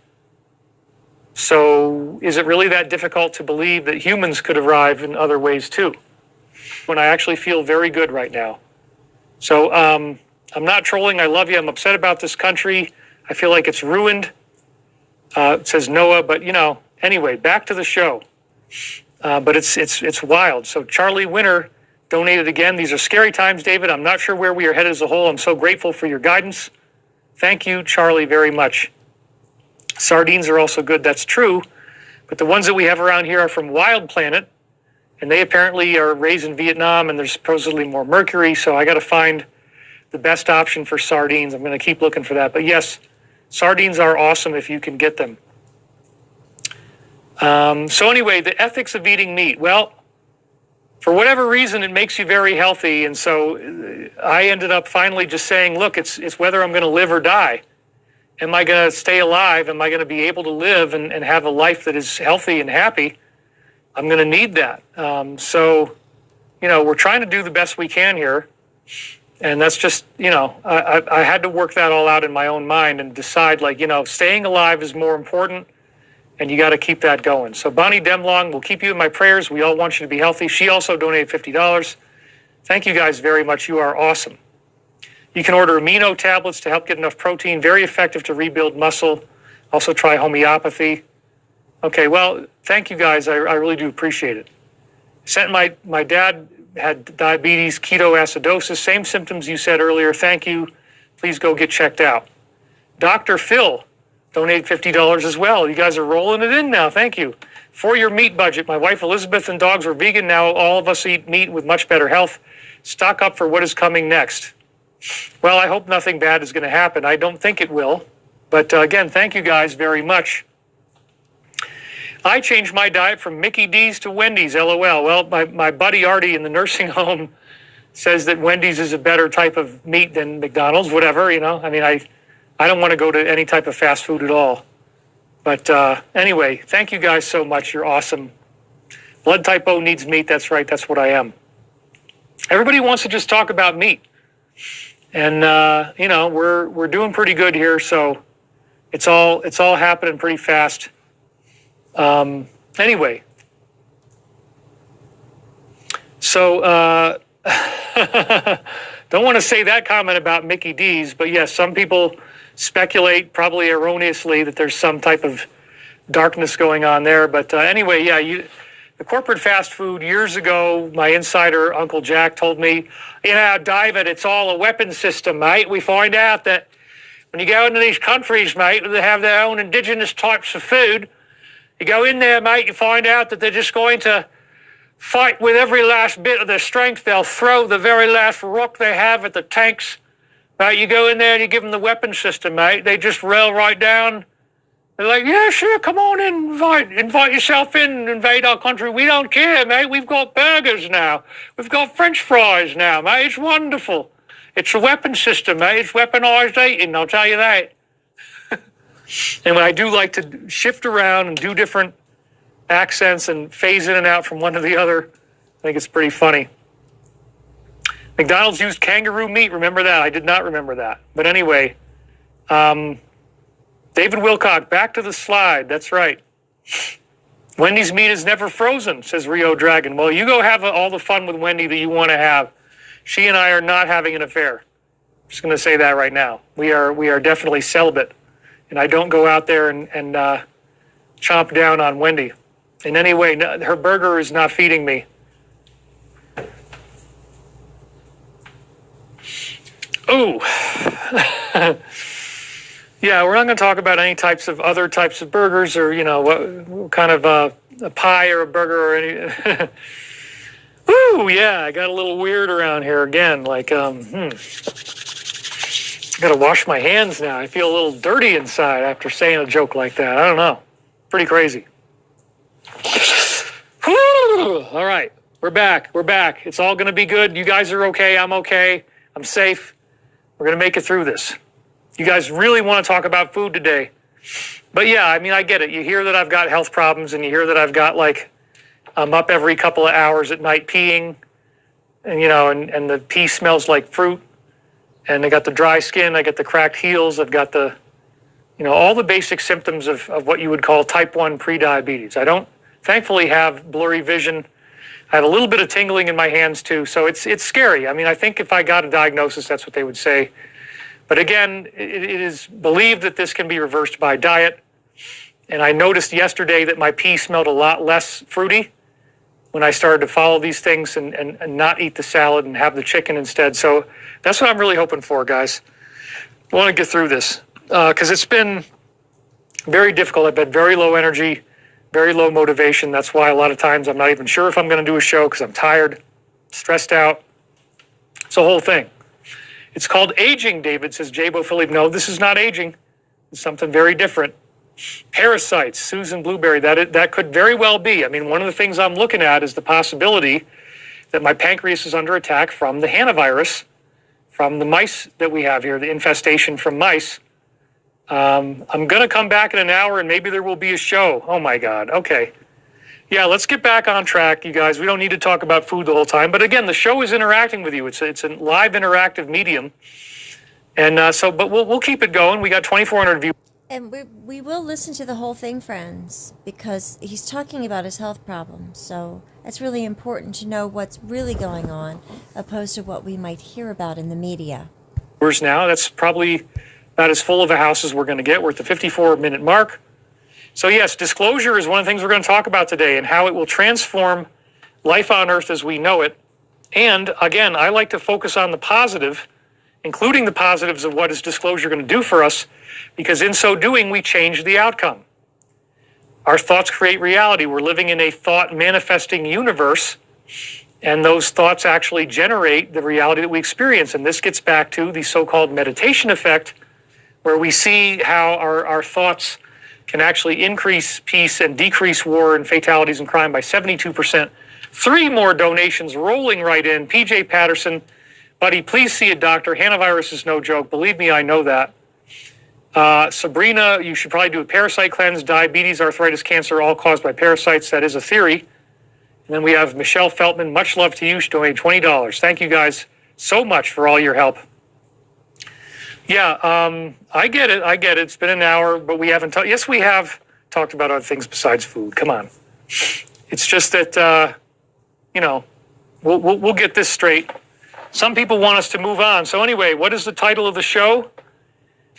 Speaker 3: So is it really that difficult to believe that humans could arrive in other ways too? When I actually feel very good right now. So I'm not trolling. I love you. I'm upset about this country. I feel like it's ruined. It says Noah, but anyway, back to the show. But it's wild. So Charlie Winter donated again. These are scary times, David. I'm not sure where we are headed as a whole. I'm so grateful for your guidance. Thank you, Charlie, very much. Sardines are also good. That's true. But the ones that we have around here are from Wild Planet. And they apparently are raised in Vietnam, and there's supposedly more mercury. So I got to find the best option for sardines. I'm going to keep looking for that. But yes, sardines are awesome if you can get them. So anyway, the ethics of eating meat. Well, for whatever reason, it makes you very healthy. And so I ended up finally just saying, look, it's whether I'm going to live or die. Am I going to stay alive? Am I going to be able to live and have a life that is healthy and happy? I'm going to need that. So, we're trying to do the best we can here. And that's just, I had to work that all out in my own mind and decide, staying alive is more important, and you got to keep that going. So Bonnie Demlong, will keep you in my prayers. We all want you to be healthy. She also donated $50. Thank you guys very much. You are awesome. You can order amino tablets to help get enough protein. Very effective to rebuild muscle. Also try homeopathy. Okay, well, thank you guys. I really do appreciate it. My dad had diabetes, ketoacidosis, same symptoms you said earlier. Thank you. Please go get checked out. Dr. Phil donated $50 as well. You guys are rolling it in now. Thank you. For your meat budget, my wife Elizabeth and dogs were vegan. Now all of us eat meat with much better health. Stock up for what is coming next. Well, I hope nothing bad is going to happen. I don't think it will. But again, thank you guys very much. I changed my diet from Mickey D's to Wendy's, LOL. Well, my buddy Artie in the nursing home says that Wendy's is a better type of meat than McDonald's, whatever, I mean, I don't want to go to any type of fast food at all. But anyway, thank you guys so much. You're awesome. Blood type O needs meat. That's right. That's what I am. Everybody wants to just talk about meat. And, we're doing pretty good here. So it's all happening pretty fast. Anyway, so don't want to say that comment about Mickey D's, but yes, some people speculate, probably erroneously, that there's some type of darkness going on there. But anyway, yeah, the corporate fast food, years ago, my insider, Uncle Jack, told me, David, it's all a weapon system, mate. We find out that when you go into these countries, mate, they have their own indigenous types of food. You go in there, mate, you find out that they're just going to fight with every last bit of their strength. They'll throw the very last rock they have at the tanks. Mate, you go in there and you give them the weapon system, mate. They just rail right down. They're like, yeah, sure, come on in, invite yourself in and invade our country. We don't care, mate. We've got burgers now. We've got French fries now, mate. It's wonderful. It's a weapon system, mate. It's weaponized eating, I'll tell you that. And I do like to shift around and do different accents and phase in and out from one to the other. I think it's pretty funny. McDonald's used kangaroo meat. Remember that? I did not remember that. But anyway, David Wilcock, back to the slide. That's right. Wendy's meat is never frozen, says Rio Dragon. Well, you go have all the fun with Wendy that you want to have. She and I are not having an affair. I'm just going to say that right now. We are definitely celibate. And I don't go out there and chomp down on Wendy in any way. No, her burger is not feeding me. Ooh. Yeah, we're not going to talk about any other types of burgers or, what kind of a pie or a burger or any. Ooh, yeah, I got a little weird around here again. Like, I got to wash my hands now. I feel a little dirty inside after saying a joke like that. I don't know. Pretty crazy. All right, we're back. We're back. It's all going to be good. You guys are okay. I'm okay. I'm safe. We're going to make it through this. You guys really want to talk about food today. But yeah, I mean, I get it. You hear that I've got health problems, and you hear that I've got, like, I'm up every couple of hours at night peeing, and, you know, and the pee smells like fruit, and I got the dry skin, I got the cracked heels, I've got the, you know, all the basic symptoms of what you would call type 1 prediabetes. I don't, thankfully, have blurry vision. I have a little bit of tingling in my hands, too, so it's scary. I mean, I think if I got a diagnosis, that's what they would say. But again, it is believed that this can be reversed by diet. And I noticed yesterday that my pee smelled a lot less fruity when I started to follow these things and not eat the salad and have the chicken instead. So that's what I'm really hoping for, guys. I want to get through this because it's been very difficult. I've had very low energy, very low motivation. That's why a lot of times I'm not even sure if I'm going to do a show because I'm tired, stressed out. It's a whole thing. It's called aging, David, says Jabo Philippe. No, this is not aging. It's something very different. Parasites, Susan Blueberry, that could very well be. I mean, one of the things I'm looking at is the possibility that my pancreas is under attack from the hantavirus, from the mice that we have here, the infestation from mice. I'm going to come back in an hour and maybe there will be a show. Oh my God. Okay. Yeah, let's get back on track, you guys. We don't need to talk about food the whole time. But again, the show is interacting with you. It's a live interactive medium. And but we'll keep it going. We got 2,400 views.
Speaker 1: And we will listen to the whole thing, friends, because he's talking about his health problems. So it's really important to know what's really going on, opposed to what we might hear about in the media.
Speaker 3: Now, that's probably about as full of a house as we're going to get. We're at the 54-minute mark. So yes, disclosure is one of the things we're going to talk about today and how it will transform life on Earth as we know it. And again, I like to focus on the positive, including the positives of what is disclosure going to do for us, because in so doing, we change the outcome. Our thoughts create reality. We're living in a thought manifesting universe, and those thoughts actually generate the reality that we experience. And this gets back to the so-called meditation effect, where we see how our thoughts can actually increase peace and decrease war and fatalities and crime by 72%. 3 more donations rolling right in. PJ Patterson, buddy, please see a doctor. Hantavirus is no joke. Believe me, I know that. Sabrina, you should probably do a parasite cleanse. Diabetes, arthritis, cancer, all caused by parasites. That is a theory. And then we have Michelle Feltman. Much love to you. She donated $20. Thank you guys so much for all your help. Yeah, I get it. It's been an hour, but we haven't talked. Yes, we have talked about other things besides food. Come on. It's just that, you know, we'll get this straight. Some people want us to move on. So anyway, what is the title of the show?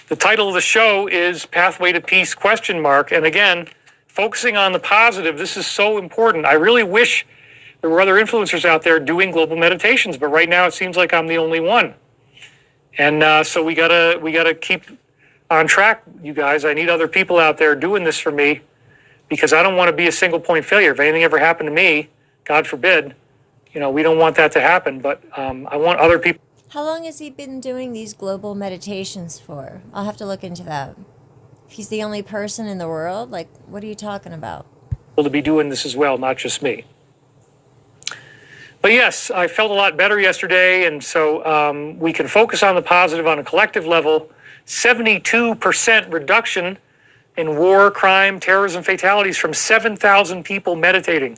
Speaker 3: The title of the show is Pathway to Peace ? And again, focusing on the positive. This is so important. I really wish there were other influencers out there doing global meditations, but right now it seems like I'm the only one. And so we gotta keep on track, you guys. I need other people out there doing this for me, because I don't want to be a single point failure. If anything ever happened to me, God forbid, you know, we don't want that to happen. But I want other people.
Speaker 1: How long has he been doing these global meditations for? I'll have to look into that. If he's the only person in the world, like, what are you talking about?
Speaker 3: To be doing this as well, not just me. But yes, I felt a lot better yesterday, and so we can focus on the positive on a collective level. 72% reduction in war, crime, terrorism, fatalities from 7,000 people meditating.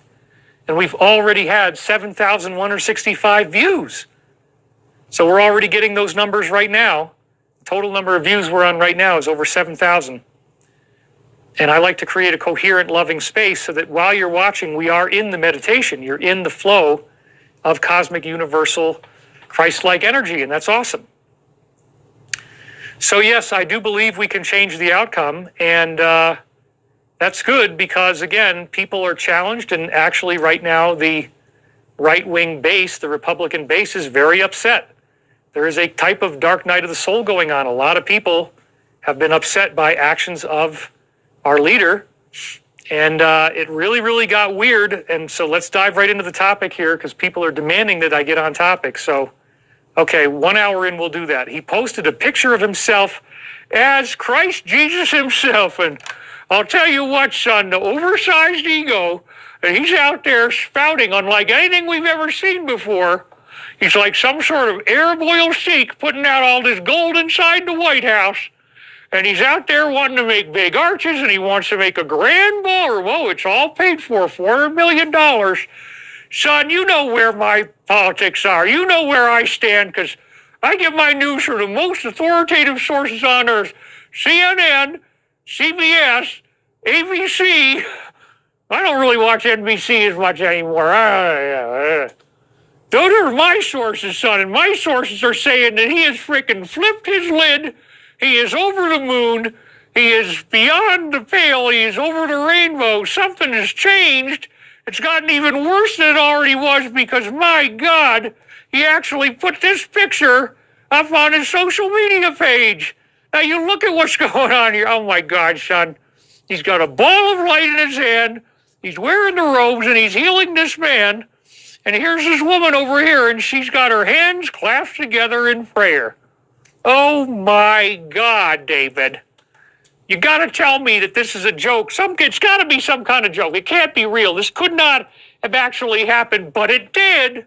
Speaker 3: And we've already had 7,165 views. So we're already getting those numbers right now. The total number of views we're on right now is over 7,000. And I like to create a coherent, loving space so that while you're watching, we are in the meditation. You're in the flow of cosmic, universal, Christ-like energy, and that's awesome. So yes, I do believe we can change the outcome, and that's good because, again, people are challenged, and actually right now the right-wing base, the Republican base, is very upset. There is a type of dark night of the soul going on. A lot of people have been upset by actions of our leader, and it really, really got weird. And so let's dive right into the topic here, because people are demanding that I get on topic. So, okay, 1 hour in, we'll do that. He posted a picture of himself as Christ Jesus himself. And I'll tell you what, son, the oversized ego, and he's out there spouting unlike anything we've ever seen before. He's like some sort of Arab oil sheik putting out all this gold inside the White House. And he's out there wanting to make big arches, and he wants to make a grand ballroom. Oh, it's all paid for, $400 million. Son, you know where my politics are. You know where I stand, because I get my news from the most authoritative sources on earth. CNN, CBS, ABC. I don't really watch NBC as much anymore. Those are my sources, son, and my sources are saying that he has freaking flipped his lid. He is over the moon. He is beyond the pale. He is over the rainbow. Something has changed. It's gotten even worse than it already was because, my God, he actually put this picture up on his social media page. Now, you look at what's going on here. Oh, my God, son. He's got a ball of light in his hand. He's wearing the robes, and he's healing this man. And here's this woman over here, and she's got her hands clasped together in prayer. Oh, my God, David. You got to tell me that this is a joke. It's got to be some kind of joke. It can't be real. This could not have actually happened, but it did.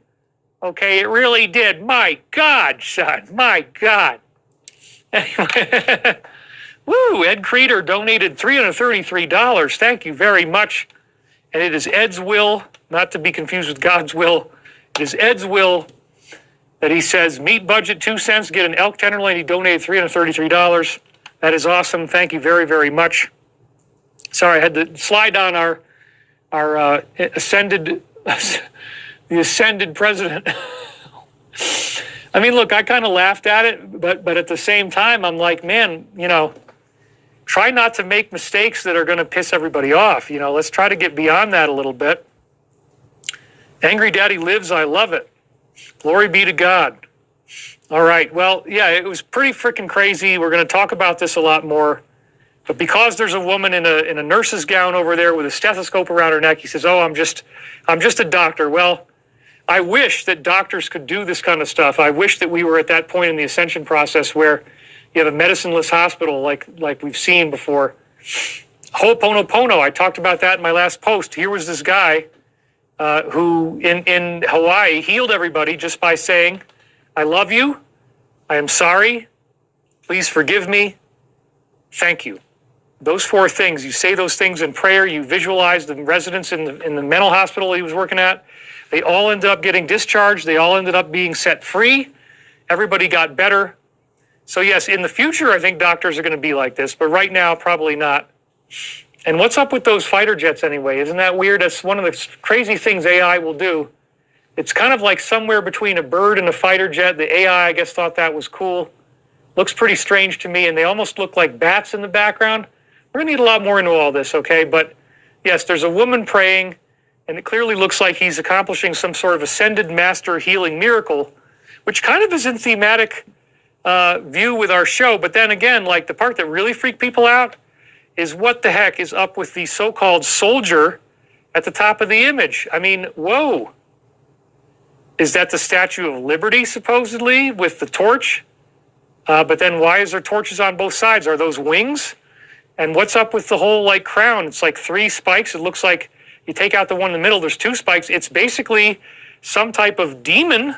Speaker 3: Okay, it really did. My God, son. My God. Anyway, woo, Ed Creeder donated $333. Thank you very much. And it is Ed's will, not to be confused with God's will. It is Ed's will that he says, meat budget 2 cents, get an elk tenderloin. He donated $333. That is awesome. Thank you very, very much. Sorry, I had to slide on our the ascended president. I mean, look, I kind of laughed at it, but at the same time, I'm like, man, try not to make mistakes that are going to piss everybody off. Let's try to get beyond that a little bit. Angry Daddy lives. I love it. Glory be to God. All right. Well, yeah, it was pretty freaking crazy. We're going to talk about this a lot more. But because there's a woman in a nurse's gown over there with a stethoscope around her neck, he says, oh, I'm just a doctor. Well, I wish that doctors could do this kind of stuff. I wish that we were at that point in the ascension process where you have a medicineless hospital like we've seen before. Ho'oponopono, I talked about that in my last post. Here was this guy who in Hawaii healed everybody just by saying, I love you, I am sorry, please forgive me, thank you. Those 4 things, you say those things in prayer, you visualize the residents in the mental hospital he was working at. They all ended up getting discharged. They all ended up being set free. Everybody got better. So yes, in the future, I think doctors are going to be like this, but right now, probably not. And what's up with those fighter jets anyway? Isn't that weird? That's one of the crazy things AI will do. It's kind of like somewhere between a bird and a fighter jet. The AI, I guess, thought that was cool. Looks pretty strange to me, and they almost look like bats in the background. We're going to need a lot more into all this, okay? But yes, there's a woman praying, and it clearly looks like he's accomplishing some sort of ascended master healing miracle, which kind of is in thematic view with our show. But then again, like the part that really freaked people out is what the heck is up with the so-called soldier at the top of the image. I mean, whoa. Is that the Statue of Liberty, supposedly, with the torch? But then why is there torches on both sides? Are those wings? And what's up with the whole, crown? It's like 3 spikes. It looks like you take out the one in the middle, there's 2 spikes. It's basically some type of demon.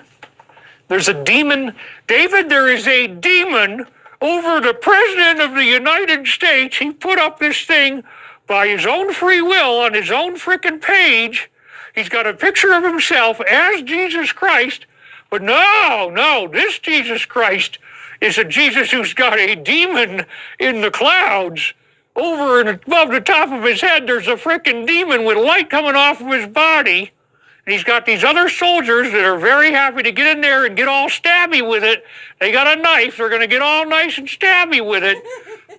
Speaker 3: There's a demon. David, there is a demon over the President of the United States. He put up this thing by his own free will on his own frickin' page. He's got a picture of himself as Jesus Christ. But no, this Jesus Christ is a Jesus who's got a demon in the clouds. Over and above the top of his head, there's a frickin' demon with light coming off of his body. And he's got these other soldiers that are very happy to get in there and get all stabby with it. They got a knife. They're going to get all nice and stabby with it.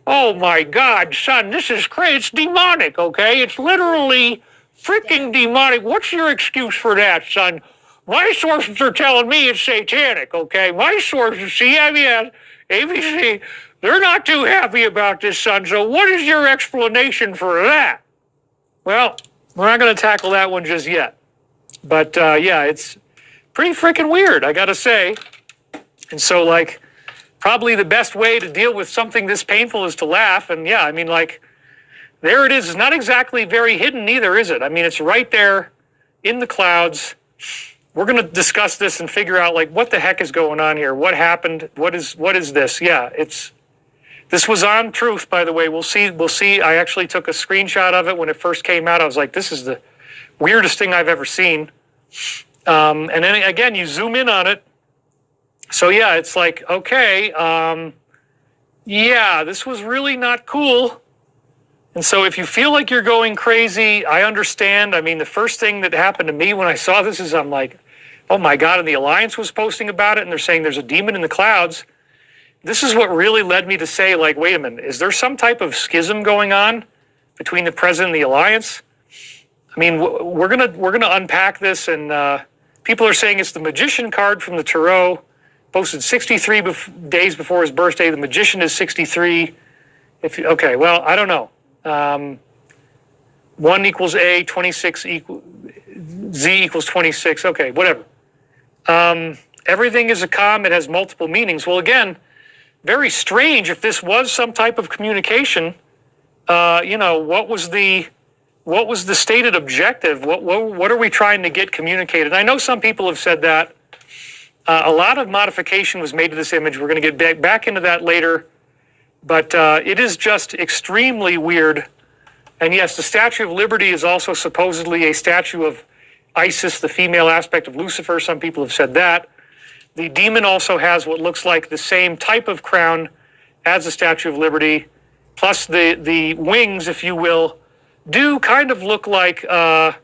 Speaker 3: Oh, my God, son, this is crazy. It's demonic, okay? It's literally freaking demonic. What's your excuse for that, son? My sources are telling me it's satanic, okay? My sources, CBS, ABC, they're not too happy about this, son. So what is your explanation for that? Well, we're not going to tackle that one just yet. But, yeah, it's pretty freaking weird, I got to say. And so, probably the best way to deal with something this painful is to laugh. And yeah, I mean, like, there it is. It's not exactly very hidden either, is it? I mean, it's right there in the clouds. We're going to discuss this and figure out, like, what the heck is going on here? What happened? What is this? Yeah, this was on Truth, by the way. We'll see. I actually took a screenshot of it when it first came out. I was like, this is the weirdest thing I've ever seen. And then again, you zoom in on it. So yeah, it's like, okay, yeah, this was really not cool. And so if you feel like you're going crazy, I understand. I mean, the first thing that happened to me when I saw this is I'm like, oh my God, and the Alliance was posting about it, and they're saying there's a demon in the clouds. This is what really led me to say, like, wait a minute, is there some type of schism going on between the President and the Alliance? I mean, we're gonna unpack this, and people are saying it's the Magician card from the Tarot, posted 63 days before his birthday. The Magician is 63. Okay, well, I don't know. 1 equals A, 26 equals Z equals 26. Okay, whatever. Everything is a it has multiple meanings. Well, again, very strange if this was some type of communication. What was the stated objective? What are we trying to get communicated? I know some people have said that. A lot of modification was made to this image. We're going to get back into that later. But it is just extremely weird. And yes, the Statue of Liberty is also supposedly a statue of Isis, the female aspect of Lucifer. Some people have said that. The demon also has what looks like the same type of crown as the Statue of Liberty, plus the wings, if you will, do kind of look like the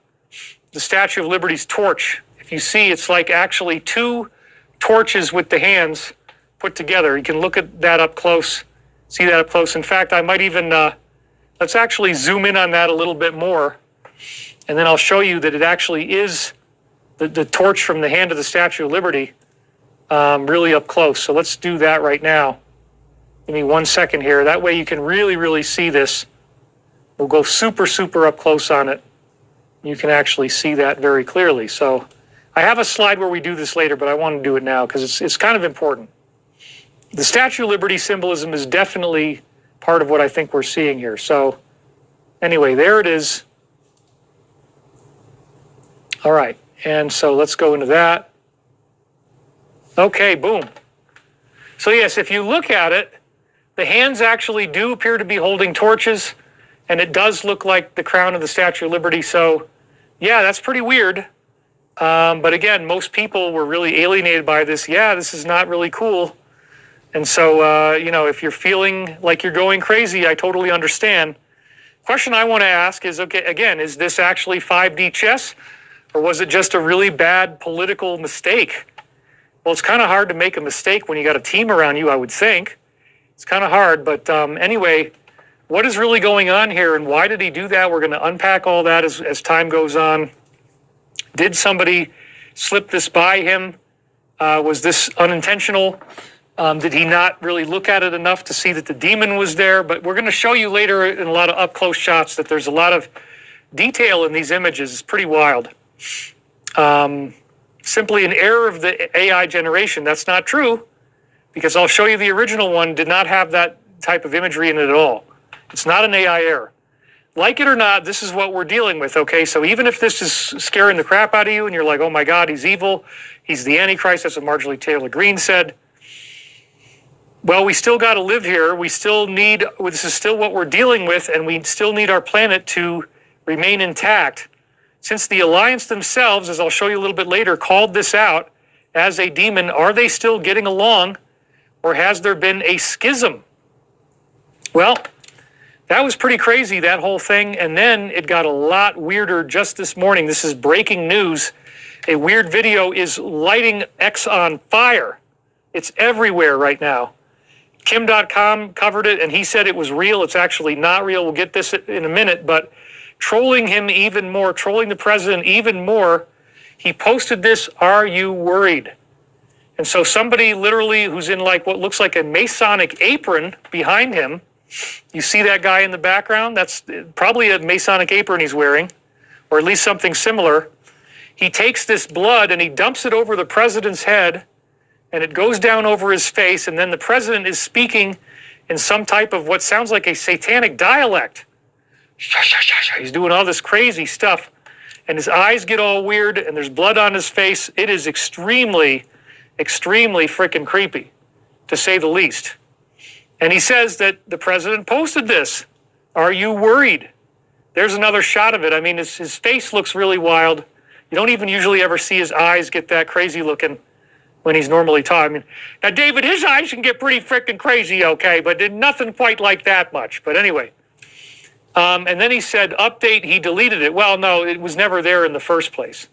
Speaker 3: Statue of Liberty's torch. If you see, it's like actually two torches with the hands put together. You can look at that up close, see that up close. In fact, I might even, let's actually zoom in on that a little bit more, and then I'll show you that it actually is the torch from the hand of the Statue of Liberty, really up close. So let's do that right now. Give me 1 second here. That way you can really, really see this. We'll go super, super up close on it. You can actually see that very clearly. So I have a slide where we do this later, but I want to do it now because it's kind of important. The Statue of Liberty symbolism is definitely part of what I think we're seeing here. So anyway, there it is. All right, and so let's go into that. Okay, boom. So yes, if you look at it, the hands actually do appear to be holding torches, and it does look like the crown of the Statue of Liberty. So yeah, that's pretty weird. But again, most people were really alienated by this. Yeah, this is not really cool. And so, if you're feeling like you're going crazy, I totally understand. Question I want to ask is, okay, again, is this actually 5D chess, or was it just a really bad political mistake? Well, it's kind of hard to make a mistake when you got a team around you, I would think. It's kind of hard, but anyway, what is really going on here, and why did he do that? We're going to unpack all that as time goes on. Did somebody slip this by him? Was this unintentional? Did he not really look at it enough to see that the demon was there? But we're going to show you later in a lot of up-close shots that there's a lot of detail in these images. It's pretty wild. Simply an error of the AI generation. That's not true, because I'll show you the original one did not have that type of imagery in it at all. It's not an AI error. Like it or not, this is what we're dealing with, okay? So even if this is scaring the crap out of you and you're like, oh my God, he's evil, he's the Antichrist, that's what Marjorie Taylor Greene said. Well, we still got to live here. We still need, this is still what we're dealing with, and we still need our planet to remain intact. Since the Alliance themselves, as I'll show you a little bit later, called this out as a demon, are they still getting along, or has there been a schism? Well, that was pretty crazy, that whole thing, and then it got a lot weirder just this morning. This is breaking news. A weird video is lighting X on fire. It's everywhere right now. Kim.com covered it, and he said it was real. It's actually not real. We'll get this in a minute, but trolling him even more, trolling the president even more, he posted this, "Are you worried?" And so somebody literally who's in like what looks like a Masonic apron behind him, you see that guy in the background? That's probably a Masonic apron he's wearing, or at least something similar. He takes this blood and he dumps it over the president's head, and it goes down over his face, and then the president is speaking in some type of what sounds like a satanic dialect. He's doing all this crazy stuff, and his eyes get all weird, and there's blood on his face. It is extremely, extremely freaking creepy, to say the least. And he says that the president posted this. Are you worried? There's another shot of it. I mean, his face looks really wild. You don't even usually ever see his eyes get that crazy looking when he's normally talking. I mean, now, David, his eyes can get pretty freaking crazy, okay, but nothing quite like that much. But anyway. And then he said, update, he deleted it. Well, no, it was never there in the first place.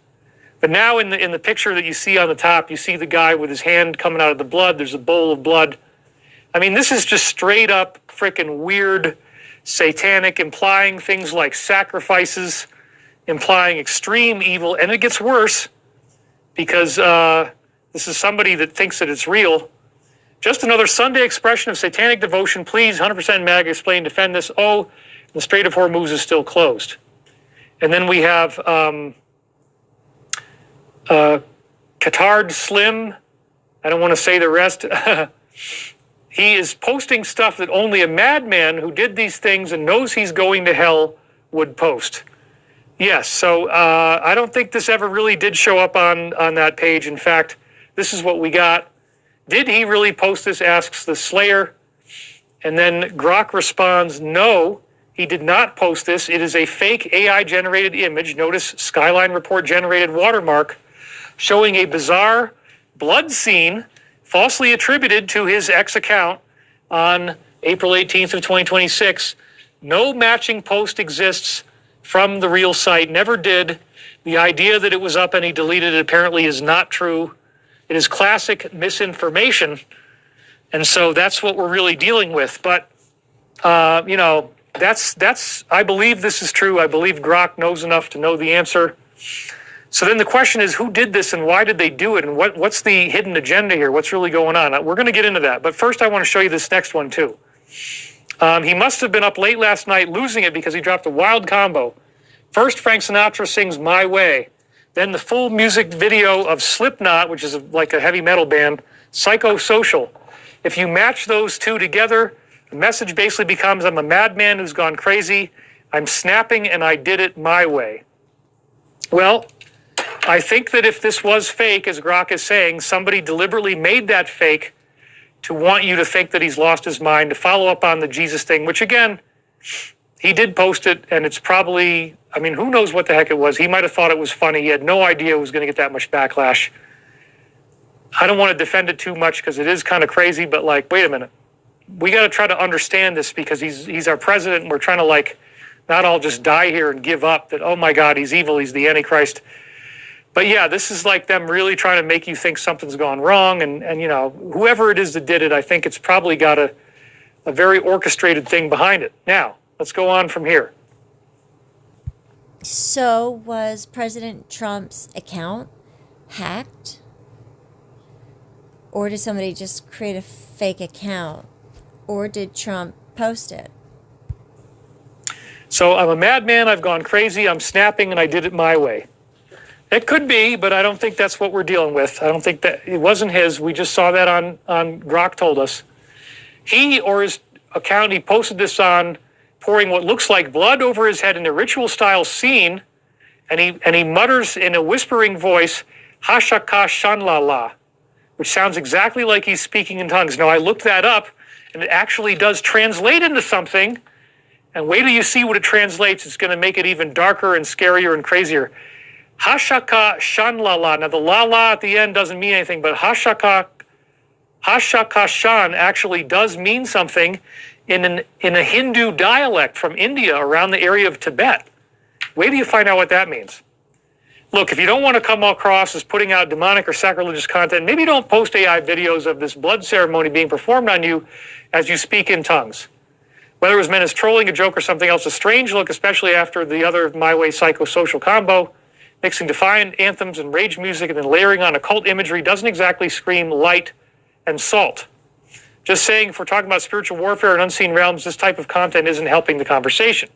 Speaker 3: But now in the picture that you see on the top, you see the guy with his hand coming out of the blood. There's a bowl of blood. I mean, this is just straight up freaking weird, satanic, implying things like sacrifices, implying extreme evil. And it gets worse because this is somebody that thinks that it's real. Just another Sunday expression of satanic devotion. Please, 100% MAG, explain, defend this. Oh, the Strait of Hormuz is still closed. And then we have Qatar Slim. I don't want to say the rest. He is posting stuff that only a madman who did these things and knows he's going to hell would post. Yes, so I don't think this ever really did show up on that page. In fact, this is what we got. Did he really post this, asks the Slayer. And then Grok responds, no, he did not post this. It is a fake AI-generated image. Notice Skyline Report generated watermark showing a bizarre blood scene falsely attributed to his ex account on April 18th of 2026. No matching post exists from the real site. Never did. The idea that it was up and he deleted it apparently is not true. It is classic misinformation. And so that's what we're really dealing with. But, you know, that's I believe this is true. I believe Grok knows enough to know the answer. So then the question is, who did this and why did they do it? And what's the hidden agenda here? What's really going on? We're going to get into that. But first, I want to show you this next one, too. He must have been up late last night losing it because he dropped a wild combo. First, Frank Sinatra sings My Way. Then the full music video of Slipknot, which is like a heavy metal band, Psychosocial. If you match those two together, the message basically becomes, I'm a madman who's gone crazy. I'm snapping and I did it my way. Well, I think that if this was fake, as Grok is saying, somebody deliberately made that fake to want you to think that he's lost his mind, to follow up on the Jesus thing, which again, he did post it, and it's probably, I mean, who knows what the heck it was. He might have thought it was funny. He had no idea it was going to get that much backlash. I don't want to defend it too much because it is kind of crazy, but like, wait a minute. We got to try to understand this because he's our president, and we're trying to like not all just die here and give up that, oh my God, he's evil, he's the Antichrist. But yeah, this is like them really trying to make you think something's gone wrong. And you know, whoever it is that did it, I think it's probably got a very orchestrated thing behind it. Now, let's go on from here.
Speaker 1: So was President Trump's account hacked? Or did somebody just create a fake account? Or did Trump post it?
Speaker 3: So I'm a madman, I've gone crazy, I'm snapping, and I did it my way. It could be, but I don't think that's what we're dealing with. I don't think that it wasn't his. We just saw that on Grok told us. He or his account, he posted this on, pouring what looks like blood over his head in a ritual style scene, and he mutters in a whispering voice, Hashaka Shanlala, which sounds exactly like he's speaking in tongues. Now I looked that up, and it actually does translate into something. And wait till you see what it translates. It's going to make it even darker and scarier and crazier. Hashaka Shanlala. Now the la at the end doesn't mean anything, but Hashaka Shan actually does mean something in a Hindu dialect from India around the area of Tibet. Wait till you find out what that means. Look, if you don't want to come across as putting out demonic or sacrilegious content, maybe don't post AI videos of this blood ceremony being performed on you as you speak in tongues. Whether it was meant as trolling, a joke, or something else, a strange look, especially after the other My Way Psychosocial combo. Mixing defiant anthems and rage music and then layering on occult imagery doesn't exactly scream light and salt. Just saying, if we're talking about spiritual warfare and unseen realms, this type of content isn't helping the conversation.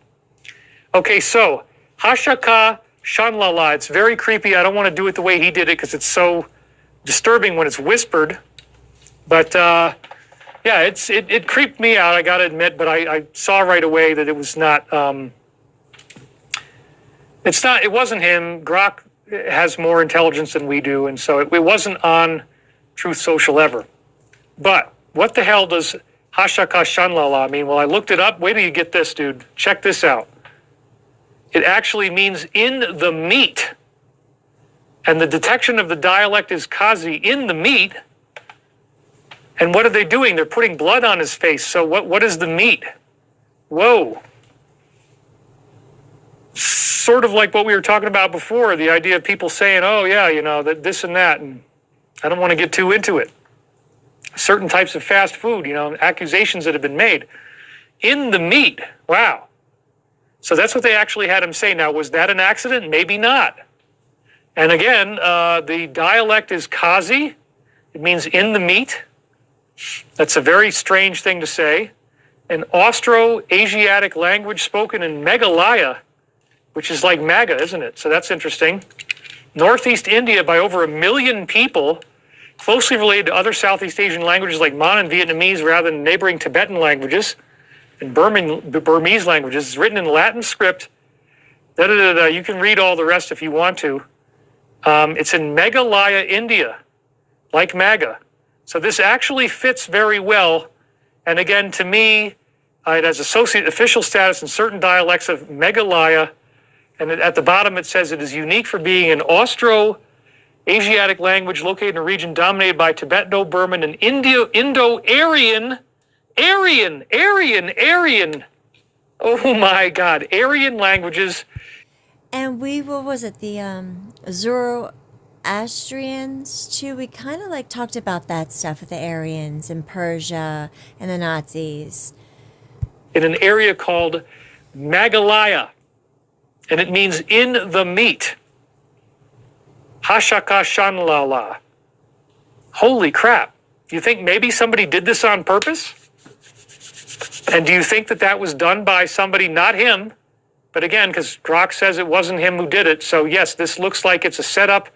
Speaker 3: Okay, so Hashaka Shanlala, it's very creepy. I don't want to do it the way he did it because it's so disturbing when it's whispered. But yeah, it creeped me out, I got to admit, but I saw right away that it was not, it wasn't him. Grok has more intelligence than we do, and so it wasn't on Truth Social ever. But what the hell does Hashaka Shanlala mean? Well, I looked it up. Wait till you get this, dude. Check this out. It actually means in the meat. And the detection of the dialect is Kazi, in the meat. And what are they doing? They're putting blood on his face. So what is the meat? Whoa. Sort of like what we were talking about before, the idea of people saying, oh, yeah, you know, that this and that. And I don't want to get too into it. Certain types of fast food, you know, accusations that have been made. In the meat. Wow. So that's what they actually had him say. Now, was that an accident? Maybe not. And again, the dialect is Kazi. It means in the meat. That's a very strange thing to say. An Austro-Asiatic language spoken in Meghalaya, which is like MAGA, isn't it? So that's interesting. Northeast India by over 1 million people, closely related to other Southeast Asian languages like Mon and Vietnamese rather than neighboring Tibetan languages and Burmese languages. It's written in Latin script. You can read all the rest if you want to. It's in Meghalaya, India, like MAGA. So this actually fits very well. And again, to me, it has associate official status in certain dialects of Meghalaya. And at the bottom it says it is unique for being an Austro-Asiatic language located in a region dominated by Tibeto-Burman and Indo-Aryan. Aryan. Oh my God, Aryan languages.
Speaker 1: And what was it, the Zoroastrians too? We kind of like talked about that stuff with the Aryans in Persia and the Nazis.
Speaker 3: In an area called Meghalaya, and it means in the meat. Hashaka Shanlala. Holy crap. Do you think maybe somebody did this on purpose? And do you think that was done by somebody, not him, but again, because Grok says it wasn't him who did it. So yes, this looks like it's a setup.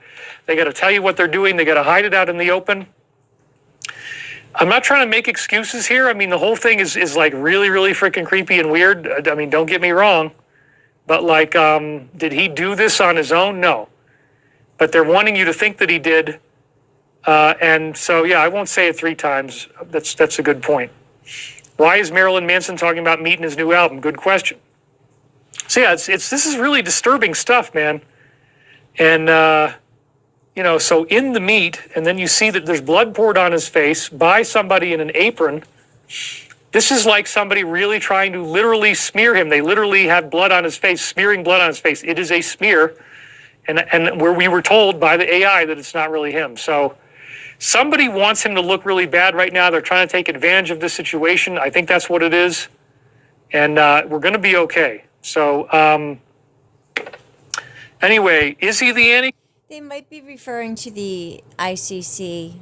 Speaker 3: They got to tell you what they're doing. They got to hide it out in the open. I'm not trying to make excuses here. I mean, the whole thing is like really, really freaking creepy and weird. I mean, don't get me wrong. But like, did he do this on his own? No. But they're wanting you to think that he did. And so, yeah, I won't say it 3 times. That's a good point. Why is Marilyn Manson talking about meat in his new album? Good question. So yeah, this is really disturbing stuff, man. And, you know, so in the meat, and then you see that there's blood poured on his face by somebody in an apron. This is like somebody really trying to literally smear him. They literally have blood on his face, smearing blood on his face. It is a smear. And where we were told by the AI that it's not really him. So somebody wants him to look really bad right now. They're trying to take advantage of this situation. I think that's what it is. And we're going to be okay. So anyway, is he the Antichrist?
Speaker 1: They might be referring to the ICC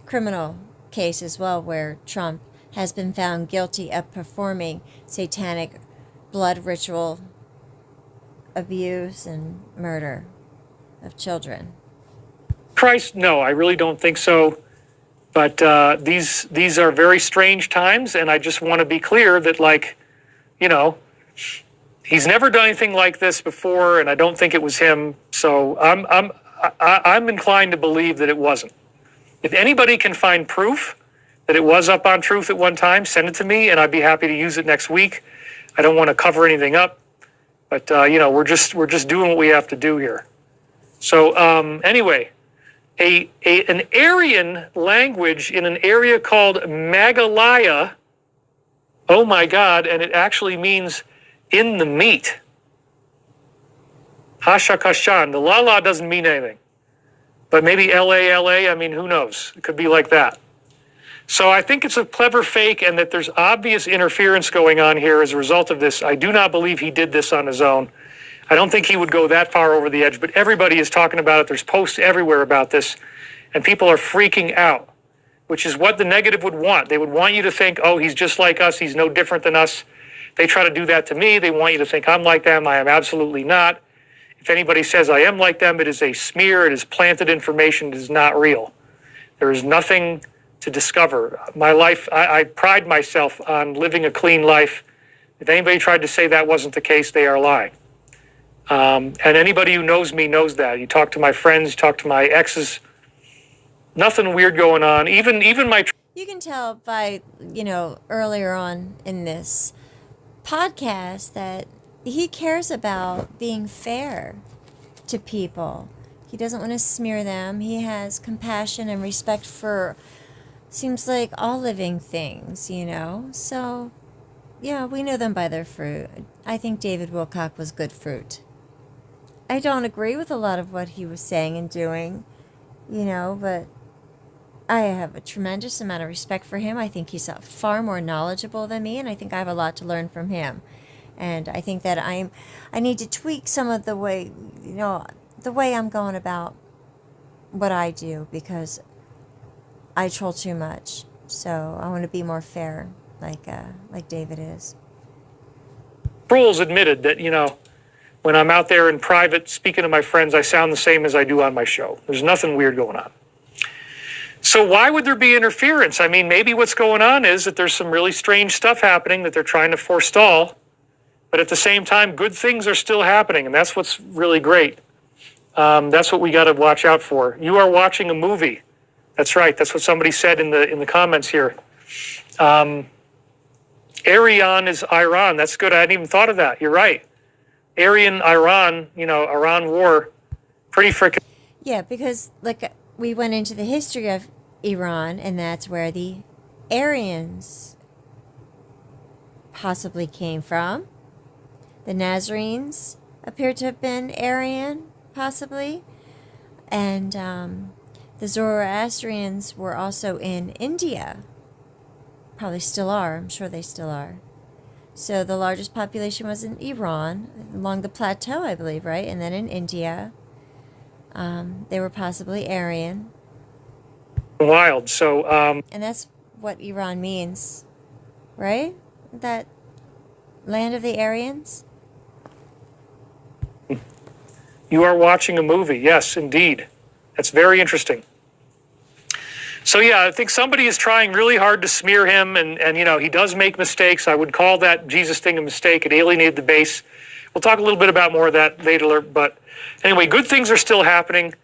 Speaker 1: criminal case as well, where Trump has been found guilty of performing satanic blood ritual abuse and murder of children.
Speaker 3: Christ, no, I really don't think so. But these are very strange times, and I just want to be clear that, like, you know, he's never done anything like this before, and I don't think it was him. So I'm inclined to believe that it wasn't. If anybody can find proof that it was up on Truth at one time, send it to me, and I'd be happy to use it next week. I don't want to cover anything up, but you know, we're just doing what we have to do here. So anyway, an Aryan language in an area called Meghalaya. Oh my God! And it actually means in the meat. Hashakashan. The la doesn't mean anything, but maybe LA. I mean, who knows? It could be like that. So I think it's a clever fake, and that there's obvious interference going on here as a result of this. I do not believe he did this on his own. I don't think he would go that far over the edge, but everybody is talking about it. There's posts everywhere about this, and people are freaking out, which is what the negative would want. They would want you to think, oh, he's just like us. He's no different than us. They try to do that to me. They want you to think I'm like them. I am absolutely not. If anybody says I am like them, it is a smear. It is planted information. It is not real. There is nothing to discover. My life, I pride myself on living a clean life. If anybody tried to say that wasn't the case, they are lying. And anybody who knows me knows that. You talk to my friends, you talk to my exes, nothing weird going on. Even my...
Speaker 1: You can tell by, earlier on in this podcast that he cares about being fair to people. He doesn't want to smear them. He has compassion and respect for, seems like, all living things, So, yeah, we know them by their fruit. I think David Wilcock was good fruit. I don't agree with a lot of what he was saying and doing, but I have a tremendous amount of respect for him. I think he's far more knowledgeable than me, and I think I have a lot to learn from him. And I think that I need to tweak some of the way, the way I'm going about what I do, because I troll too much. So I want to be more fair, like David is.
Speaker 3: Rules admitted that, when I'm out there in private speaking to my friends, I sound the same as I do on my show. There's nothing weird going on. So why would there be interference? I mean, maybe what's going on is that there's some really strange stuff happening that they're trying to forestall, but at the same time, good things are still happening, and that's what's really great. That's what we got to watch out for. You are watching a movie. That's right. That's what somebody said in the comments here. Aryan is Iran. That's good. I hadn't even thought of that. You're right. Aryan, Iran, Iran war, pretty freaking...
Speaker 1: Yeah, because we went into the history of Iran, and that's where the Aryans possibly came from. The Nazarenes appear to have been Aryan, possibly. And the Zoroastrians were also in India. Probably still are. I'm sure they still are. So the largest population was in Iran, along the plateau, I believe, right? And then in India. They were possibly Aryan.
Speaker 3: Wild. So,
Speaker 1: and that's what Iran means, right? That land of the Aryans?
Speaker 3: You are watching a movie. Yes, indeed. That's very interesting. So, yeah, I think somebody is trying really hard to smear him, and he does make mistakes. I would call that Jesus thing a mistake. It alienated the base. We'll talk a little bit about more of that later, but anyway, good things are still happening.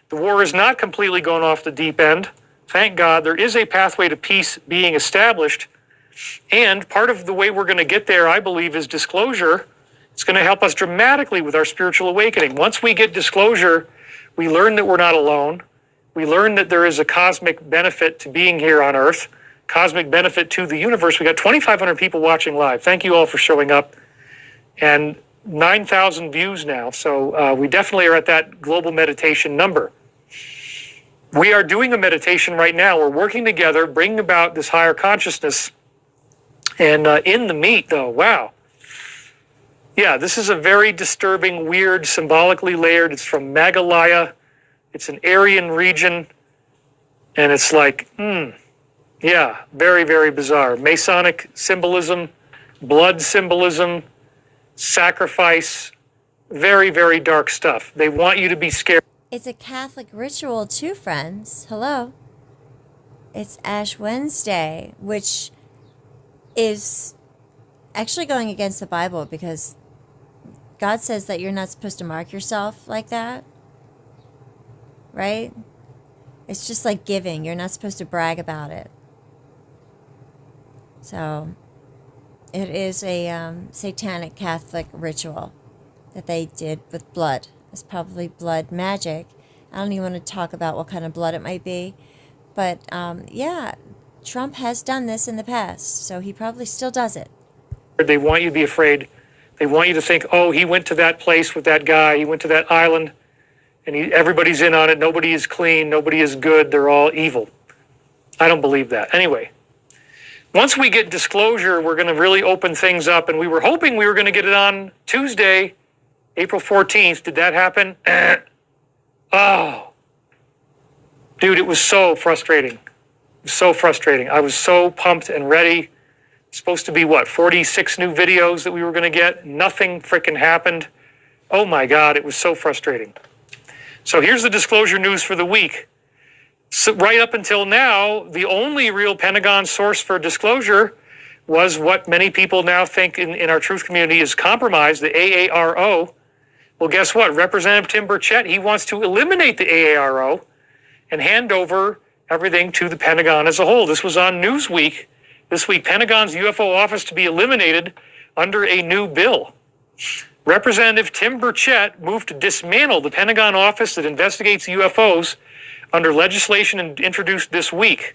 Speaker 3: The war is not completely going off the deep end. Thank God. There is a pathway to peace being established, and part of the way we're going to get there, I believe, is disclosure. It's going to help us dramatically with our spiritual awakening. Once we get disclosure, we learn that we're not alone. We learn that there is a cosmic benefit to being here on Earth, cosmic benefit to the universe. We got 2,500 people watching live. Thank you all for showing up. And 9,000 views now. So we definitely are at that global meditation number. We are doing a meditation right now. We're working together, bringing about this higher consciousness. And in the meat, though, wow. Yeah, this is a very disturbing, weird, symbolically layered. It's from Meghalaya. It's an Aryan region. And it's like, yeah, very, very bizarre. Masonic symbolism, blood symbolism, sacrifice, very, very dark stuff. They want you to be scared.
Speaker 1: It's a Catholic ritual too, friends. Hello. It's Ash Wednesday, which is actually going against the Bible, because God says that you're not supposed to mark yourself like that, right? It's just like giving. You're not supposed to brag about it. So it is a satanic Catholic ritual that they did with blood. It's probably blood magic. I don't even want to talk about what kind of blood it might be. But yeah, Trump has done this in the past, so he probably still does it.
Speaker 3: They want you to be afraid. They want you to think, oh, he went to that place with that guy. He went to that island, and everybody's in on it. Nobody is clean. Nobody is good. They're all evil. I don't believe that. Anyway, once we get disclosure, we're going to really open things up, and we were hoping we were going to get it on Tuesday, April 14th. Did that happen? Oh. Dude, it was so frustrating. It was so frustrating. I was so pumped and ready. Supposed to be, 46 new videos that we were going to get? Nothing freaking happened. Oh my God, it was so frustrating. So here's the disclosure news for the week. So right up until now, the only real Pentagon source for disclosure was what many people now think in our truth community is compromised, the AARO. Well, guess what? Representative Tim Burchett, he wants to eliminate the AARO and hand over everything to the Pentagon as a whole. This was on Newsweek this week. Pentagon's UFO office to be eliminated under a new bill. Representative Tim Burchett moved to dismantle the Pentagon office that investigates UFOs under legislation introduced this week.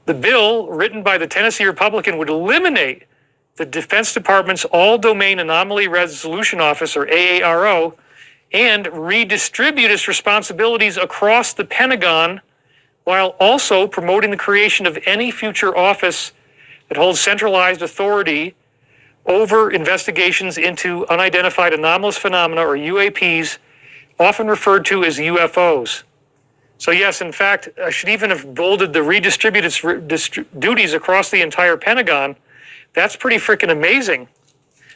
Speaker 3: The bill, written by the Tennessee Republican, would eliminate the Defense Department's All-Domain Anomaly Resolution Office, or AARO, and redistribute its responsibilities across the Pentagon, while also promoting the creation of any future office that holds centralized authority over investigations into unidentified anomalous phenomena, or UAPs, often referred to as UFOs. So yes, in fact, I should even have bolded the redistribute its duties across the entire Pentagon. That's pretty freaking amazing.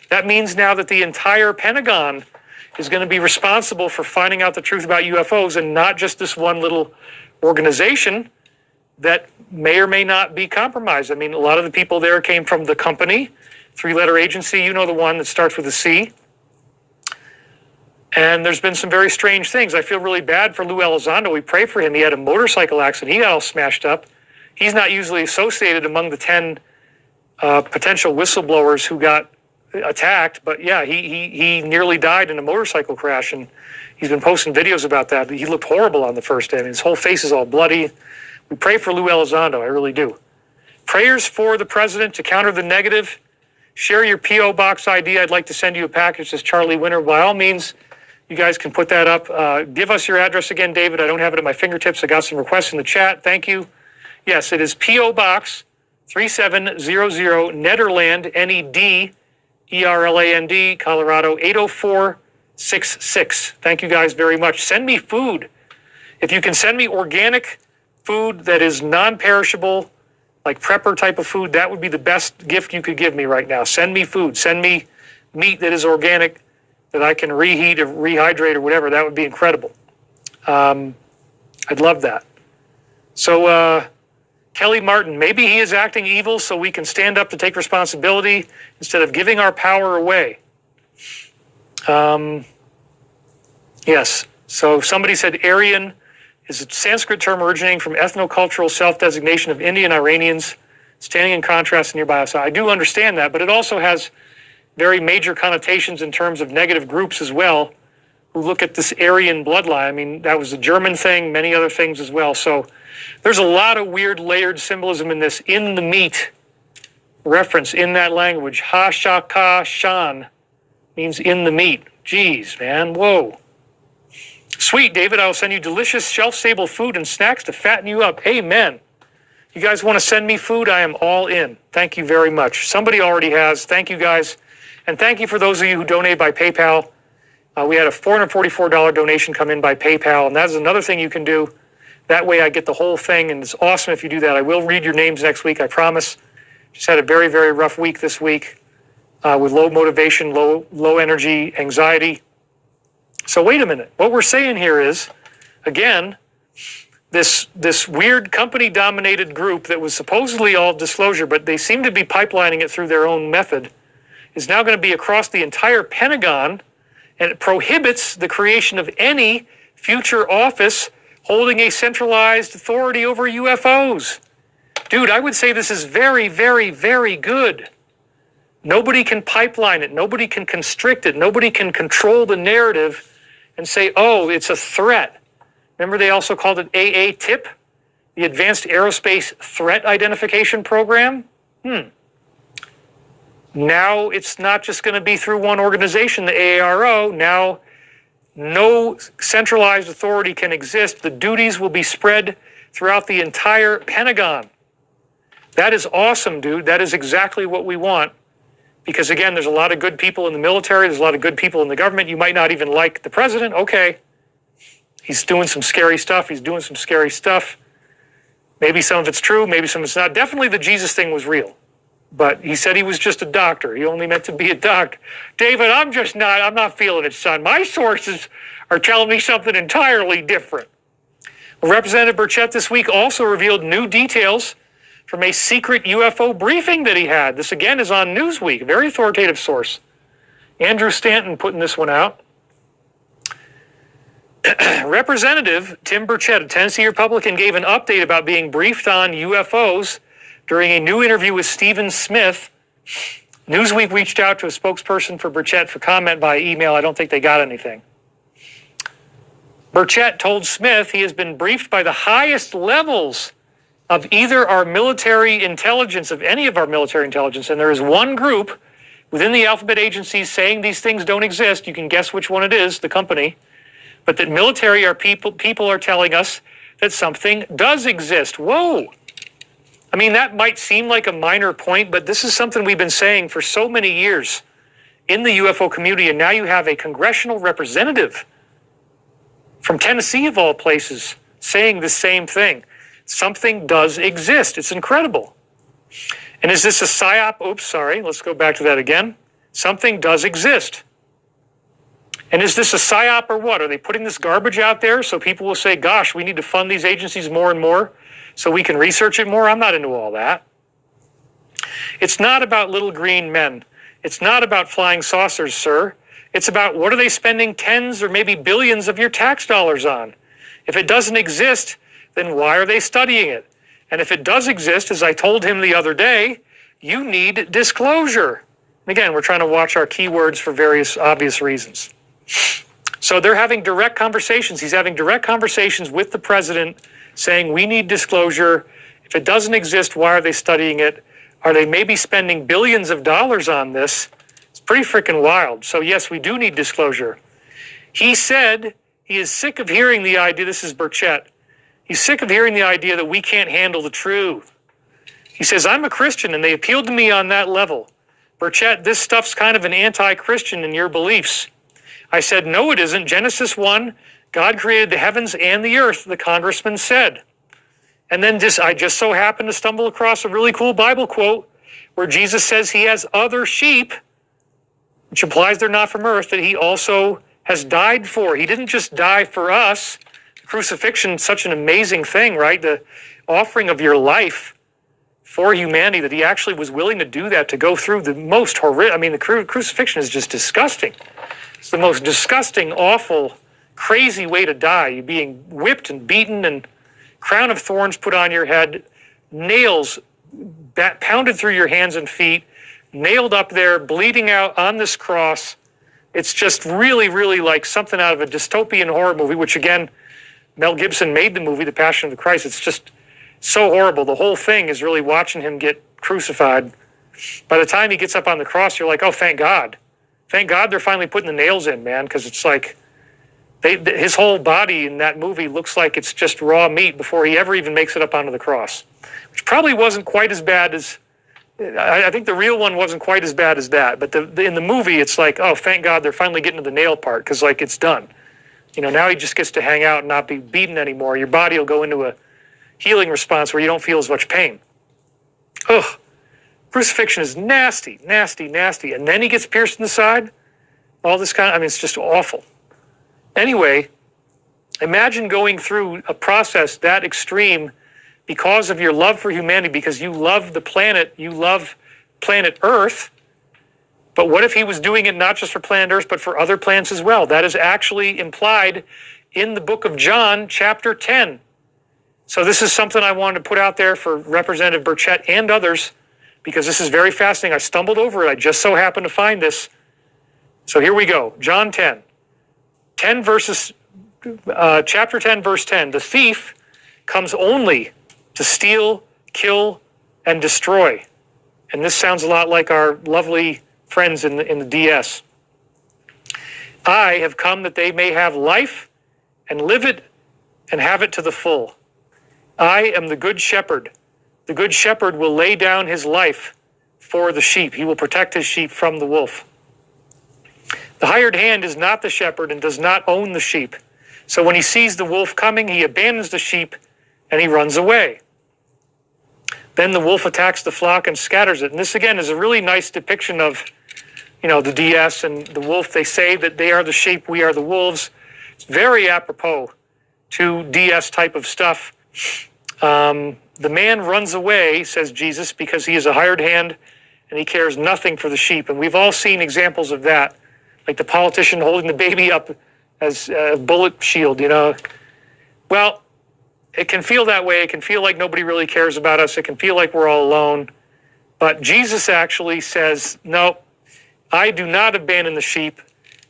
Speaker 3: That means now that the entire Pentagon is going to be responsible for finding out the truth about UFOs, and not just this one little organization that may or may not be compromised. I mean, a lot of the people there came from the company, three-letter agency, you know, the one that starts with a C. And there's been some very strange things. I feel really bad for Lou Elizondo. We pray for him. He had a motorcycle accident. He got all smashed up. He's not usually associated among the 10 potential whistleblowers who got attacked. But yeah, he nearly died in a motorcycle crash. And he's been posting videos about that. He looked horrible on the first day. I mean, his whole face is all bloody. We pray for Lou Elizondo. I really do. Prayers for the president to counter the negative. Share your P.O. Box ID. I'd like to send you a package, says Charlie Winter. By all means, you guys can put that up. Give us your address again, David. I don't have it at my fingertips. I got some requests in the chat. Thank you. Yes, it is P.O. Box 3700 Nederland, N-E-D-E-R-L-A-N-D, Colorado 80466. Thank you guys very much. Send me food. If you can send me organic food that is non-perishable, like prepper type of food, that would be the best gift you could give me right now. Send me food. Send me meat that is organic, that I can reheat or rehydrate or whatever. That would be incredible. I'd love that. So Kelly Martin, maybe he is acting evil so we can stand up to take responsibility instead of giving our power away. Yes. So somebody said Aryan is a Sanskrit term originating from ethnocultural self-designation of Indian Iranians, standing in contrast to nearby. So I do understand that, but it also has very major connotations in terms of negative groups as well, who look at this Aryan bloodline. I mean, that was a German thing, many other things as well. So there's a lot of weird layered symbolism in this in the meat reference in that language. Ha-shaka shan means in the meat. Jeez, man, whoa. Sweet, David, I will send you delicious shelf-stable food and snacks to fatten you up. Amen. You guys want to send me food? I am all in. Thank you very much. Somebody already has. Thank you, guys. And thank you for those of you who donate by PayPal. We had a $444 donation come in by PayPal, and that is another thing you can do. That way I get the whole thing, and it's awesome if you do that. I will read your names next week, I promise. Just had a very, very rough week this week with low motivation, low energy, anxiety. So wait a minute. What we're saying here is, again, this weird company-dominated group that was supposedly all disclosure, but they seem to be pipelining it through their own method, is now going to be across the entire Pentagon, and it prohibits the creation of any future office holding a centralized authority over UFOs. Dude, I would say this is very, very, very good. Nobody can pipeline it. Nobody can constrict it. Nobody can control the narrative and say, oh, it's a threat. Remember they also called it AATIP, the Advanced Aerospace Threat Identification Program? Now it's not just going to be through one organization, the AARO. Now no centralized authority can exist. The duties will be spread throughout the entire Pentagon. That is awesome, dude. That is exactly what we want. Because again, there's a lot of good people in the military. There's a lot of good people in the government. You might not even like the president. Okay. He's doing some scary stuff. Maybe some of it's true. Maybe some of it's not. Definitely the Jesus thing was real. But he said he was just a doctor. He only meant to be a doctor. David, I'm not feeling it, son. My sources are telling me something entirely different. Representative Burchett this week also revealed new details from a secret UFO briefing that he had. This again is on Newsweek, a very authoritative source. Andrew Stanton putting this one out. Representative Tim Burchett, a Tennessee Republican, gave an update about being briefed on UFOs during a new interview with Stephen Smith. Newsweek reached out to a spokesperson for Burchett for comment by email. I don't think they got anything. Burchett told Smith he has been briefed by the highest levels of either our military intelligence, of any of our military intelligence, and there is one group within the alphabet agencies saying these things don't exist. You can guess which one it is, the company. But that military are people are telling us that something does exist. Whoa! I mean, that might seem like a minor point, but this is something we've been saying for so many years in the UFO community, and now you have a congressional representative from Tennessee, of all places, saying the same thing. Something does exist. It's incredible. And is this a psyop? Oops, sorry. Let's go back to that again. Something does exist. And is this a psyop or what? Are they putting this garbage out there so people will say, gosh, we need to fund these agencies more and more so we can research it more? I'm not into all that. It's not about little green men. It's not about flying saucers, sir. It's about what are they spending tens or maybe billions of your tax dollars on? If it doesn't exist, then why are they studying it? And if it does exist, as I told him the other day, you need disclosure. And again, we're trying to watch our keywords for various obvious reasons. So they're having direct conversations. He's having direct conversations with the president saying we need disclosure. If it doesn't exist, why are they studying it? Are they maybe spending billions of dollars on this? It's pretty freaking wild. So yes, we do need disclosure. He said he is sick of hearing the idea, this is Burchett, he's sick of hearing the idea that we can't handle the truth. He says, I'm a Christian and they appealed to me on that level. Burchett, this stuff's kind of an anti-Christian in your beliefs. I said, no, it isn't. Genesis 1, God created the heavens and the earth, the congressman said. And then I just so happened to stumble across a really cool Bible quote where Jesus says he has other sheep, which implies they're not from earth, that he also has died for. He didn't just die for us. The crucifixion is such an amazing thing, right? The offering of your life for humanity, that he actually was willing to do that, to go through the most horrific. I mean, the crucifixion is just disgusting. It's the most disgusting, awful, crazy way to die. You're being whipped and beaten and crown of thorns put on your head, nails pounded through your hands and feet, nailed up there, bleeding out on this cross. It's just really, really like something out of a dystopian horror movie, which again, Mel Gibson made the movie, The Passion of the Christ. It's just so horrible. The whole thing is really watching him get crucified. By the time he gets up on the cross, you're like, oh, thank God. Thank God they're finally putting the nails in, man, because it's like his whole body in that movie looks like it's just raw meat before he ever even makes it up onto the cross, which probably wasn't quite as bad as, I think the real one wasn't quite as bad as that. But in the movie, it's like, oh, thank God they're finally getting to the nail part because, like, it's done. You know, now he just gets to hang out and not be beaten anymore. Your body will go into a healing response where you don't feel as much pain. Ugh. Crucifixion is nasty, nasty, nasty. And then he gets pierced in the side. All this kind of, I mean, it's just awful. Anyway, imagine going through a process that extreme because of your love for humanity, because you love the planet, you love planet Earth. But what if he was doing it not just for planet Earth, but for other planets as well? That is actually implied in the book of John, chapter 10. So this is something I wanted to put out there for Representative Burchett and others, because this is very fascinating. I stumbled over it. I just so happened to find this. So here we go. John 10. Chapter 10, verse 10. The thief comes only to steal, kill, and destroy. And this sounds a lot like our lovely friends in the DS. I have come that they may have life and live it and have it to the full. I am the good shepherd. The good shepherd will lay down his life for the sheep. He will protect his sheep from the wolf. The hired hand is not the shepherd and does not own the sheep. So when he sees the wolf coming, he abandons the sheep and he runs away. Then the wolf attacks the flock and scatters it. And this, again, is a really nice depiction of, you know, the DS and the wolf. They say that they are the sheep, we are the wolves. It's very apropos to DS type of stuff. The man runs away, says Jesus, because he is a hired hand and he cares nothing for the sheep. And we've all seen examples of that, like the politician holding the baby up as a bullet shield, you know. Well, it can feel that way. It can feel like nobody really cares about us. It can feel like we're all alone. But Jesus actually says, no, I do not abandon the sheep.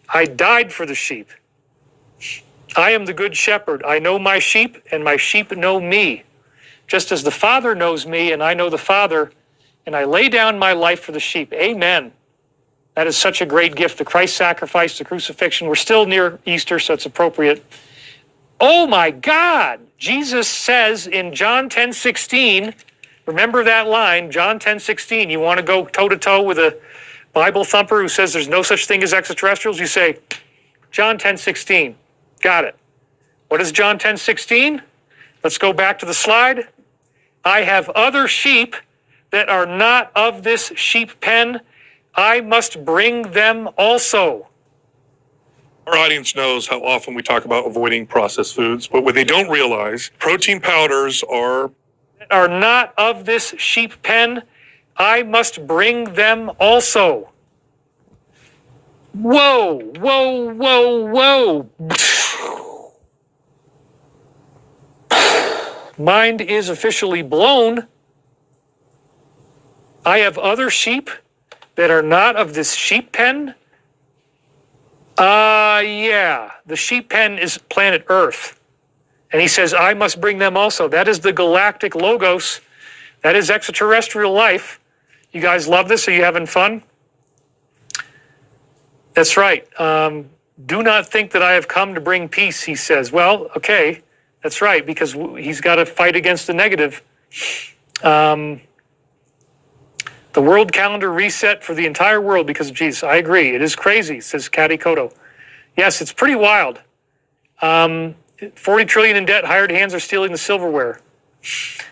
Speaker 3: I died for the sheep. I am the good shepherd. I know my sheep, and my sheep know me. Just as the Father knows me, and I know the Father, and I lay down my life for the sheep. Amen. That is such a great gift. The Christ sacrifice, the crucifixion. We're still near Easter, so it's appropriate. Oh my God! Jesus says in John 10:16, remember that line, John 10:16. You want to go toe-to-toe with a Bible thumper who says there's no such thing as extraterrestrials? You say, John 10:16. Got it. What is John 10:16? Let's go back to the slide. I have other sheep that are not of this sheep pen. I must bring them also.
Speaker 8: Our audience knows how often we talk about avoiding processed foods, but what they don't realize, protein powders are
Speaker 3: not of this sheep pen. I must bring them also. Whoa, whoa, whoa, whoa. Mind is officially blown. I have other sheep that are not of this sheep pen. Yeah, the sheep pen is planet Earth. And he says, I must bring them also. That is the galactic logos. That is extraterrestrial life. You guys love this? Are you having fun? That's right. Do not think that I have come to bring peace, he says. Well, okay, that's right, because he's got to fight against the negative. The world calendar reset for the entire world because of Jesus. I agree. It is crazy, says Kati Koto. Yes, it's pretty wild. 40 trillion in debt, hired hands are stealing the silverware.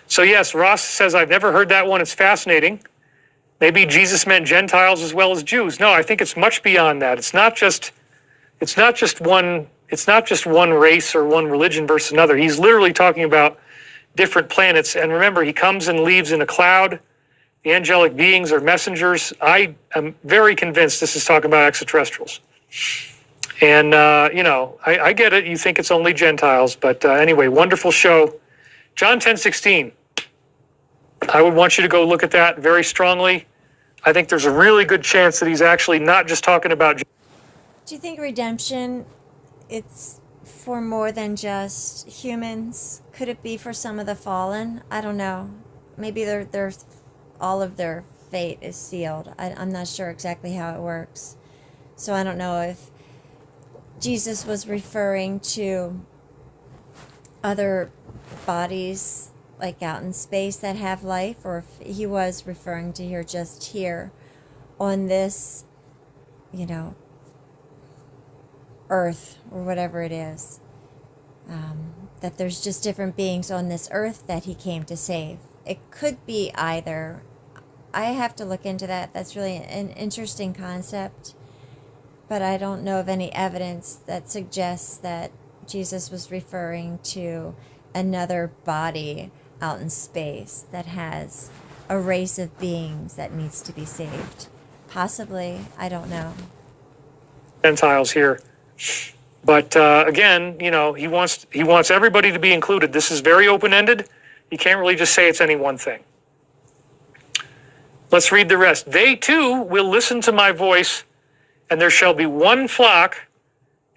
Speaker 3: So yes, Ross says, I've never heard that one. It's fascinating. Maybe Jesus meant Gentiles as well as Jews. No, I think it's much beyond that. It's not just one race or one religion versus another. He's literally talking about different planets. And remember, he comes and leaves in a cloud. The angelic beings are messengers. I am very convinced this is talking about extraterrestrials. And, I get it. You think it's only Gentiles. But anyway, wonderful show. John 10:16. I would want you to go look at that very strongly. I think there's a really good chance that he's actually not just talking about.
Speaker 1: Do you think redemption, it's for more than just humans? Could it be for some of the fallen? I don't know. Maybe they're all of their fate is sealed. I'm not sure exactly how it works. So I don't know if Jesus was referring to other bodies like out in space that have life, or if he was referring to here on this, earth or whatever it is. That there's just different beings on this earth that he came to save. It could be either. I have to look into that. That's really an interesting concept. But I don't know of any evidence that suggests that Jesus was referring to another body out in space that has a race of beings that needs to be saved. Possibly. I don't know.
Speaker 3: Gentiles here. But again, he wants everybody to be included. This is very open-ended. You can't really just say it's any one thing. Let's read the rest. They too will listen to my voice, and there shall be one flock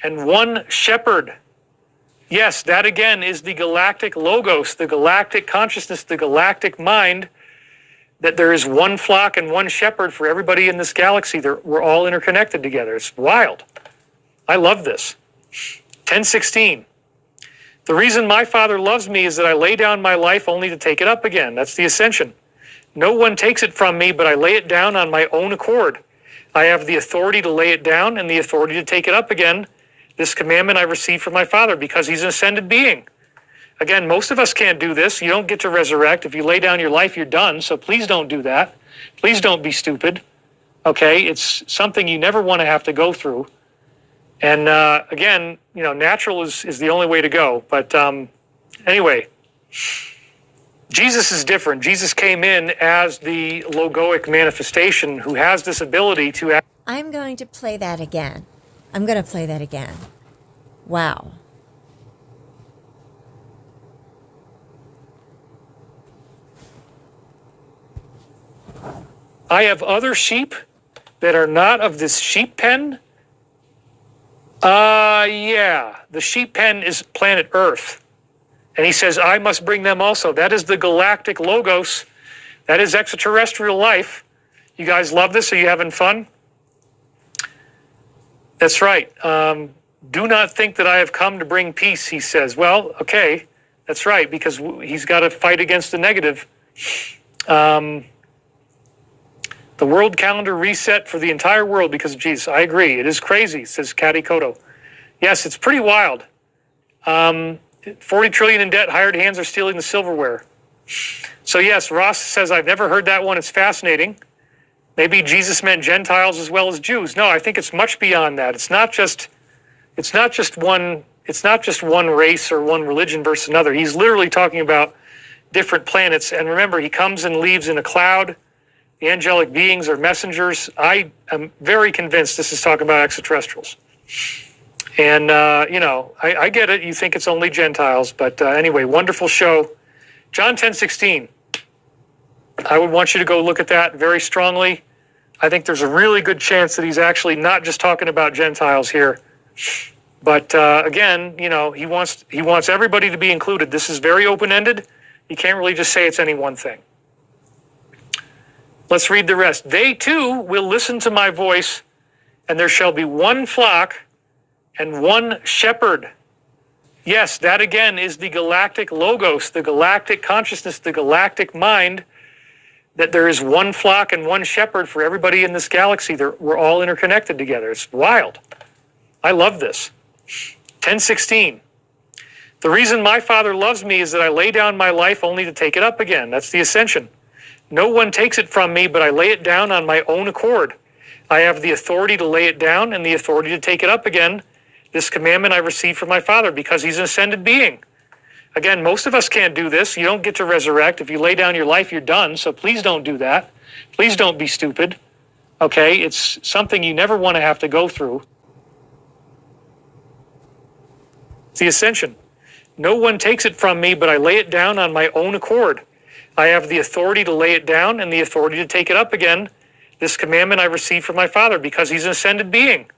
Speaker 3: and one shepherd. Yes, that again is the galactic logos, the galactic consciousness, the galactic mind, that there is one flock and one shepherd for everybody in this galaxy. We're all interconnected together. It's wild. I love this. 10:16. The reason my Father loves me is that I lay down my life only to take it up again. That's the ascension. No one takes it from me, but I lay it down on my own accord. I have the authority to lay it down and the authority to take it up again. This commandment I received from my Father because he's an ascended being. Again, most of us can't do this. You don't get to resurrect. If you lay down your life, you're done. So please don't do that. Please don't be stupid. Okay? It's something you never want to have to go through. And again, natural is the only way to go. But anyway, Jesus is different. Jesus came in as the logoic manifestation who has this ability to act.
Speaker 1: I'm going to play that again. I'm going to play that again. Wow.
Speaker 3: I have other sheep that are not of this sheep pen. Yeah, the sheep pen is planet Earth. And he says, I must bring them also. That is the galactic logos. That is extraterrestrial life. You guys love this? Are you having fun? That's right. Do not think that I have come to bring peace, he says. Well, okay, that's right, because he's got to fight against the negative. The world calendar reset for the entire world because of Jesus. I agree. It is crazy, says Kati Koto. Yes, it's pretty wild. 40 trillion in debt, hired hands are stealing the silverware. So yes, Ross says, I've never heard that one. It's fascinating. Maybe Jesus meant Gentiles as well as Jews. No, I think it's much beyond that. It's not just one race or one religion versus another. He's literally talking about different planets. And remember, he comes and leaves in a cloud. The angelic beings are messengers. I am very convinced this is talking about extraterrestrials. And, I get it. You think it's only Gentiles. But anyway, wonderful show. John 10:16. I would want you to go look at that very strongly. I think there's a really good chance that he's actually not just talking about Gentiles here. But again, he wants everybody to be included. This is very open-ended. You can't really just say it's any one thing. Let's read the rest. They too will listen to my voice, and there shall be one flock and one shepherd. Yes, that again is the galactic logos, the galactic consciousness, the galactic mind, that there is one flock and one shepherd for everybody in this galaxy. We're all interconnected together. It's wild. I love this. 10:16. The reason my Father loves me is that I lay down my life only to take it up again. That's the ascension. No one takes it from me, but I lay it down on my own accord. I have the authority to lay it down and the authority to take it up again. This commandment I received from my Father because he's an ascended being. Again, most of us can't do this. You don't get to resurrect. If you lay down your life, you're done. So please don't do that. Please don't be stupid. Okay? It's something you never want to have to go through. It's the ascension. No one takes it from me, but I lay it down on my own accord. I have the authority to lay it down and the authority to take it up again. This commandment I received from my Father because he's an ascended being.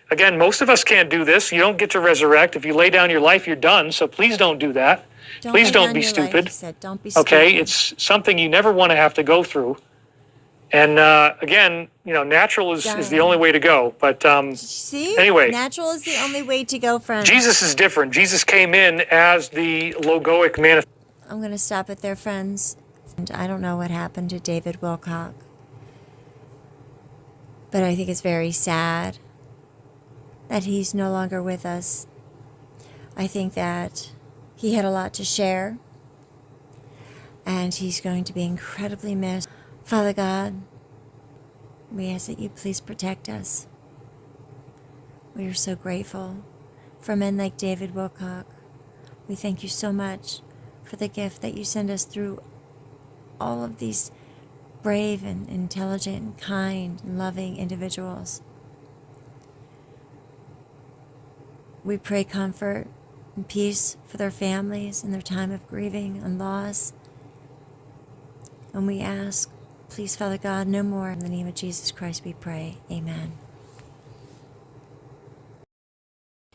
Speaker 3: Again, most of us can't do this. You don't get to resurrect. If you lay down your life, you're done. So please don't do that. Please don't be stupid.
Speaker 1: Don't be stupid.
Speaker 3: Okay? It's something you never want to have to go through. And again, natural is the only way to go. But
Speaker 1: see,
Speaker 3: anyway,
Speaker 1: natural is the only way to go, friends.
Speaker 3: Jesus is different. Jesus came in as the logoic manifestation.
Speaker 1: I'm going to stop it there, friends. And I don't know what happened to David Wilcock, but I think it's very sad that he's no longer with us. I think that he had a lot to share, and he's going to be incredibly missed. Father God, we ask that you please protect us. We are so grateful for men like David Wilcock. We thank you so much for the gift that you send us through all of these brave and intelligent and kind and loving individuals. We pray comfort and peace for their families in their time of grieving and loss. And we ask, please, Father God, no more. In the name of Jesus Christ we pray. Amen.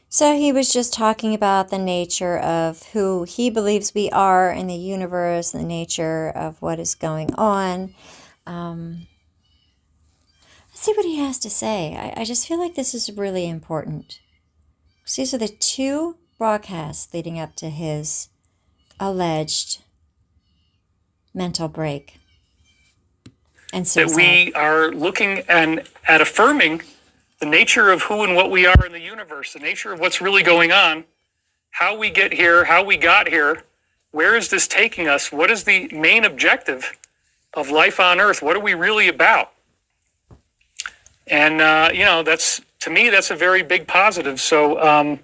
Speaker 1: So he was just talking about the nature of who he believes we are in the universe, the nature of what is going on. Let's see what he has to say. I just feel like this is really important. So these are the two broadcasts leading up to his alleged mental break and suicide.
Speaker 3: That we are looking at affirming the nature of who and what we are in the universe, the nature of what's really going on, how we get here, how we got here, where is this taking us, what is the main objective of life on Earth, what are we really about? And, that's to me, that's a very big positive. So,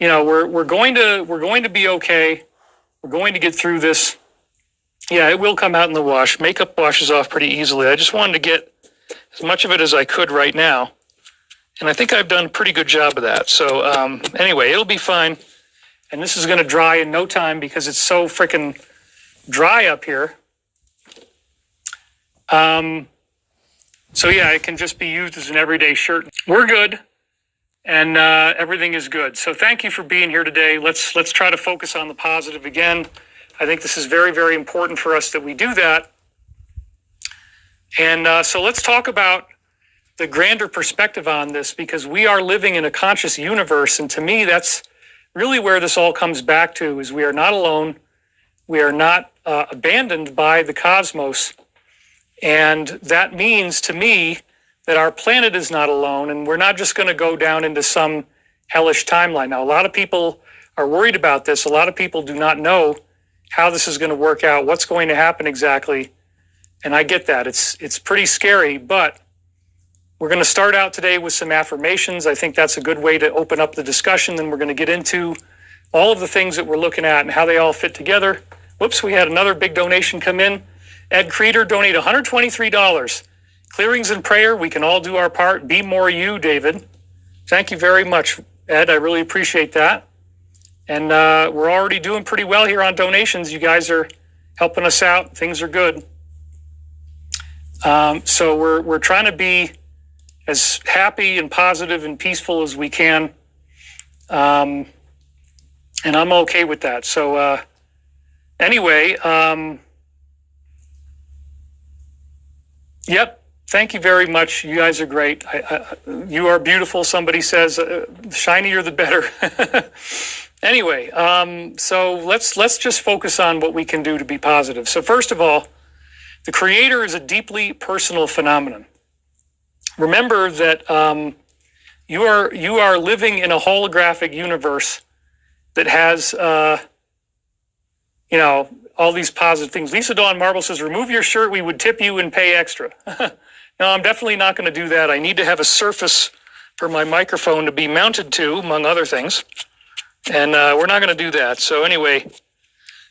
Speaker 3: we're going to be okay. We're going to get through this. Yeah, it will come out in the wash. Makeup washes off pretty easily. I just wanted to get as much of it as I could right now. And I think I've done a pretty good job of that. So anyway, it'll be fine. And this is going to dry in no time because it's so freaking dry up here. So yeah, it can just be used as an everyday shirt. We're good. And everything is good. So thank you for being here today. Let's try to focus on the positive again. I think this is very, very important for us that we do that. And so let's talk about the grander perspective on this, because we are living in a conscious universe. And to me, that's really where this all comes back to, is we are not alone. We are not abandoned by the cosmos. And that means to me that our planet is not alone, and we're not just going to go down into some hellish timeline. Now, a lot of people are worried about this. A lot of people do not know how this is going to work out, what's going to happen exactly. And I get that. It's pretty scary, but we're going to start out today with some affirmations. I think that's a good way to open up the discussion. Then we're going to get into all of the things that we're looking at and how they all fit together. Whoops, we had another big donation come in. Ed Creeder donated $123. Clearings and prayer, we can all do our part. Be more you, David. Thank you very much, Ed. I really appreciate that. And we're already doing pretty well here on donations. You guys are helping us out. Things are good. So we're trying to be as happy and positive and peaceful as we can. And I'm okay with that. So anyway, yep. Thank you very much. You guys are great. You are beautiful. Somebody says, shinier the better. Anyway, so let's just focus on what we can do to be positive. So first of all, the Creator is a deeply personal phenomenon. Remember that you are living in a holographic universe that has all these positive things. Lisa Dawn Marble says, remove your shirt, we would tip you and pay extra. No, I'm definitely not going to do that. I need to have a surface for my microphone to be mounted to, among other things. And we're not going to do that. So anyway,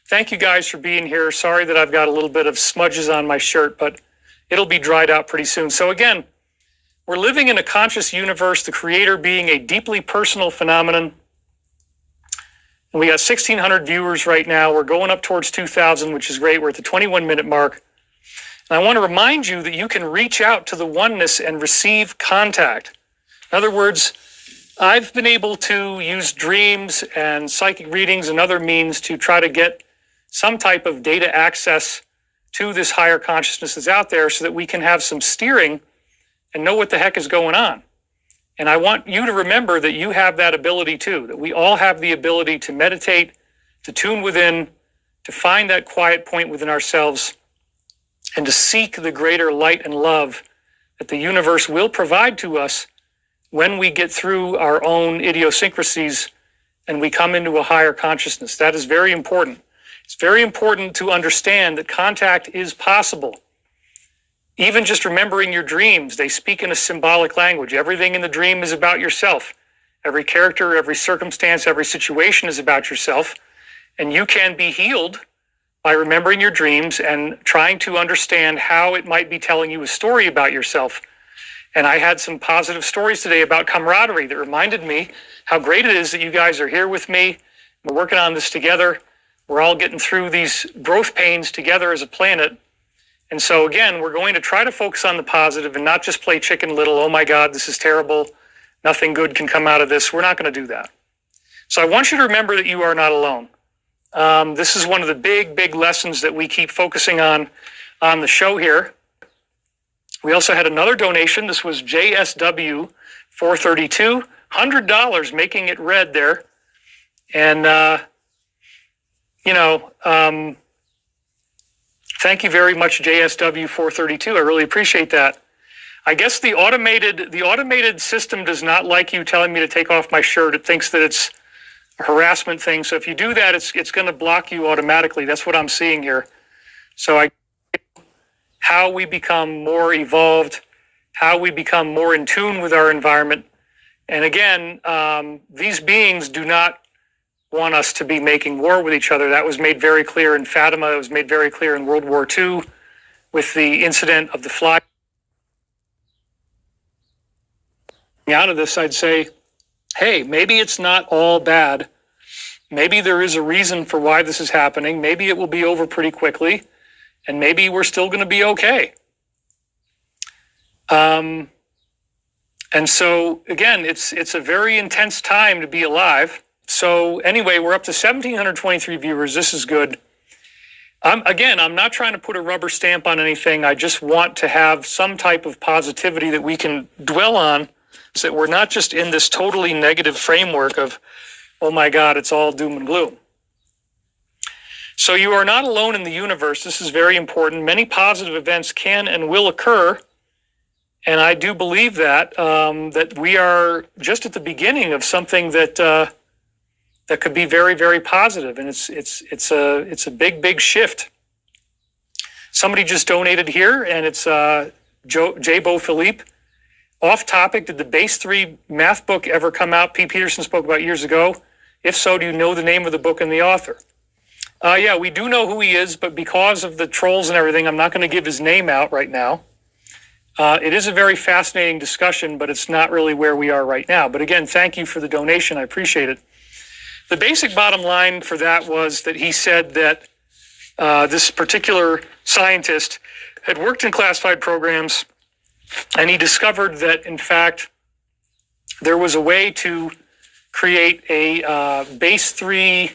Speaker 3: thank you guys for being here. Sorry that I've got a little bit of smudges on my shirt, but it'll be dried out pretty soon. So again, we're living in a conscious universe, the Creator being a deeply personal phenomenon. And we got 1,600 viewers right now. We're going up towards 2,000, which is great. We're at the 21-minute mark. And I want to remind you that you can reach out to the oneness and receive contact. In other words, I've been able to use dreams and psychic readings and other means to try to get some type of data access to this higher consciousness that's out there so that we can have some steering and know what the heck is going on. And I want you to remember that you have that ability too, that we all have the ability to meditate, to tune within, to find that quiet point within ourselves, and to seek the greater light and love that the universe will provide to us when we get through our own idiosyncrasies and we come into a higher consciousness. That is very important. It's very important to understand that contact is possible. Even just remembering your dreams, they speak in a symbolic language. Everything in the dream is about yourself. Every character, every circumstance, every situation is about yourself. And you can be healed by remembering your dreams and trying to understand how it might be telling you a story about yourself. And I had some positive stories today about camaraderie that reminded me how great it is that you guys are here with me. We're working on this together. We're all getting through these growth pains together as a planet. And so again, we're going to try to focus on the positive and not just play Chicken Little. Oh my God, this is terrible. Nothing good can come out of this. We're not going to do that. So I want you to remember that you are not alone. This is one of the big lessons that we keep focusing on the show here. We also had another donation. This was JSW 432, $100, making it red there. And, thank you very much, JSW 432. I really appreciate that. I guess the automated system does not like you telling me to take off my shirt. It thinks that it's a harassment thing. So if you do that, it's going to block you automatically. That's what I'm seeing here. So how we become more evolved, how we become more in tune with our environment. And again, these beings do not want us to be making war with each other. That was made very clear in Fatima. It was made very clear in World War II with the incident of the fly. Out of this, I'd say, hey, maybe it's not all bad. Maybe there is a reason for why this is happening. Maybe it will be over pretty quickly, and maybe we're still going to be okay. And so, again, it's a very intense time to be alive. So anyway, we're up to 1,723 viewers. This is good. I'm not trying to put a rubber stamp on anything. I just want to have some type of positivity that we can dwell on so that we're not just in this totally negative framework of, oh my God, it's all doom and gloom. So you are not alone in the universe. This is very important. Many positive events can and will occur. And I do believe that, that we are just at the beginning of something that that could be very, very positive. And it's a big, big shift. Somebody just donated here, and it's J. Bo Philippe. Off topic, did the Base 3 math book ever come out? P. Peterson spoke about years ago. If so, do you know the name of the book and the author? Yeah, we do know who he is, but because of the trolls and everything, I'm not going to give his name out right now. It is a very fascinating discussion, but it's not really where we are right now. But again, thank you for the donation. I appreciate it. The basic bottom line for that was that he said that this particular scientist had worked in classified programs, and he discovered that, in fact, there was a way to create a base 3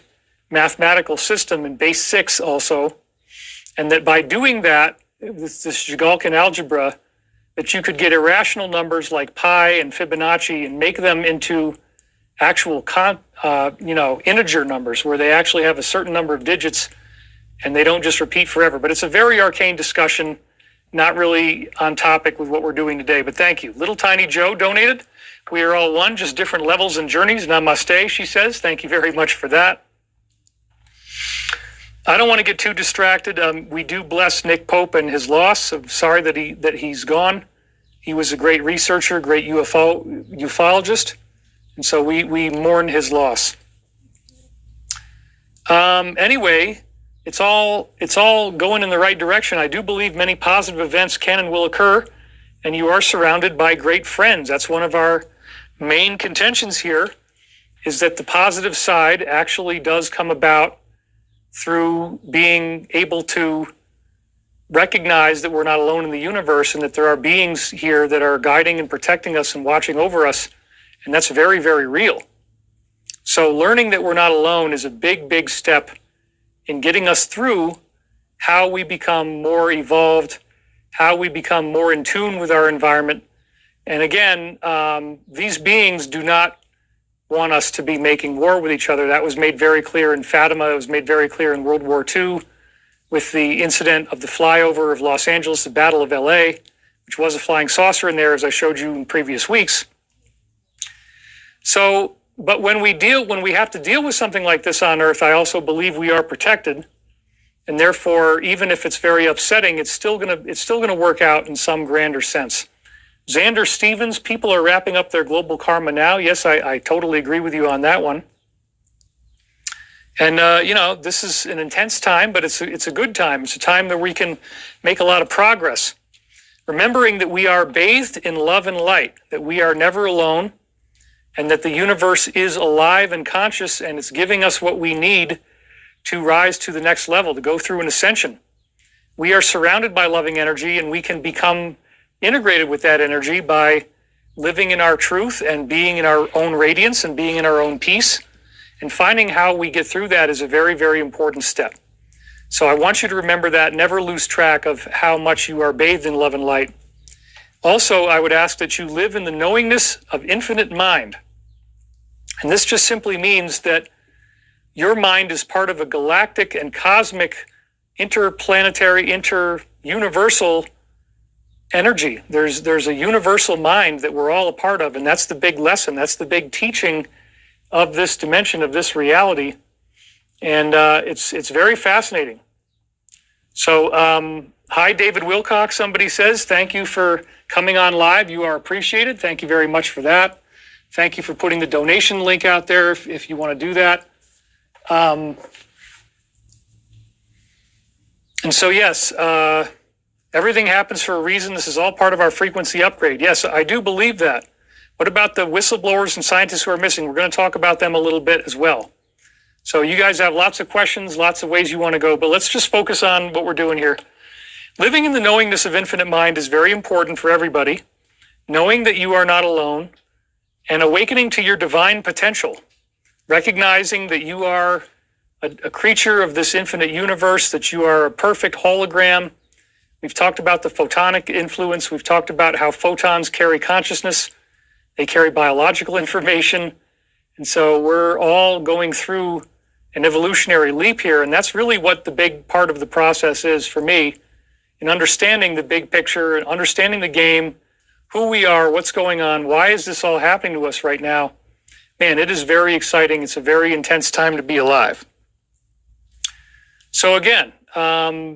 Speaker 3: mathematical system and base 6 also, and that by doing that, this Jagalkin algebra, that you could get irrational numbers like pi and Fibonacci and make them into actual integer numbers where they actually have a certain number of digits and they don't just repeat forever. But it's a very arcane discussion, not really on topic with what we're doing today. But thank you. Little Tiny Joe donated. We are all one, just different levels and journeys. Namaste, she says. Thank you very much for that. I don't want to get too distracted. We do bless Nick Pope and his loss. I'm sorry that he's gone. He was a great researcher, great ufologist, and so we mourn his loss. Anyway, it's all going in the right direction. I do believe many positive events can and will occur, and you are surrounded by great friends. That's one of our main contentions here, is that the positive side actually does come about through being able to recognize that we're not alone in the universe and that there are beings here that are guiding and protecting us and watching over us. And that's very, very real. So learning that we're not alone is a big, big step in getting us through how we become more evolved, how we become more in tune with our environment. And again, these beings do not want us to be making war with each other. That was made very clear in Fatima. It was made very clear in World War II with the incident of the flyover of Los Angeles, the Battle of LA, which was a flying saucer in there, as I showed you in previous weeks. So, but when we have to deal with something like this on Earth, I also believe we are protected. And therefore, even if it's very upsetting, it's still gonna work out in some grander sense. Xander Stevens, people are wrapping up their global karma now. Yes, I totally agree with you on that one. And, this is an intense time, but it's a good time. It's a time that we can make a lot of progress. Remembering that we are bathed in love and light, that we are never alone, and that the universe is alive and conscious, and it's giving us what we need to rise to the next level, to go through an ascension. We are surrounded by loving energy, and we can become integrated with that energy by living in our truth and being in our own radiance and being in our own peace. And finding how we get through that is a very, very important step. So I want you to remember that. Never lose track of how much you are bathed in love and light. Also, I would ask that you live in the knowingness of infinite mind. And this just simply means that your mind is part of a galactic and cosmic, interplanetary, inter-universal energy. There's a universal mind that we're all a part of, and that's the big lesson. That's the big teaching of this dimension, of this reality. And it's very fascinating. So Hi, David Wilcock, somebody says. Thank you for coming on live. You are appreciated. Thank you very much for that. Thank you for putting the donation link out there if you want to do that. And so, yes, everything happens for a reason. This is all part of our frequency upgrade. Yes, I do believe that. What about the whistleblowers and scientists who are missing? We're going to talk about them a little bit as well. So you guys have lots of questions, lots of ways you want to go, but let's just focus on what we're doing here. Living in the knowingness of infinite mind is very important for everybody. Knowing that you are not alone and awakening to your divine potential. Recognizing that you are a creature of this infinite universe, that you are a perfect hologram. We've talked about the photonic influence. We've talked about how photons carry consciousness. They carry biological information. And so we're all going through an evolutionary leap here. And that's really what the big part of the process is for me, in understanding the big picture, and understanding the game, who we are, what's going on, why is this all happening to us right now? Man, it is very exciting. It's a very intense time to be alive. So again,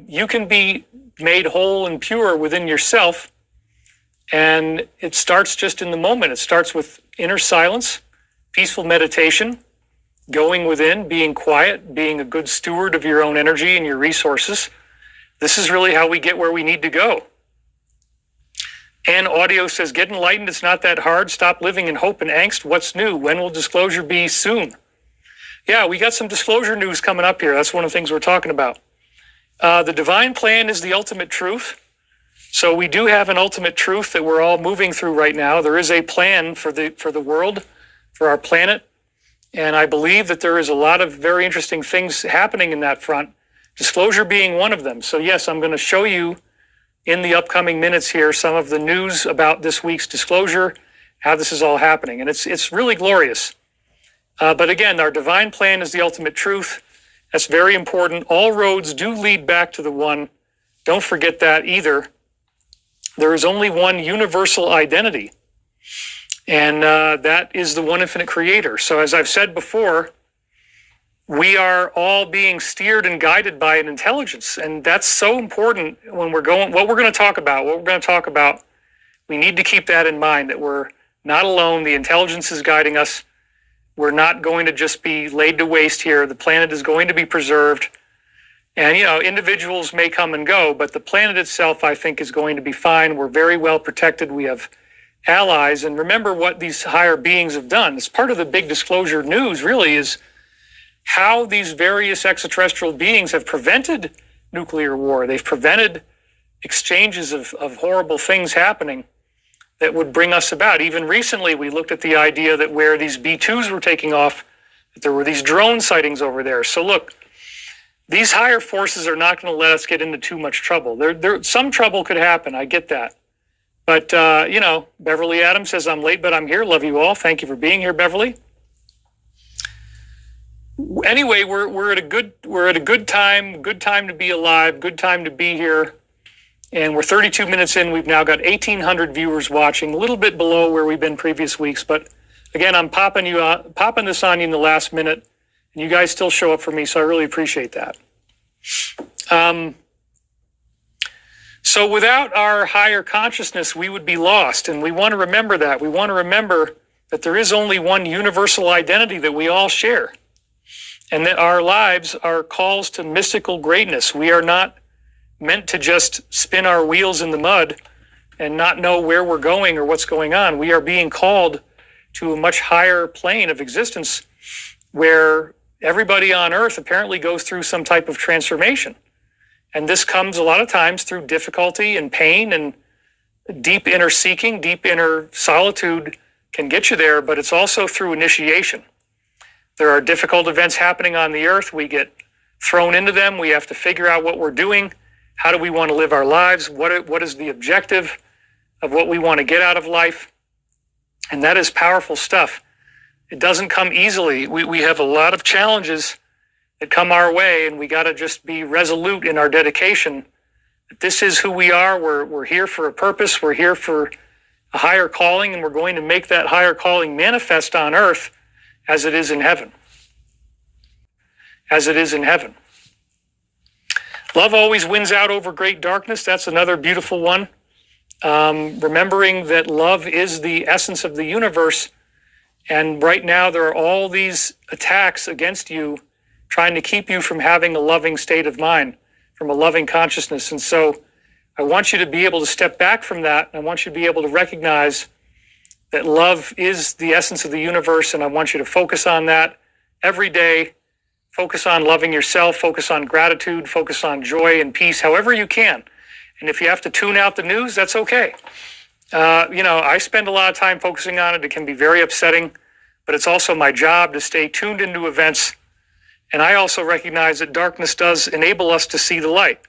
Speaker 3: you can be made whole and pure within yourself. And it starts just in the moment. It starts with inner silence, peaceful meditation, going within, being quiet, being a good steward of your own energy and your resources. This is really how we get where we need to go. And Audio says, get enlightened. It's not that hard. Stop living in hope and angst. What's new? When will disclosure be? Soon. Yeah, we got some disclosure news coming up here. That's one of the things we're talking about. The divine plan is the ultimate truth. So we do have an ultimate truth that we're all moving through right now. There is a plan for the world, for our planet. And I believe that there is a lot of very interesting things happening in that front, disclosure being one of them. So yes, I'm going to show you in the upcoming minutes here some of the news about this week's disclosure, how this is all happening. And it's really glorious. But again, our divine plan is the ultimate truth. That's very important. All roads do lead back to the one. Don't forget that either. There is only one universal identity, and that is the one infinite creator. So as I've said before, we are all being steered and guided by an intelligence, and that's so important when we're going, what we're going to talk about, we need to keep that in mind, that we're not alone. The intelligence is guiding us. We're not going to just be laid to waste here. The planet is going to be preserved. And, individuals may come and go, but the planet itself, I think, is going to be fine. We're very well protected. We have allies. And remember what these higher beings have done. It's part of the big disclosure news, really, is how these various extraterrestrial beings have prevented nuclear war. They've prevented exchanges of horrible things happening that would bring us about. Even recently, we looked at the idea that where these B-2s were taking off, that there were these drone sightings over there. So look, these higher forces are not going to let us get into too much trouble. Some trouble could happen. I get that. But, Beverly Adams says, I'm late, but I'm here. Love you all. Thank you for being here, Beverly. Anyway, we're at a good time to be alive, good time to be here. And we're 32 minutes in. We've now got 1,800 viewers watching, a little bit below where we've been previous weeks. But again, I'm popping this on you in the last minute. And you guys still show up for me, so I really appreciate that. So without our higher consciousness, we would be lost. And we want to remember that. We want to remember that there is only one universal identity that we all share. And that our lives are calls to mystical greatness. We are not meant to just spin our wheels in the mud and not know where we're going or what's going on. We are being called to a much higher plane of existence where everybody on Earth apparently goes through some type of transformation. And this comes a lot of times through difficulty and pain, and deep inner seeking, deep inner solitude can get you there, but it's also through initiation. There are difficult events happening on the Earth. We get thrown into them. We have to figure out what we're doing. How do we want to live our lives? What is the objective of what we want to get out of life? And that is powerful stuff. It doesn't come easily. We have a lot of challenges that come our way, and we got to just be resolute in our dedication. This is who we are. We're here for a purpose. We're here for a higher calling, and we're going to make that higher calling manifest on Earth as it is in heaven. As it is in heaven. Love always wins out over great darkness. That's another beautiful one. Remembering that love is the essence of the universe. And right now there are all these attacks against you, trying to keep you from having a loving state of mind, from a loving consciousness. And so I want you to be able to step back from that. I want you to be able to recognize that love is the essence of the universe. And I want you to focus on that every day. Focus on loving yourself, focus on gratitude, focus on joy and peace, however you can. And if you have to tune out the news, that's okay. I spend a lot of time focusing on it. It can be very upsetting, but it's also my job to stay tuned into events. And I also recognize that darkness does enable us to see the light.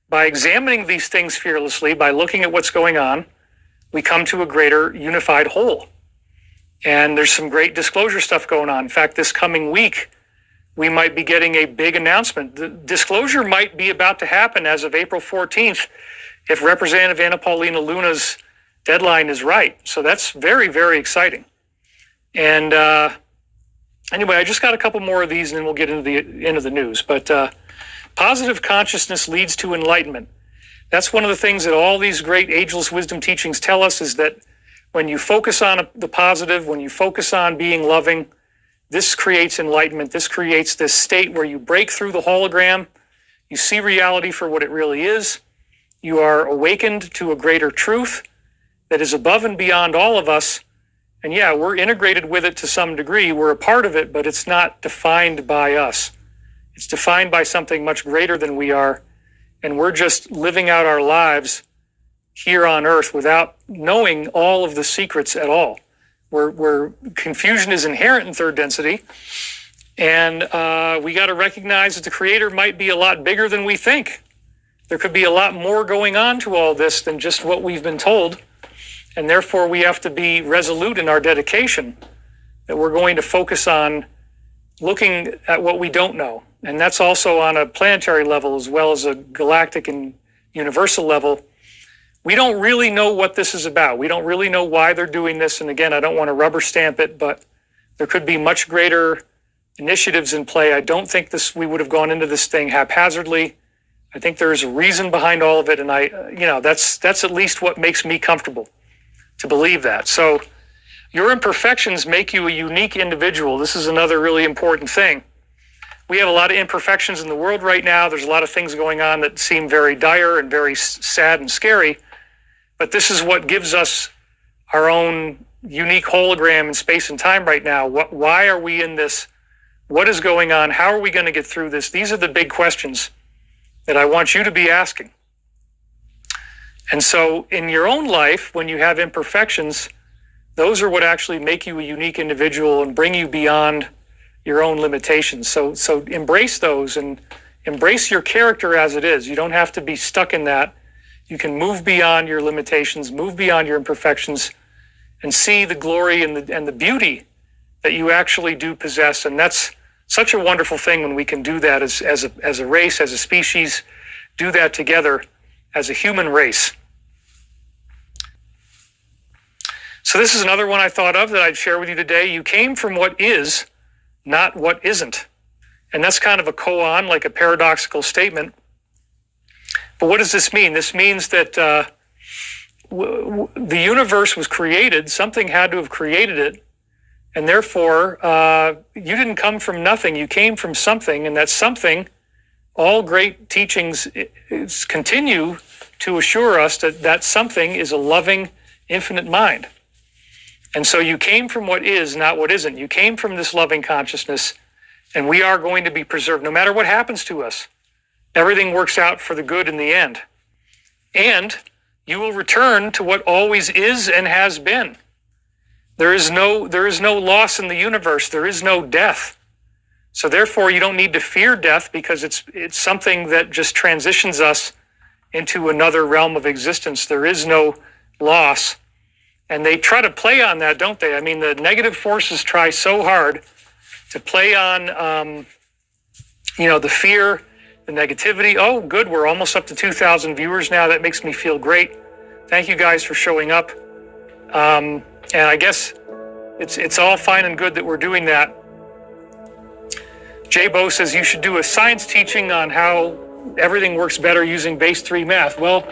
Speaker 3: By examining these things fearlessly, by looking at what's going on, we come to a greater unified whole. And there's some great disclosure stuff going on. In fact, this coming week, we might be getting a big announcement. The disclosure might be about to happen as of April 14th if Representative Anna Paulina Luna's deadline is right. So that's very, very exciting. And anyway, I just got a couple more of these and then we'll get into the end of the news. But positive consciousness leads to enlightenment. That's one of the things that all these great ageless wisdom teachings tell us, is that when you focus on the positive, when you focus on being loving, this creates enlightenment. This creates this state where you break through the hologram. You see reality for what it really is. You are awakened to a greater truth that is above and beyond all of us. And yeah, we're integrated with it to some degree. We're a part of it, but it's not defined by us. It's defined by something much greater than we are. And we're just living out our lives here on Earth without knowing all of the secrets at all. Where confusion is inherent in third density. And we got to recognize that the Creator might be a lot bigger than we think. There could be a lot more going on to all this than just what we've been told. And therefore, we have to be resolute in our dedication that we're going to focus on looking at what we don't know. And that's also on a planetary level as well as a galactic and universal level. We don't really know what this is about. We don't really know why they're doing this. And again, I don't want to rubber stamp it, but there could be much greater initiatives in play. I don't think we would have gone into this thing haphazardly. I think there is a reason behind all of it. And that's at least what makes me comfortable to believe that. So your imperfections make you a unique individual. This is another really important thing. We have a lot of imperfections in the world right now. There's a lot of things going on that seem very dire and very sad and scary. But this is what gives us our own unique hologram in space and time right now. Why are we in this? What is going on? How are we going to get through this? These are the big questions that I want you to be asking. And so in your own life, when you have imperfections, those are what actually make you a unique individual and bring you beyond your own limitations. So embrace those and embrace your character as it is. You don't have to be stuck in that. You can move beyond your limitations, move beyond your imperfections, and see the glory and the beauty that you actually do possess. And that's such a wonderful thing when we can do that as a race, as a species, do that together as a human race. So this is another one I thought of that I'd share with you today. You came from what is, not what isn't. And that's kind of a koan, like a paradoxical statement. But what does this mean? This means that the universe was created. Something had to have created it. And therefore, you didn't come from nothing. You came from something. And that something, all great teachings continue to assure us that that something is a loving, infinite mind. And so you came from what is, not what isn't. You came from this loving consciousness, and we are going to be preserved no matter what happens to us. Everything works out for the good in the end. And you will return to what always is and has been. There is no loss in the universe. There is no death. So therefore, you don't need to fear death, because it's something that just transitions us into another realm of existence. There is no loss. And they try to play on that, don't they? I mean, the negative forces try so hard to play on, the fear, the negativity. Oh, good. We're almost up to 2,000 viewers now. That makes me feel great. Thank you guys for showing up. And I guess it's all fine and good that we're doing that. Jay Bo says you should do a science teaching on how everything works better using base 3 math. Well,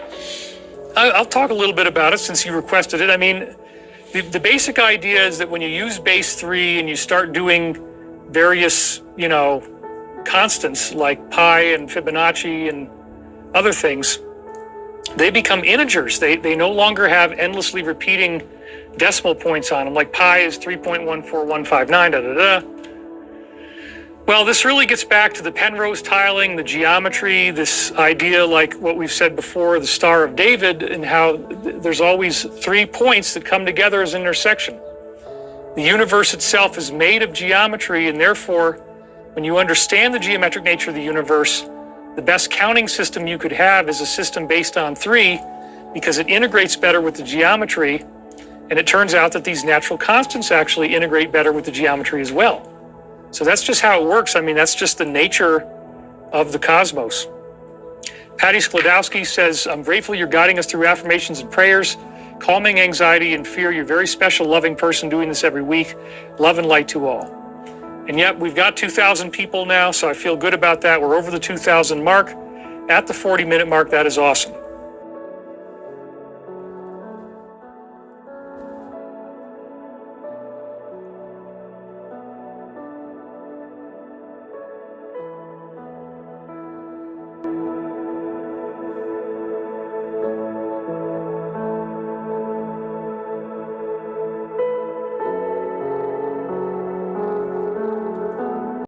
Speaker 3: I'll talk a little bit about it since you requested it. I mean, the basic idea is that when you use base 3 and you start doing various, constants like pi and Fibonacci and other things, they become integers. They no longer have endlessly repeating decimal points on them, like pi is 3.14159, Well, this really gets back to the Penrose tiling, the geometry, this idea, like what we've said before, the Star of David, and how there's always 3 points that come together as an intersection. The universe itself is made of geometry, and therefore, when you understand the geometric nature of the universe, the best counting system you could have is a system based on 3, because it integrates better with the geometry, and it turns out that these natural constants actually integrate better with the geometry as well. So that's just how it works. I mean, that's just the nature of the cosmos. Patty Sklodowski says, I'm grateful you're guiding us through affirmations and prayers, calming anxiety and fear. You're a very special, loving person doing this every week. Love and light to all. And yet we've got 2,000 people now, so I feel good about that. We're over the 2,000 mark. At the 40-minute mark, that is awesome.